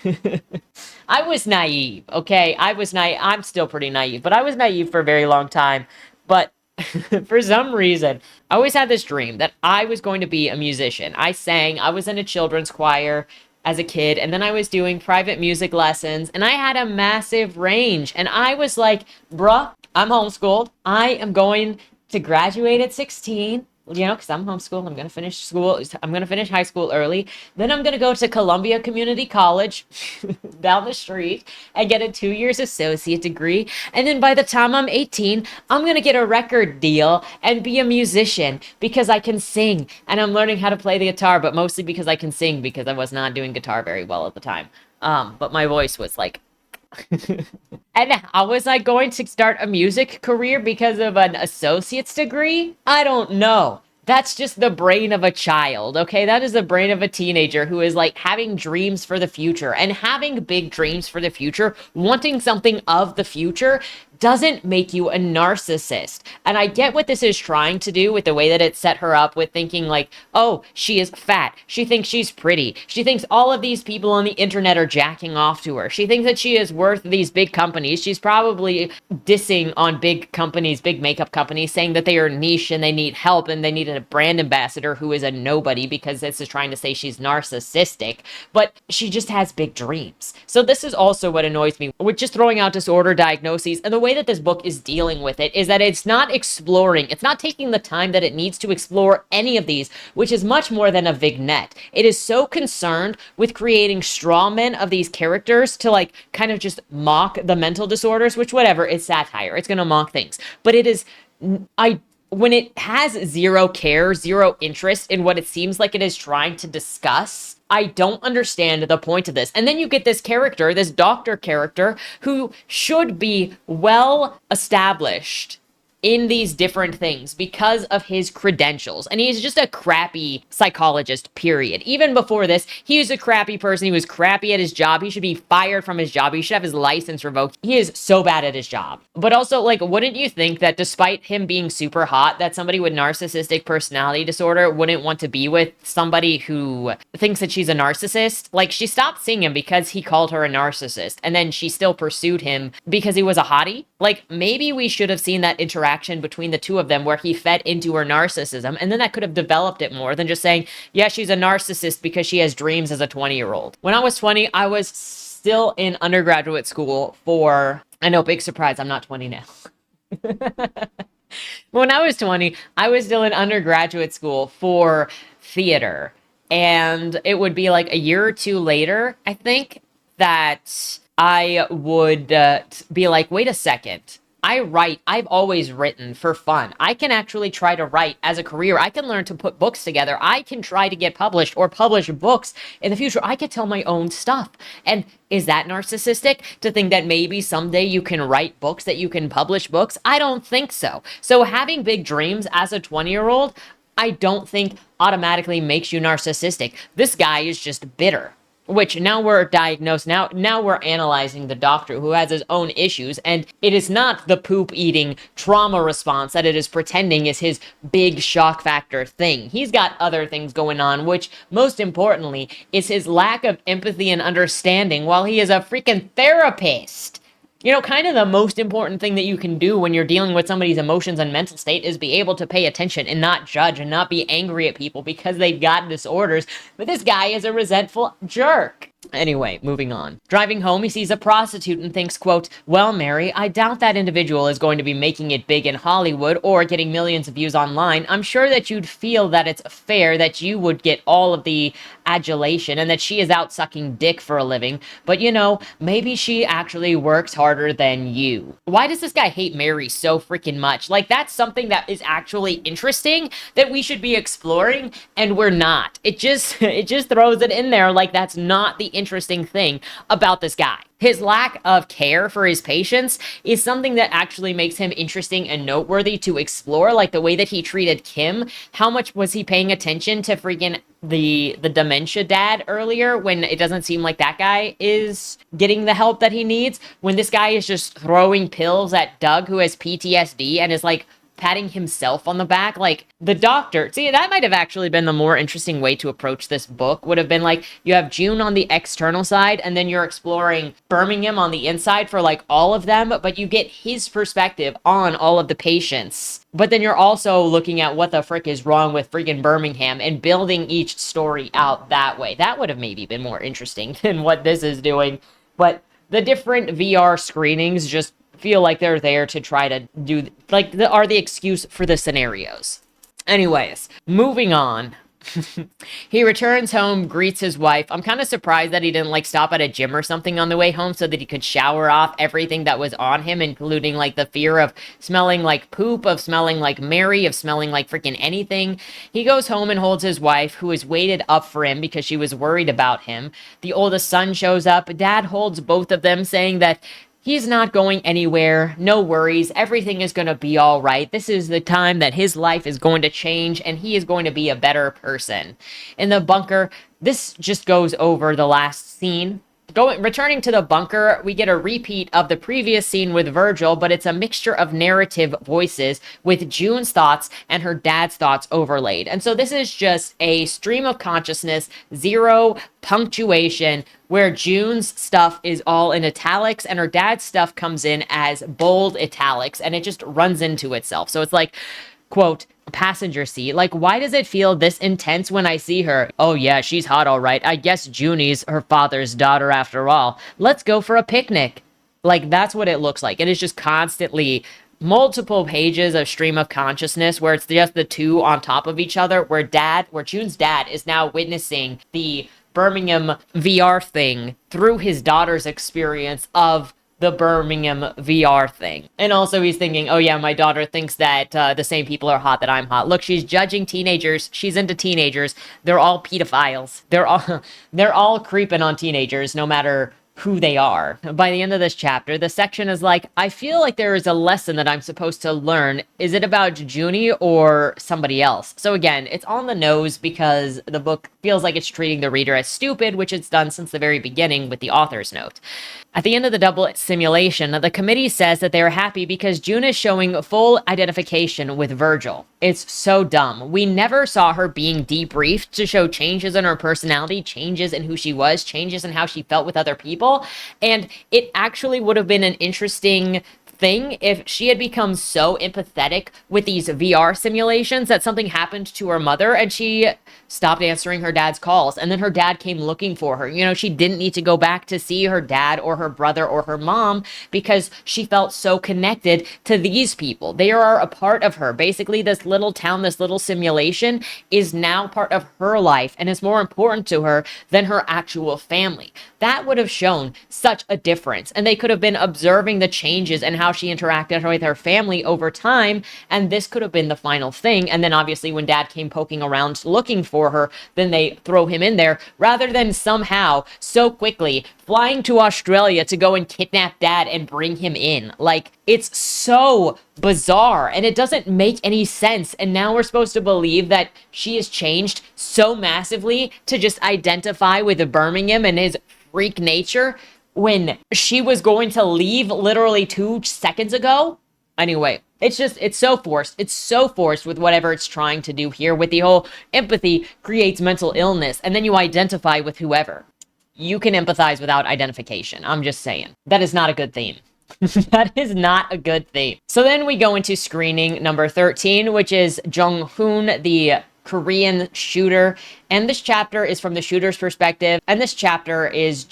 I was naive, okay? I'm still pretty naive, but I was naive for a very long time. But for some reason, I always had this dream that I was going to be a musician. I sang, I was in a children's choir as a kid, and then I was doing private music lessons, and I had a massive range. And I was like, bruh, I'm homeschooled. I am going to graduate at 16. Because I'm homeschooled, I'm going to finish school, I'm going to finish high school early, then I'm going to go to Columbia Community College down the street and get a 2-year associate degree, and then by the time I'm 18, I'm going to get a record deal and be a musician because I can sing, and I'm learning how to play the guitar, but mostly because I can sing because I was not doing guitar very well at the time, but my voice was like... And how was I going to start a music career because of an associate's degree? I don't know. That's just the brain of a child, okay? That is the brain of a teenager who is like having dreams for the future, and having big dreams for the future, wanting something of the future, doesn't make you a narcissist. And I get what this is trying to do with the way that it set her up with thinking like, oh, she is fat. She thinks she's pretty. She thinks all of these people on the internet are jacking off to her. She thinks that she is worth these big companies. She's probably dissing on big companies, big makeup companies, saying that they are niche and they need help and they need a brand ambassador who is a nobody because this is trying to say she's narcissistic. But she just has big dreams. So this is also what annoys me with just throwing out disorder diagnoses and the way way that this book is dealing with it is that it's not exploring, it's not taking the time that it needs to explore any of these, which is much more than a vignette. It is so concerned with creating straw men of these characters to like kind of just mock the mental disorders, which whatever, it's satire. It's going to mock things. But it is, when it has zero care, zero interest in what it seems like it is trying to discuss, I don't understand the point of this. And then you get this character, this doctor character, who should be well established in these different things because of his credentials. And he's just a crappy psychologist, period. Even before this, he was a crappy person. He was crappy at his job. He should be fired from his job. He should have his license revoked. He is so bad at his job. But also, like, wouldn't you think that despite him being super hot, that somebody with narcissistic personality disorder wouldn't want to be with somebody who thinks that she's a narcissist? Like, she stopped seeing him because he called her a narcissist, and then she still pursued him because he was a hottie? Like, maybe we should have seen that interaction between the two of them where he fed into her narcissism, and then that could have developed it more than just saying, yeah, she's a narcissist because she has dreams as a 20-year-old. When I was 20, I was still in undergraduate school for, I know, big surprise, I'm not 20 now. When I was 20, I was still in undergraduate school for theater, and it would be like a year or two later, I think, that I would be like, wait a second. I've always written for fun. I can actually try to write as a career. I can learn to put books together. I can try to get published or publish books in the future. I could tell my own stuff. And is that narcissistic to think that maybe someday you can write books, that you can publish books? I don't think so. So having big dreams as a 20-year-old, I don't think automatically makes you narcissistic. This guy is just bitter. Which now we're diagnosed, now we're analyzing the doctor who has his own issues, and it is not the poop-eating trauma response that it is pretending is his big shock factor thing. He's got other things going on, which, most importantly, is his lack of empathy and understanding while he is a freaking therapist. You know, kind of the most important thing that you can do when you're dealing with somebody's emotions and mental state is be able to pay attention and not judge and not be angry at people because they've got disorders. But this guy is a resentful jerk. Anyway, moving on. Driving home, he sees a prostitute and thinks, quote, well, Mary, I doubt that individual is going to be making it big in Hollywood or getting millions of views online. I'm sure that you'd feel that it's fair that you would get all of the adulation and that she is out sucking dick for a living. But, you know, maybe she actually works harder than you. Why does this guy hate Mary so freaking much? Like, that's something that is actually interesting that we should be exploring, and we're not. It just throws it in there like that's not the interesting thing about this guy. His lack of care for his patients is something that actually makes him interesting and noteworthy to explore, like the way that he treated Kim. How much was he paying attention to freaking the dementia dad earlier when it doesn't seem like that guy is getting the help that he needs? When this guy is just throwing pills at Doug, who has PTSD, and is like patting himself on the back. Like, the doctor, see, that might have actually been the more interesting way to approach this book, would have been like, you have June on the external side, and then you're exploring Birmingham on the inside for like all of them, but you get his perspective on all of the patients. But then you're also looking at what the frick is wrong with freaking Birmingham and building each story out that way. That would have maybe been more interesting than what this is doing. But the different VR screenings just feel like they're there to try to do, like, are the excuse for the scenarios. Anyways, moving on. He returns home, greets his wife. I'm kind of surprised that he didn't, like, stop at a gym or something on the way home so that he could shower off everything that was on him, including, like, the fear of smelling like poop, of smelling like Mary, of smelling like freaking anything. He goes home and holds his wife, who is waited up for him because she was worried about him. The oldest son shows up. Dad holds both of them, saying that he's not going anywhere. No worries. Everything is going to be all right. This is the time that his life is going to change, and he is going to be a better person. In the bunker, this just goes over the last scene. Returning to the bunker, we get a repeat of the previous scene with Virgil, but it's a mixture of narrative voices with June's thoughts and her dad's thoughts overlaid. And so this is just a stream of consciousness, zero punctuation, where June's stuff is all in italics and her dad's stuff comes in as bold italics, and it just runs into itself. So it's like, quote, passenger seat. Like, why does it feel this intense when I see her? Oh yeah, she's hot all right. I guess Junie's her father's daughter after all. Let's go for a picnic. Like, that's what it looks like. It is just constantly multiple pages of stream of consciousness where it's just the two on top of each other, where June's dad is now witnessing the Birmingham VR thing through his daughter's experience of the Birmingham VR thing. And also he's thinking, oh yeah, my daughter thinks that the same people are hot that I'm hot. Look, she's judging teenagers. She's into teenagers. They're all pedophiles. They're all creeping on teenagers, no matter who they are. By the end of this chapter, the section is like, I feel like there is a lesson that I'm supposed to learn. Is it about Junie or somebody else? So again, it's on the nose because the book feels like it's treating the reader as stupid, which it's done since the very beginning with the author's note. At the end of the double simulation, the committee says that they are happy because June is showing full identification with Virgil. It's so dumb. We never saw her being debriefed to show changes in her personality, changes in who she was, changes in how she felt with other people. And it actually would have been an interesting thing if she had become so empathetic with these VR simulations that something happened to her mother and she stopped answering her dad's calls, and then her dad came looking for her. You know, she didn't need to go back to see her dad or her brother or her mom because she felt so connected to these people. They are a part of her. Basically, this little town, this little simulation is now part of her life and is more important to her than her actual family. That would have shown such a difference, and they could have been observing the changes and how she interacted with her family over time, and this could have been the final thing. And then obviously when dad came poking around looking for her, then they throw him in there rather than somehow so quickly flying to Australia to go and kidnap dad and bring him in. Like, it's so bizarre and it doesn't make any sense. And now we're supposed to believe that she has changed so massively to just identify with Birmingham and his freak nature when she was going to leave literally 2 seconds ago. Anyway, it's so forced. It's so forced with whatever it's trying to do here with the whole empathy creates mental illness, and then you identify with whoever. You can empathize without identification. I'm just saying. That is not a good theme. That is not a good theme. So then we go into screening number 13, which is Jong-hoon, the Korean shooter, and this chapter is from the shooter's perspective, and this chapter is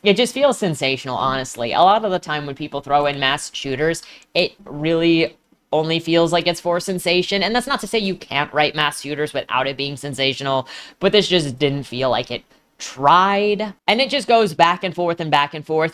it just feels sensational, honestly. A lot of the time when people throw in mass shooters, it really only feels like it's for sensation, and that's not to say you can't write mass shooters without it being sensational, but this just didn't feel like it tried. And it just goes back and forth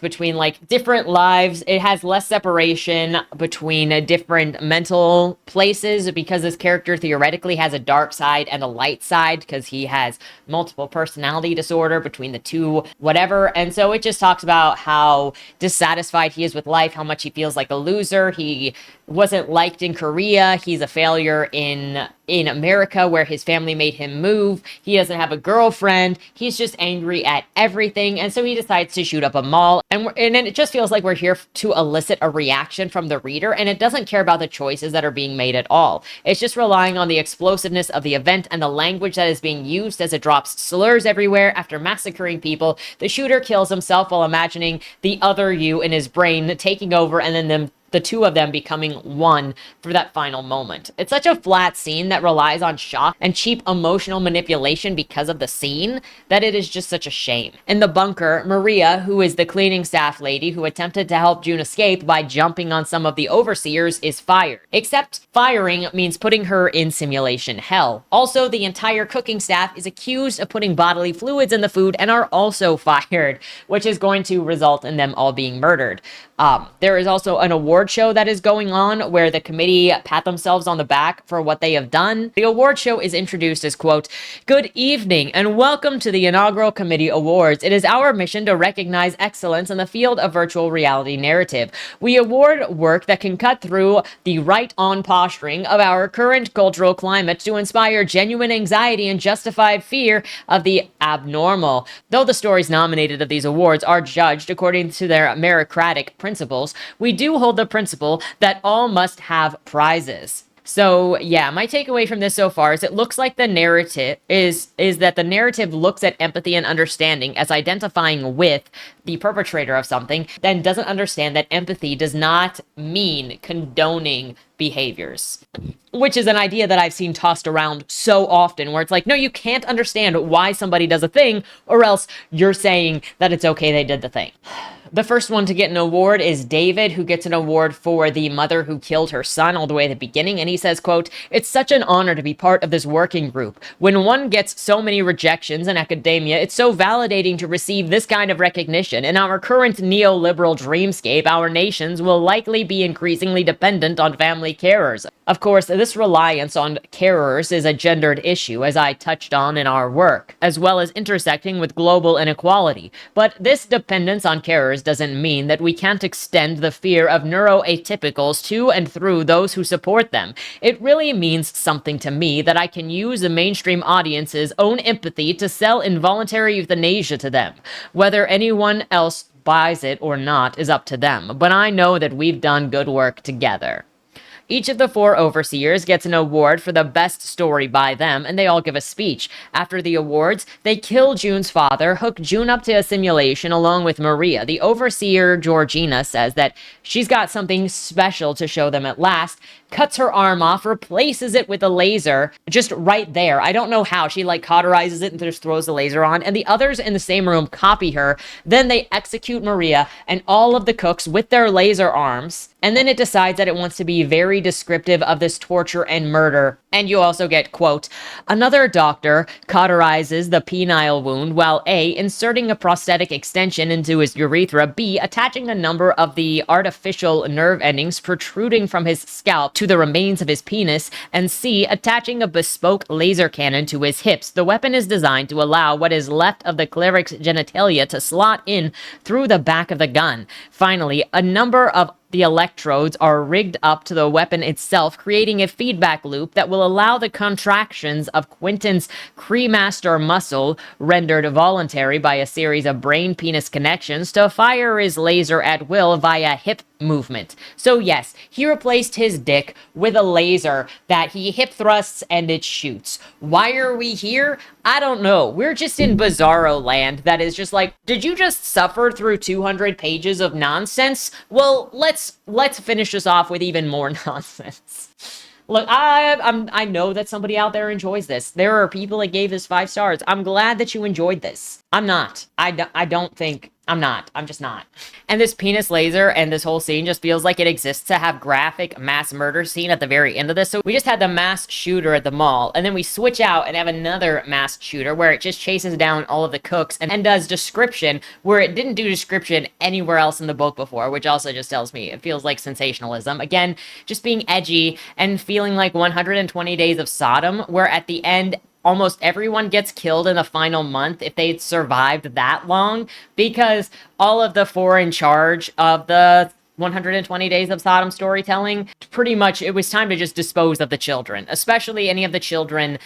between like different lives. It has less separation between different mental places because this character theoretically has a dark side and a light side because he has multiple personality disorder between the two, whatever. And so it just talks about how dissatisfied he is with life, how much he feels like a loser. He wasn't liked in Korea. He's a failure in America where his family made him move. He doesn't have a girlfriend. He's just angry at everything. And so he decides to shoot up a mall. And it just feels like we're here to elicit a reaction from the reader. And it doesn't care about the choices that are being made at all. It's just relying on the explosiveness of the event and the language that is being used as it drops slurs everywhere. After massacring people, the shooter kills himself while imagining the other you in his brain taking over and then the two of them becoming one for that final moment. It's such a flat scene that relies on shock and cheap emotional manipulation because of the scene that it is just such a shame. In the bunker, Maria, who is the cleaning staff lady who attempted to help June escape by jumping on some of the overseers, is fired. Except firing means putting her in simulation hell. Also, the entire cooking staff is accused of putting bodily fluids in the food and are also fired, which is going to result in them all being murdered. There is also an award show that is going on where the committee pat themselves on the back for what they have done. The award show is introduced as, quote, "Good evening and welcome to the inaugural committee awards. It is our mission to recognize excellence in the field of virtual reality narrative. We award work that can cut through the right-on posturing of our current cultural climate to inspire genuine anxiety and justified fear of the abnormal. Though the stories nominated of these awards are judged according to their meritocratic principles, we do hold the principle that all must have prizes." So yeah, my takeaway from this so far is it looks like the narrative is that the narrative looks at empathy and understanding as identifying with the perpetrator of something, then doesn't understand that empathy does not mean condoning behaviors. Which is an idea that I've seen tossed around so often, where it's like, no, you can't understand why somebody does a thing, or else you're saying that it's okay they did the thing. The first one to get an award is David, who gets an award for the mother who killed her son all the way at the beginning. And he says, quote, "It's such an honor to be part of this working group. When one gets so many rejections in academia, it's so validating to receive this kind of recognition. In our current neoliberal dreamscape, our nations will likely be increasingly dependent on family carers." Of course, this reliance on carers is a gendered issue, as I touched on in our work, as well as intersecting with global inequality. But this dependence on carers doesn't mean that we can't extend the fear of neuroatypicals to and through those who support them. It really means something to me that I can use the mainstream audience's own empathy to sell involuntary euthanasia to them. Whether anyone else buys it or not is up to them, but I know that we've done good work together. Each of the 4 overseers gets an award for the best story by them, and they all give a speech. After the awards, they kill June's father, hook June up to a simulation along with Maria. The overseer, Georgina, says that she's got something special to show them at last, cuts her arm off, replaces it with a laser, just right there. I don't know how. She, cauterizes it and just throws the laser on, and the others in the same room copy her. Then they execute Maria and all of the cooks with their laser arms, and then it decides that it wants to be very descriptive of this torture and murder. And you also get, quote, "Another doctor cauterizes the penile wound, while A, inserting a prosthetic extension into his urethra, B, attaching a number of the artificial nerve endings protruding from his scalp to the remains of his penis, and C, attaching a bespoke laser cannon to his hips. The weapon is designed to allow what is left of the cleric's genitalia to slot in through the back of the gun. Finally, a number of the electrodes are rigged up to the weapon itself, creating a feedback loop that will allow the contractions of Quentin's cremaster muscle, rendered voluntary by a series of brain-penis connections, to fire his laser at will via hip movement." So yes, he replaced his dick with a laser that he hip thrusts and it shoots. Why are we here? I don't know. We're just in bizarro land that is just like, did you just suffer through 200 pages of nonsense? Well, let's finish this off with even more nonsense. Look, I know that somebody out there enjoys this. There are people that gave this 5 stars. I'm glad that you enjoyed this. I'm not. I'm just not. And this penis laser and this whole scene just feels like it exists to have graphic mass murder scene at the very end of this. So we just had the mass shooter at the mall, and then we switch out and have another mass shooter where it just chases down all of the cooks and does description where it didn't do description anywhere else in the book before, which also just tells me it feels like sensationalism. Again, just being edgy and feeling like 120 Days of Sodom, where at the end, almost everyone gets killed in the final month if they'd survived that long, because all of the 4 in charge of the 120 Days of Sodom storytelling, pretty much it was time to just dispose of the children, especially any of the children.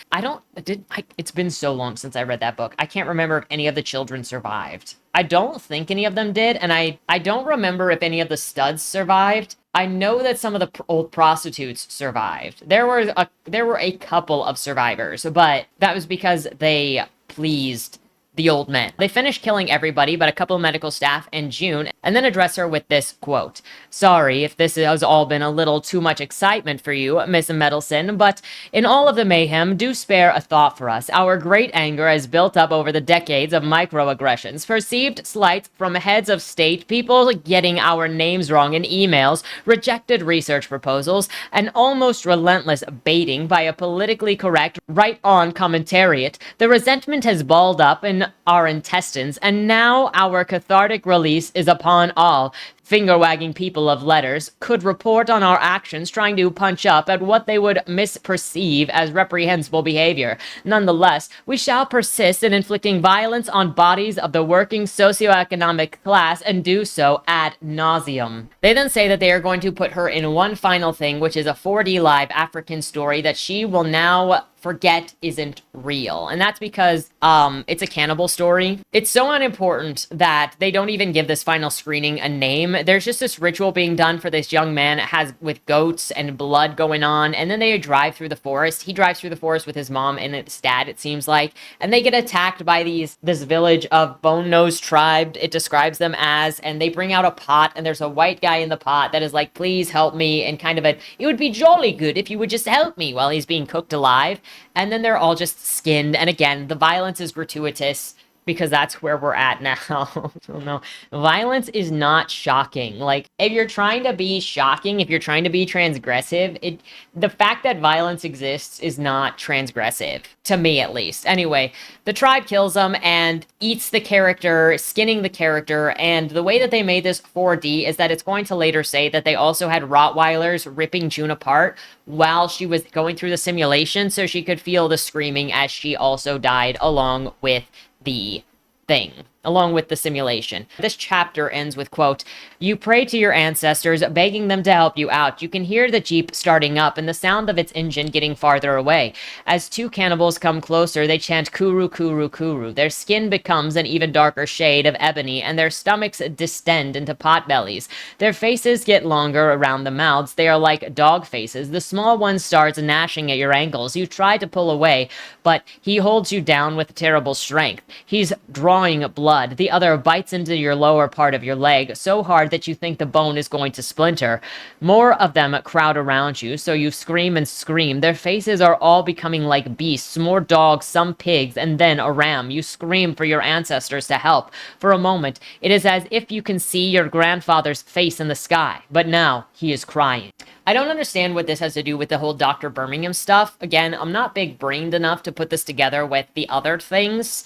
It's been so long since I read that book. I can't remember if any of the children survived. I don't think any of them did, and I don't remember if any of the studs survived. I know that some of the old prostitutes survived. There were a couple of survivors, but that was because they pleased the old men. They finish killing everybody but a couple of medical staff and June, and then address her with this quote. "Sorry if this has all been a little too much excitement for you, Miss Meddleson, but in all of the mayhem, do spare a thought for us. Our great anger has built up over the decades of microaggressions, perceived slights from heads of state, people getting our names wrong in emails, rejected research proposals, and almost relentless baiting by a politically correct, right-on commentariat. The resentment has balled up in our intestines, and now our cathartic release is upon all. Finger-wagging people of letters could report on our actions trying to punch up at what they would misperceive as reprehensible behavior. Nonetheless, we shall persist in inflicting violence on bodies of the working socioeconomic class and do so ad nauseum." They then say that they are going to put her in one final thing, which is a 4D live African story that she will now forget isn't real. And that's because it's a cannibal story. It's so unimportant that they don't even give this final screening a name. There's just this ritual being done for this young man with goats and blood going on, and then they drive through the forest. He drives through the forest with his mom and his dad, it seems like, and they get attacked by this village of bone-nosed tribe, it describes them as, and they bring out a pot, and there's a white guy in the pot that is like, "Please help me," and kind of it would be jolly good if you would just help me, while he's being cooked alive. And then they're all just skinned. And again, the violence is gratuitous. because that's where we're at now. I don't know. Violence is not shocking. Like, if you're trying to be shocking, if you're trying to be transgressive, the fact that violence exists is not transgressive, to me at least. Anyway, the tribe kills them and eats the character, skinning the character, and the way that they made this 4D is that it's going to later say that they also had Rottweilers ripping June apart while she was going through the simulation, so she could feel the screaming as she also died along with the thing, along with the simulation. This chapter ends with, quote, "You pray to your ancestors, begging them to help you out. You can hear the Jeep starting up and the sound of its engine getting farther away. As two cannibals come closer, they chant kuru, kuru, kuru. Their skin becomes an even darker shade of ebony, and their stomachs distend into potbellies. Their faces get longer around the mouths. They are like dog faces. The small one starts gnashing at your ankles. You try to pull away, but he holds you down with terrible strength. He's drawing blood. The other bites into your lower part of your leg so hard that you think the bone is going to splinter. More of them crowd around you, so you scream and scream. Their faces are all becoming like beasts, more dogs, some pigs, and then a ram. You scream for your ancestors to help. For a moment, it is as if you can see your grandfather's face in the sky, but now he is crying." I don't understand what this has to do with the whole Dr. Birmingham stuff. Again, I'm not big-brained enough to put this together with the other things,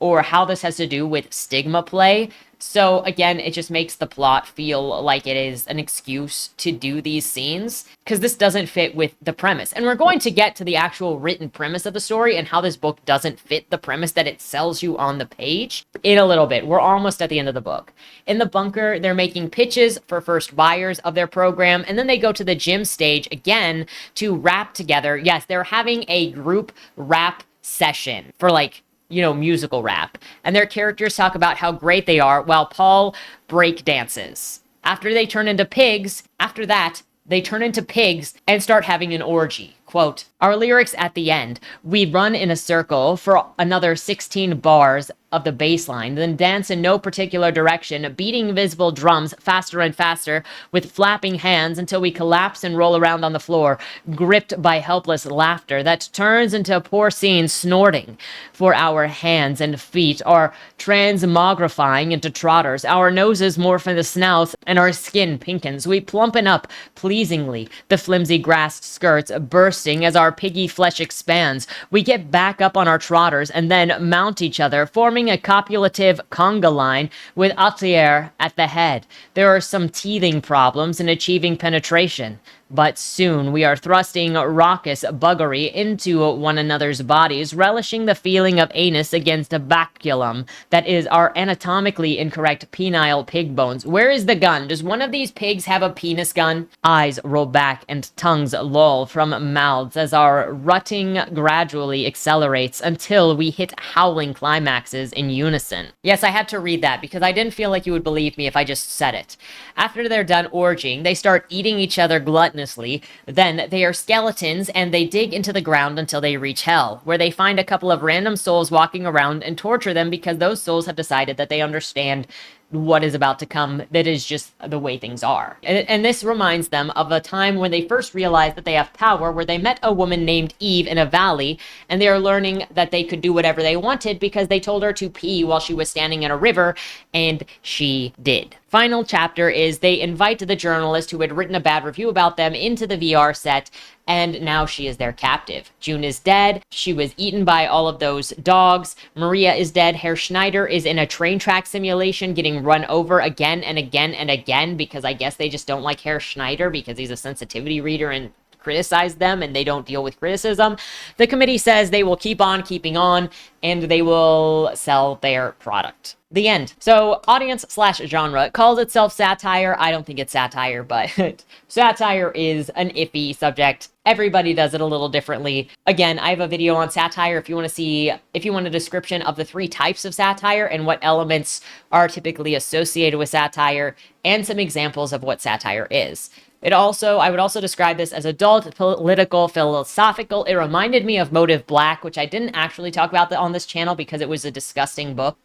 or how this has to do with Stigmaplay. So again, it just makes the plot feel like it is an excuse to do these scenes, because this doesn't fit with the premise. And we're going to get to the actual written premise of the story and how this book doesn't fit the premise that it sells you on the page in a little bit. We're almost at the end of the book. In the bunker, they're making pitches for first buyers of their program, and then they go to the gym stage again to rap together. Yes, they're having a group rap session for, like, musical rap. And their characters talk about how great they are while Paul break dances. After they turn into pigs, after that, they turn into pigs and start having an orgy. Quote, "Our lyrics at the end, we run in a circle for another 16 bars of the bass line, then dance in no particular direction, beating invisible drums faster and faster with flapping hands until we collapse and roll around on the floor, gripped by helpless laughter that turns into porcine snorting. For our hands and feet are transmogrifying into trotters. Our noses morph into snouts and our skin pinkens. We plumpen up pleasingly, the flimsy grass skirts bursting as our piggy flesh expands. We get back up on our trotters and then mount each other, forming a copulative conga line with Atier at the head. There are some teething problems in achieving penetration, but soon we are thrusting raucous buggery into one another's bodies, relishing the feeling of anus against a baculum that is our anatomically incorrect penile pig bones. Where is the gun? Does one of these pigs have a penis gun?" Eyes roll back and tongues loll from mouths as our rutting gradually accelerates until we hit howling climaxes in unison. Yes, I had to read that because I didn't feel like you would believe me if I just said it. After they're done orgying, they start eating each other gluttonously. Then they are skeletons and they dig into the ground until they reach hell, where they find a couple of random souls walking around and torture them because those souls have decided that they understand what is about to come, that is just the way things are. And this reminds them of a time when they first realized that they have power, where they met a woman named Eve in a valley, and they are learning that they could do whatever they wanted because they told her to pee while she was standing in a river, and she did. Final chapter is they invite the journalist who had written a bad review about them into the VR set, and now she is their captive. June is dead. She was eaten by all of those dogs. Maria is dead. Herr Schneider is in a train track simulation getting run over again and again and again because I guess they just don't like Herr Schneider because he's a sensitivity reader and criticize them and they don't deal with criticism. The committee says they will keep on keeping on and they will sell their product. The end. So audience/genre calls itself satire. I don't think it's satire, but satire is an iffy subject. Everybody does it a little differently. Again, I have a video on satire if you want to see, if you want a description of the 3 types of satire and what elements are typically associated with satire and some examples of what satire is. I would also describe this as adult, political, philosophical. It reminded me of Motive Black, which I didn't actually talk about on this channel because it was a disgusting book.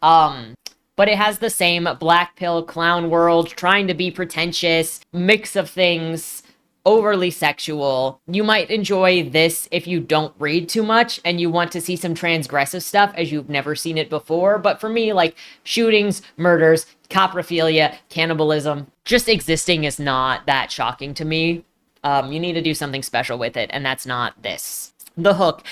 But it has the same black pill clown world, trying to be pretentious, mix of things, overly sexual. You might enjoy this if you don't read too much and you want to see some transgressive stuff as you've never seen it before. But for me, like shootings, murders, coprophilia, cannibalism, just existing is not that shocking to me. You need to do something special with it, and that's not this. The hook.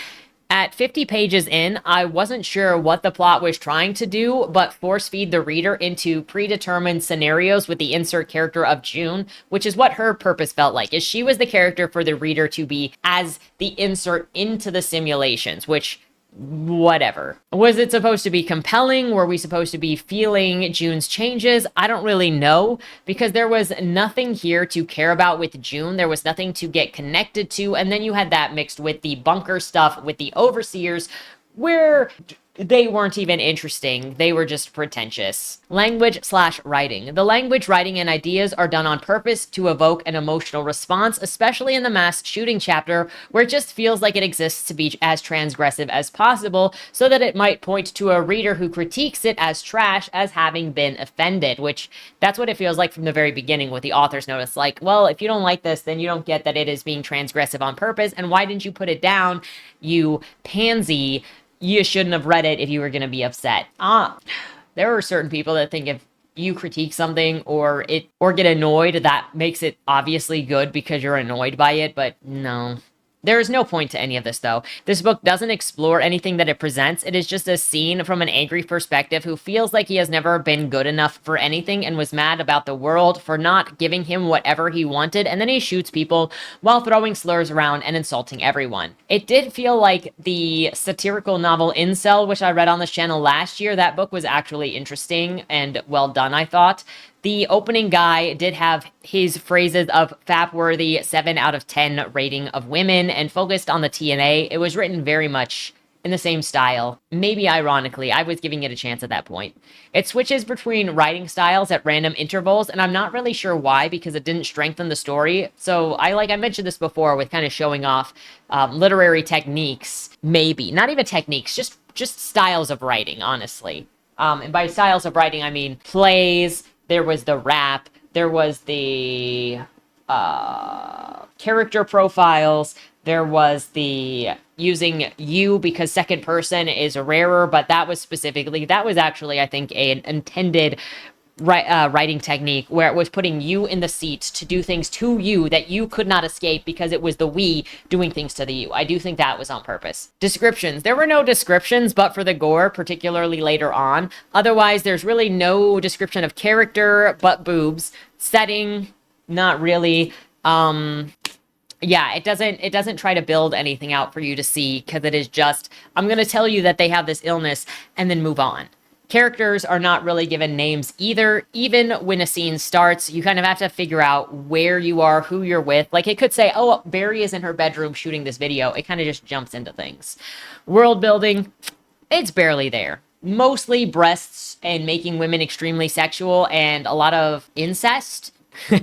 At 50 pages in, I wasn't sure what the plot was trying to do, but force feed the reader into predetermined scenarios with the insert character of June, which is what her purpose felt like, is she was the character for the reader to be as the insert into the simulations, which whatever. Was it supposed to be compelling? Were we supposed to be feeling June's changes? I don't really know, because there was nothing here to care about with June. There was nothing to get connected to. And then you had that mixed with the bunker stuff with the overseers, where they weren't even interesting. They were just pretentious. Language/writing. The language, writing, and ideas are done on purpose to evoke an emotional response, especially in the mass shooting chapter, where it just feels like it exists to be as transgressive as possible, so that it might point to a reader who critiques it as trash as having been offended, which that's what it feels like from the very beginning with the author's notice. Like, well, if you don't like this, then you don't get that it is being transgressive on purpose, and why didn't you put it down, you pansy? You shouldn't have read it if you were going to be upset. There are certain people that think if you critique something or get annoyed, that makes it obviously good because you're annoyed by it, but no. There is no point to any of this, though. This book doesn't explore anything that it presents. It is just a scene from an angry perspective who feels like he has never been good enough for anything and was mad about the world for not giving him whatever he wanted, and then he shoots people while throwing slurs around and insulting everyone. It did feel like the satirical novel Incel, which I read on this channel last year. That book was actually interesting and well done, I thought. The opening guy did have his phrases of fap-worthy 7 out of 10 rating of women and focused on the TNA. It was written very much in the same style. Maybe ironically, I was giving it a chance at that point. It switches between writing styles at random intervals, and I'm not really sure why, because it didn't strengthen the story. So I mentioned this before with kind of showing off literary techniques, maybe. Not even techniques, just styles of writing, honestly. And by styles of writing, I mean plays. There was the rap, there was the character profiles, there was the using you because second person is rarer, but that was actually, I think, an intended writing technique where it was putting you in the seat to do things to you that you could not escape because it was the we doing things to the you. I do think that was on purpose. Descriptions. There were no descriptions, but for the gore, particularly later on. Otherwise, there's really no description of character, but boobs. Setting, not really. Yeah, it doesn't try to build anything out for you to see, because it is just, I'm going to tell you that they have this illness and then move on. Characters are not really given names either. Even when a scene starts, you kind of have to figure out where you are, who you're with. Like, it could say, oh, Barry is in her bedroom shooting this video. It kind of just jumps into things. World building, it's barely there. Mostly breasts and making women extremely sexual and a lot of incest,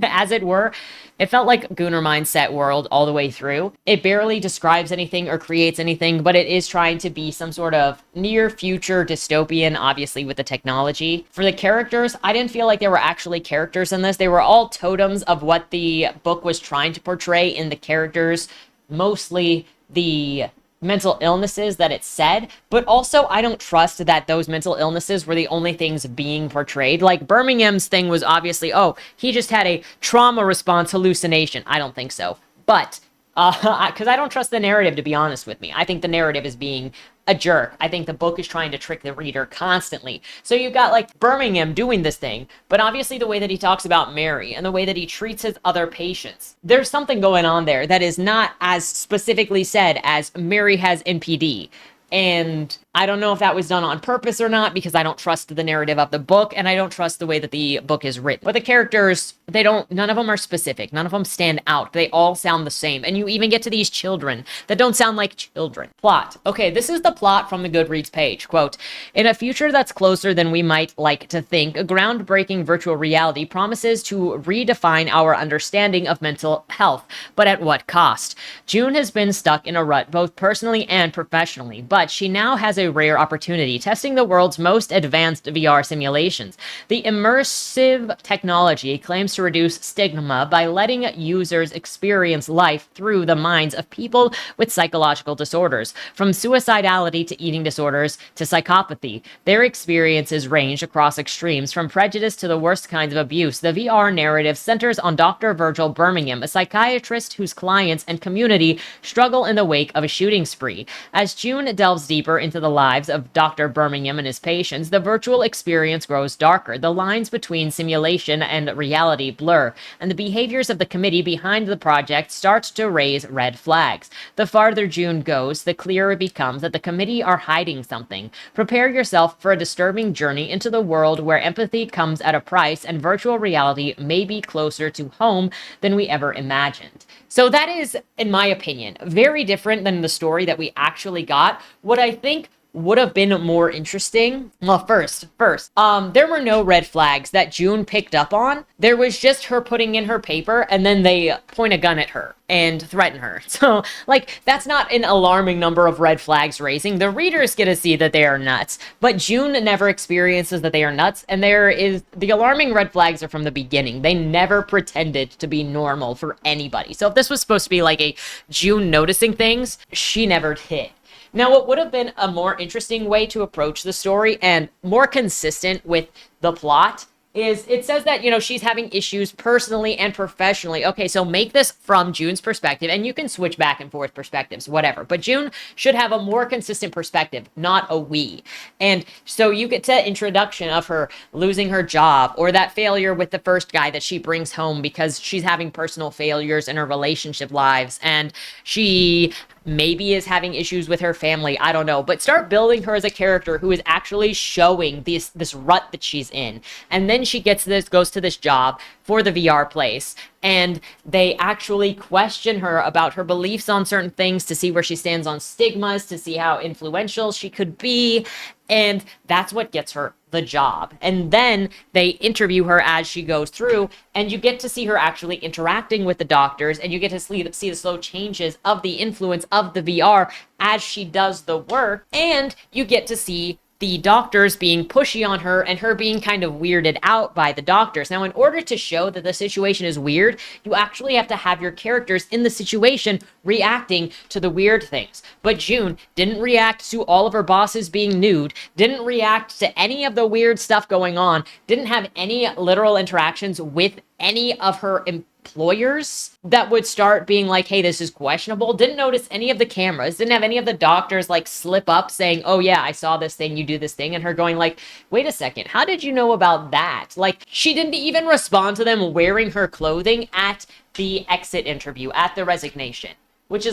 as it were. It felt like Gunnar mindset world all the way through. It barely describes anything or creates anything, but it is trying to be some sort of near future dystopian, obviously with the technology. For the characters, I didn't feel like there were actually characters in this. They were all totems of what the book was trying to portray in the characters, mostly the mental illnesses that it said, but also I don't trust that those mental illnesses were the only things being portrayed. Like Birmingham's thing was obviously, oh, he just had a trauma response hallucination. I don't think so. But, because I don't trust the narrative, to be honest with me. I think the narrative is being a jerk. I think the book is trying to trick the reader constantly. So you've got like Birmingham doing this thing, but obviously the way that he talks about Mary and the way that he treats his other patients, there's something going on there that is not as specifically said as Mary has NPD. And I don't know if that was done on purpose or not, because I don't trust the narrative of the book, and I don't trust the way that the book is written. But the characters, none of them are specific. None of them stand out. They all sound the same. And you even get to these children that don't sound like children. Plot. Okay, this is the plot from the Goodreads page. Quote, in a future that's closer than we might like to think, a groundbreaking virtual reality promises to redefine our understanding of mental health. But at what cost? June has been stuck in a rut, both personally and professionally, but she now has a a rare opportunity, testing the world's most advanced VR simulations. The immersive technology claims to reduce stigma by letting users experience life through the minds of people with psychological disorders. From suicidality to eating disorders to psychopathy, their experiences range across extremes, from prejudice to the worst kinds of abuse. The VR narrative centers on Dr. Virgil Birmingham, a psychiatrist whose clients and community struggle in the wake of a shooting spree. As June delves deeper into the lives of Dr. Birmingham and his patients, the virtual experience grows darker. The lines between simulation and reality blur, and the behaviors of the committee behind the project start to raise red flags. The farther June goes, the clearer it becomes that the committee are hiding something. Prepare yourself for a disturbing journey into the world where empathy comes at a price and virtual reality may be closer to home than we ever imagined. So that is, in my opinion, very different than the story that we actually got. What I think would have been more interesting. Well, first, there were no red flags that June picked up on. There was just her putting in her paper, and then they point a gun at her and threaten her. So, like, that's not an alarming number of red flags raising. The readers get to see that they are nuts, but June never experiences that they are nuts, and the alarming red flags are from the beginning. They never pretended to be normal for anybody. So if this was supposed to be like a June noticing things, she never hit. Now, what would have been a more interesting way to approach the story and more consistent with the plot is it says that, she's having issues personally and professionally. Okay, so make this from June's perspective, and you can switch back and forth perspectives, whatever. But June should have a more consistent perspective, not a we. And so you get to introduction of her losing her job or that failure with the first guy that she brings home because she's having personal failures in her relationship lives, and she maybe is having issues with her family. I don't know. But start building her as a character who is actually showing this rut that she's in. And then she goes to this job for the VR place, and they actually question her about her beliefs on certain things to see where she stands on stigmas, to see how influential she could be. And that's what gets her the job. And then they interview her as she goes through, and you get to see her actually interacting with the doctors, and you get to see the slow changes of the influence of the VR as she does the work, and you get to see the doctors being pushy on her and her being kind of weirded out by the doctors. Now, in order to show that the situation is weird, you actually have to have your characters in the situation reacting to the weird things. But June didn't react to all of her bosses being nude, didn't react to any of the weird stuff going on, didn't have any literal interactions with any of her employers that would start being like, hey, this is questionable. Didn't notice any of the cameras, didn't have any of the doctors like slip up saying, oh yeah, I saw this thing, you do this thing, and her going like, wait a second, how did you know about that? Like, she didn't even respond to them wearing her clothing at the exit interview, at the resignation. Which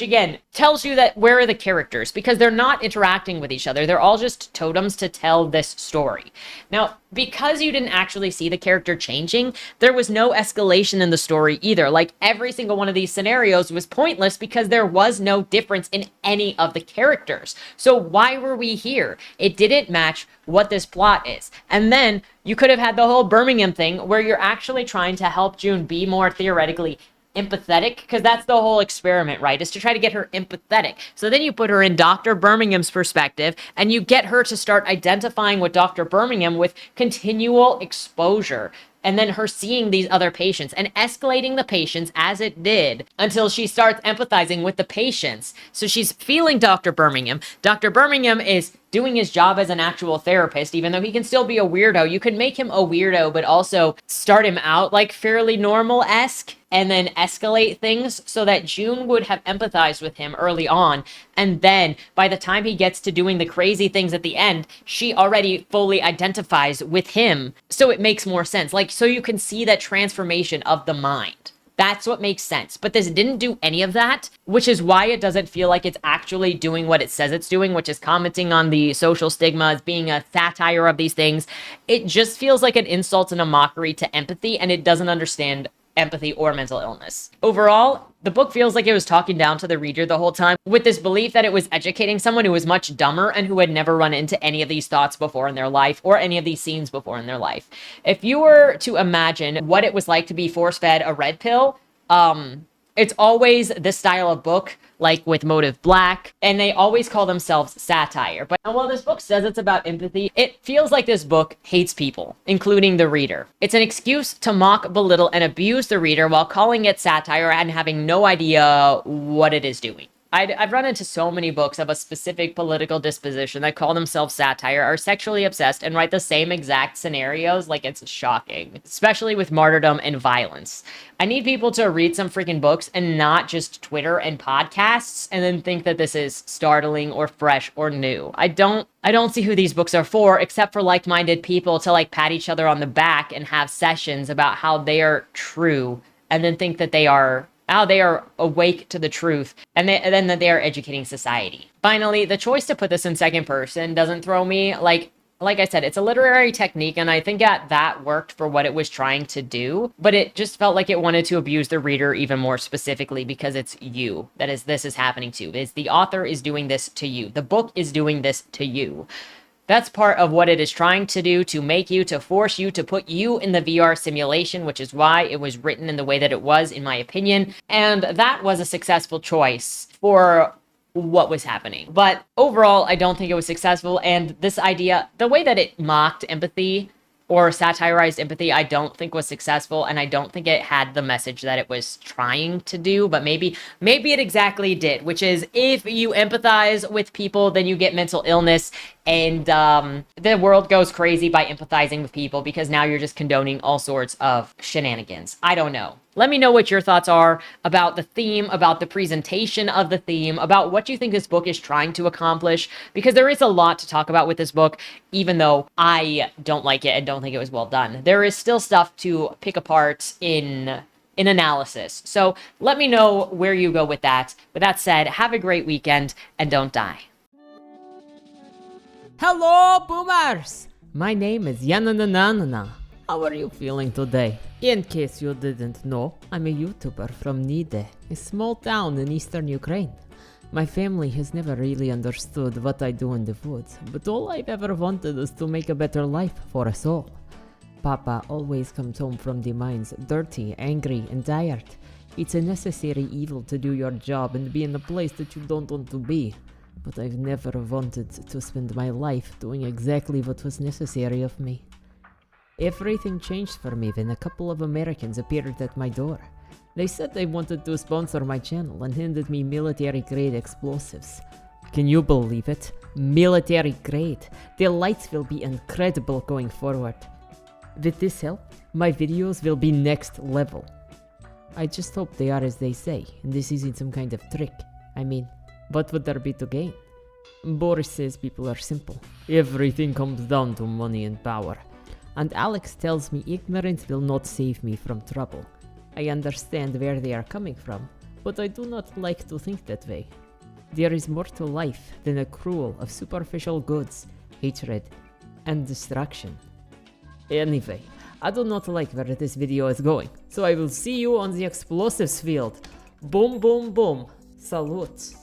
again tells you that where are the characters, because they're not interacting with each other. They're all just totems to tell this story. Now, because you didn't actually see the character changing, there was no escalation in the story either. Like, every single one of these scenarios was pointless because there was no difference in any of the characters. So why were we here? It didn't match what this plot is. And then you could have had the whole Birmingham thing where you're actually trying to help June be more theoretically empathetic, because that's the whole experiment, right? Is to try to get her empathetic. So then you put her in Dr. Birmingham's perspective, and you get her to start identifying with Dr. Birmingham with continual exposure. And then her seeing these other patients and escalating the patients as it did until she starts empathizing with the patients. So she's feeling Dr. Birmingham. Dr. Birmingham is doing his job as an actual therapist, even though he can still be a weirdo. You can make him a weirdo, but also start him out like fairly normal-esque and then escalate things so that June would have empathized with him early on. And then by the time he gets to doing the crazy things at the end, she already fully identifies with him. So it makes more sense. Like, so you can see that transformation of the mind. That's what makes sense. But this didn't do any of that, which is why it doesn't feel like it's actually doing what it says it's doing, which is commenting on the social stigmas, being a satire of these things. It just feels like an insult and a mockery to empathy, and it doesn't understand empathy or mental illness. Overall, the book feels like it was talking down to the reader the whole time, with this belief that it was educating someone who was much dumber and who had never run into any of these thoughts before in their life or any of these scenes before in their life. If you were to imagine what it was like to be force-fed a red pill, It's always this style of book, like with Motive Black, and they always call themselves satire. But while this book says it's about empathy, it feels like this book hates people, including the reader. It's an excuse to mock, belittle, and abuse the reader while calling it satire and having no idea what it is doing. I've run into so many books of a specific political disposition that call themselves satire, are sexually obsessed, and write the same exact scenarios. Like, it's shocking, especially with martyrdom and violence. I need people to read some freaking books and not just Twitter and podcasts and then think that this is startling or fresh or new. I don't see who these books are for, except for like-minded people to like pat each other on the back and have sessions about how they are true and then think that they are awake to the truth, and then that they are educating society. Finally, the choice to put this in second person doesn't throw me. Like I said, it's a literary technique, and I think that worked for what it was trying to do, but it just felt like it wanted to abuse the reader even more specifically because it's you. This is happening to. The author is doing this to you. The book is doing this to you. That's part of what it is trying to do, to make you, to force you, to put you in the VR simulation, which is why it was written in the way that it was, in my opinion. And that was a successful choice for what was happening. But overall, I don't think it was successful. And this idea, the way that it mocked empathy or satirized empathy, I don't think was successful, and I don't think it had the message that it was trying to do, but maybe it exactly did, which is if you empathize with people, then you get mental illness, and the world goes crazy by empathizing with people because now you're just condoning all sorts of shenanigans. I don't know. Let me know what your thoughts are about the theme, about the presentation of the theme, about what you think this book is trying to accomplish, because there is a lot to talk about with this book, even though I don't like it and don't think it was well done. There is still stuff to pick apart in analysis. So let me know where you go with that. With that said, have a great weekend and don't die. Hello, boomers! My name is Yanananana. How are you feeling today? In case you didn't know, I'm a YouTuber from Nide, a small town in eastern Ukraine. My family has never really understood what I do in the woods, but all I've ever wanted is to make a better life for us all. Papa always comes home from the mines dirty, angry, and tired. It's a necessary evil to do your job and be in a place that you don't want to be. But I've never wanted to spend my life doing exactly what was necessary of me. Everything changed for me when a couple of Americans appeared at my door. They said they wanted to sponsor my channel and handed me military-grade explosives. Can you believe it? Military-grade. The lights will be incredible going forward. With this help, my videos will be next level. I just hope they are as they say, and this isn't some kind of trick. I mean, what would there be to gain? Boris says people are simple. Everything comes down to money and power. And Alex tells me ignorance will not save me from trouble. I understand where they are coming from, but I do not like to think that way. There is more to life than a cruel of superficial goods, hatred, and destruction. Anyway, I do not like where this video is going, so I will see you on the explosives field. Boom, boom, boom. Salute.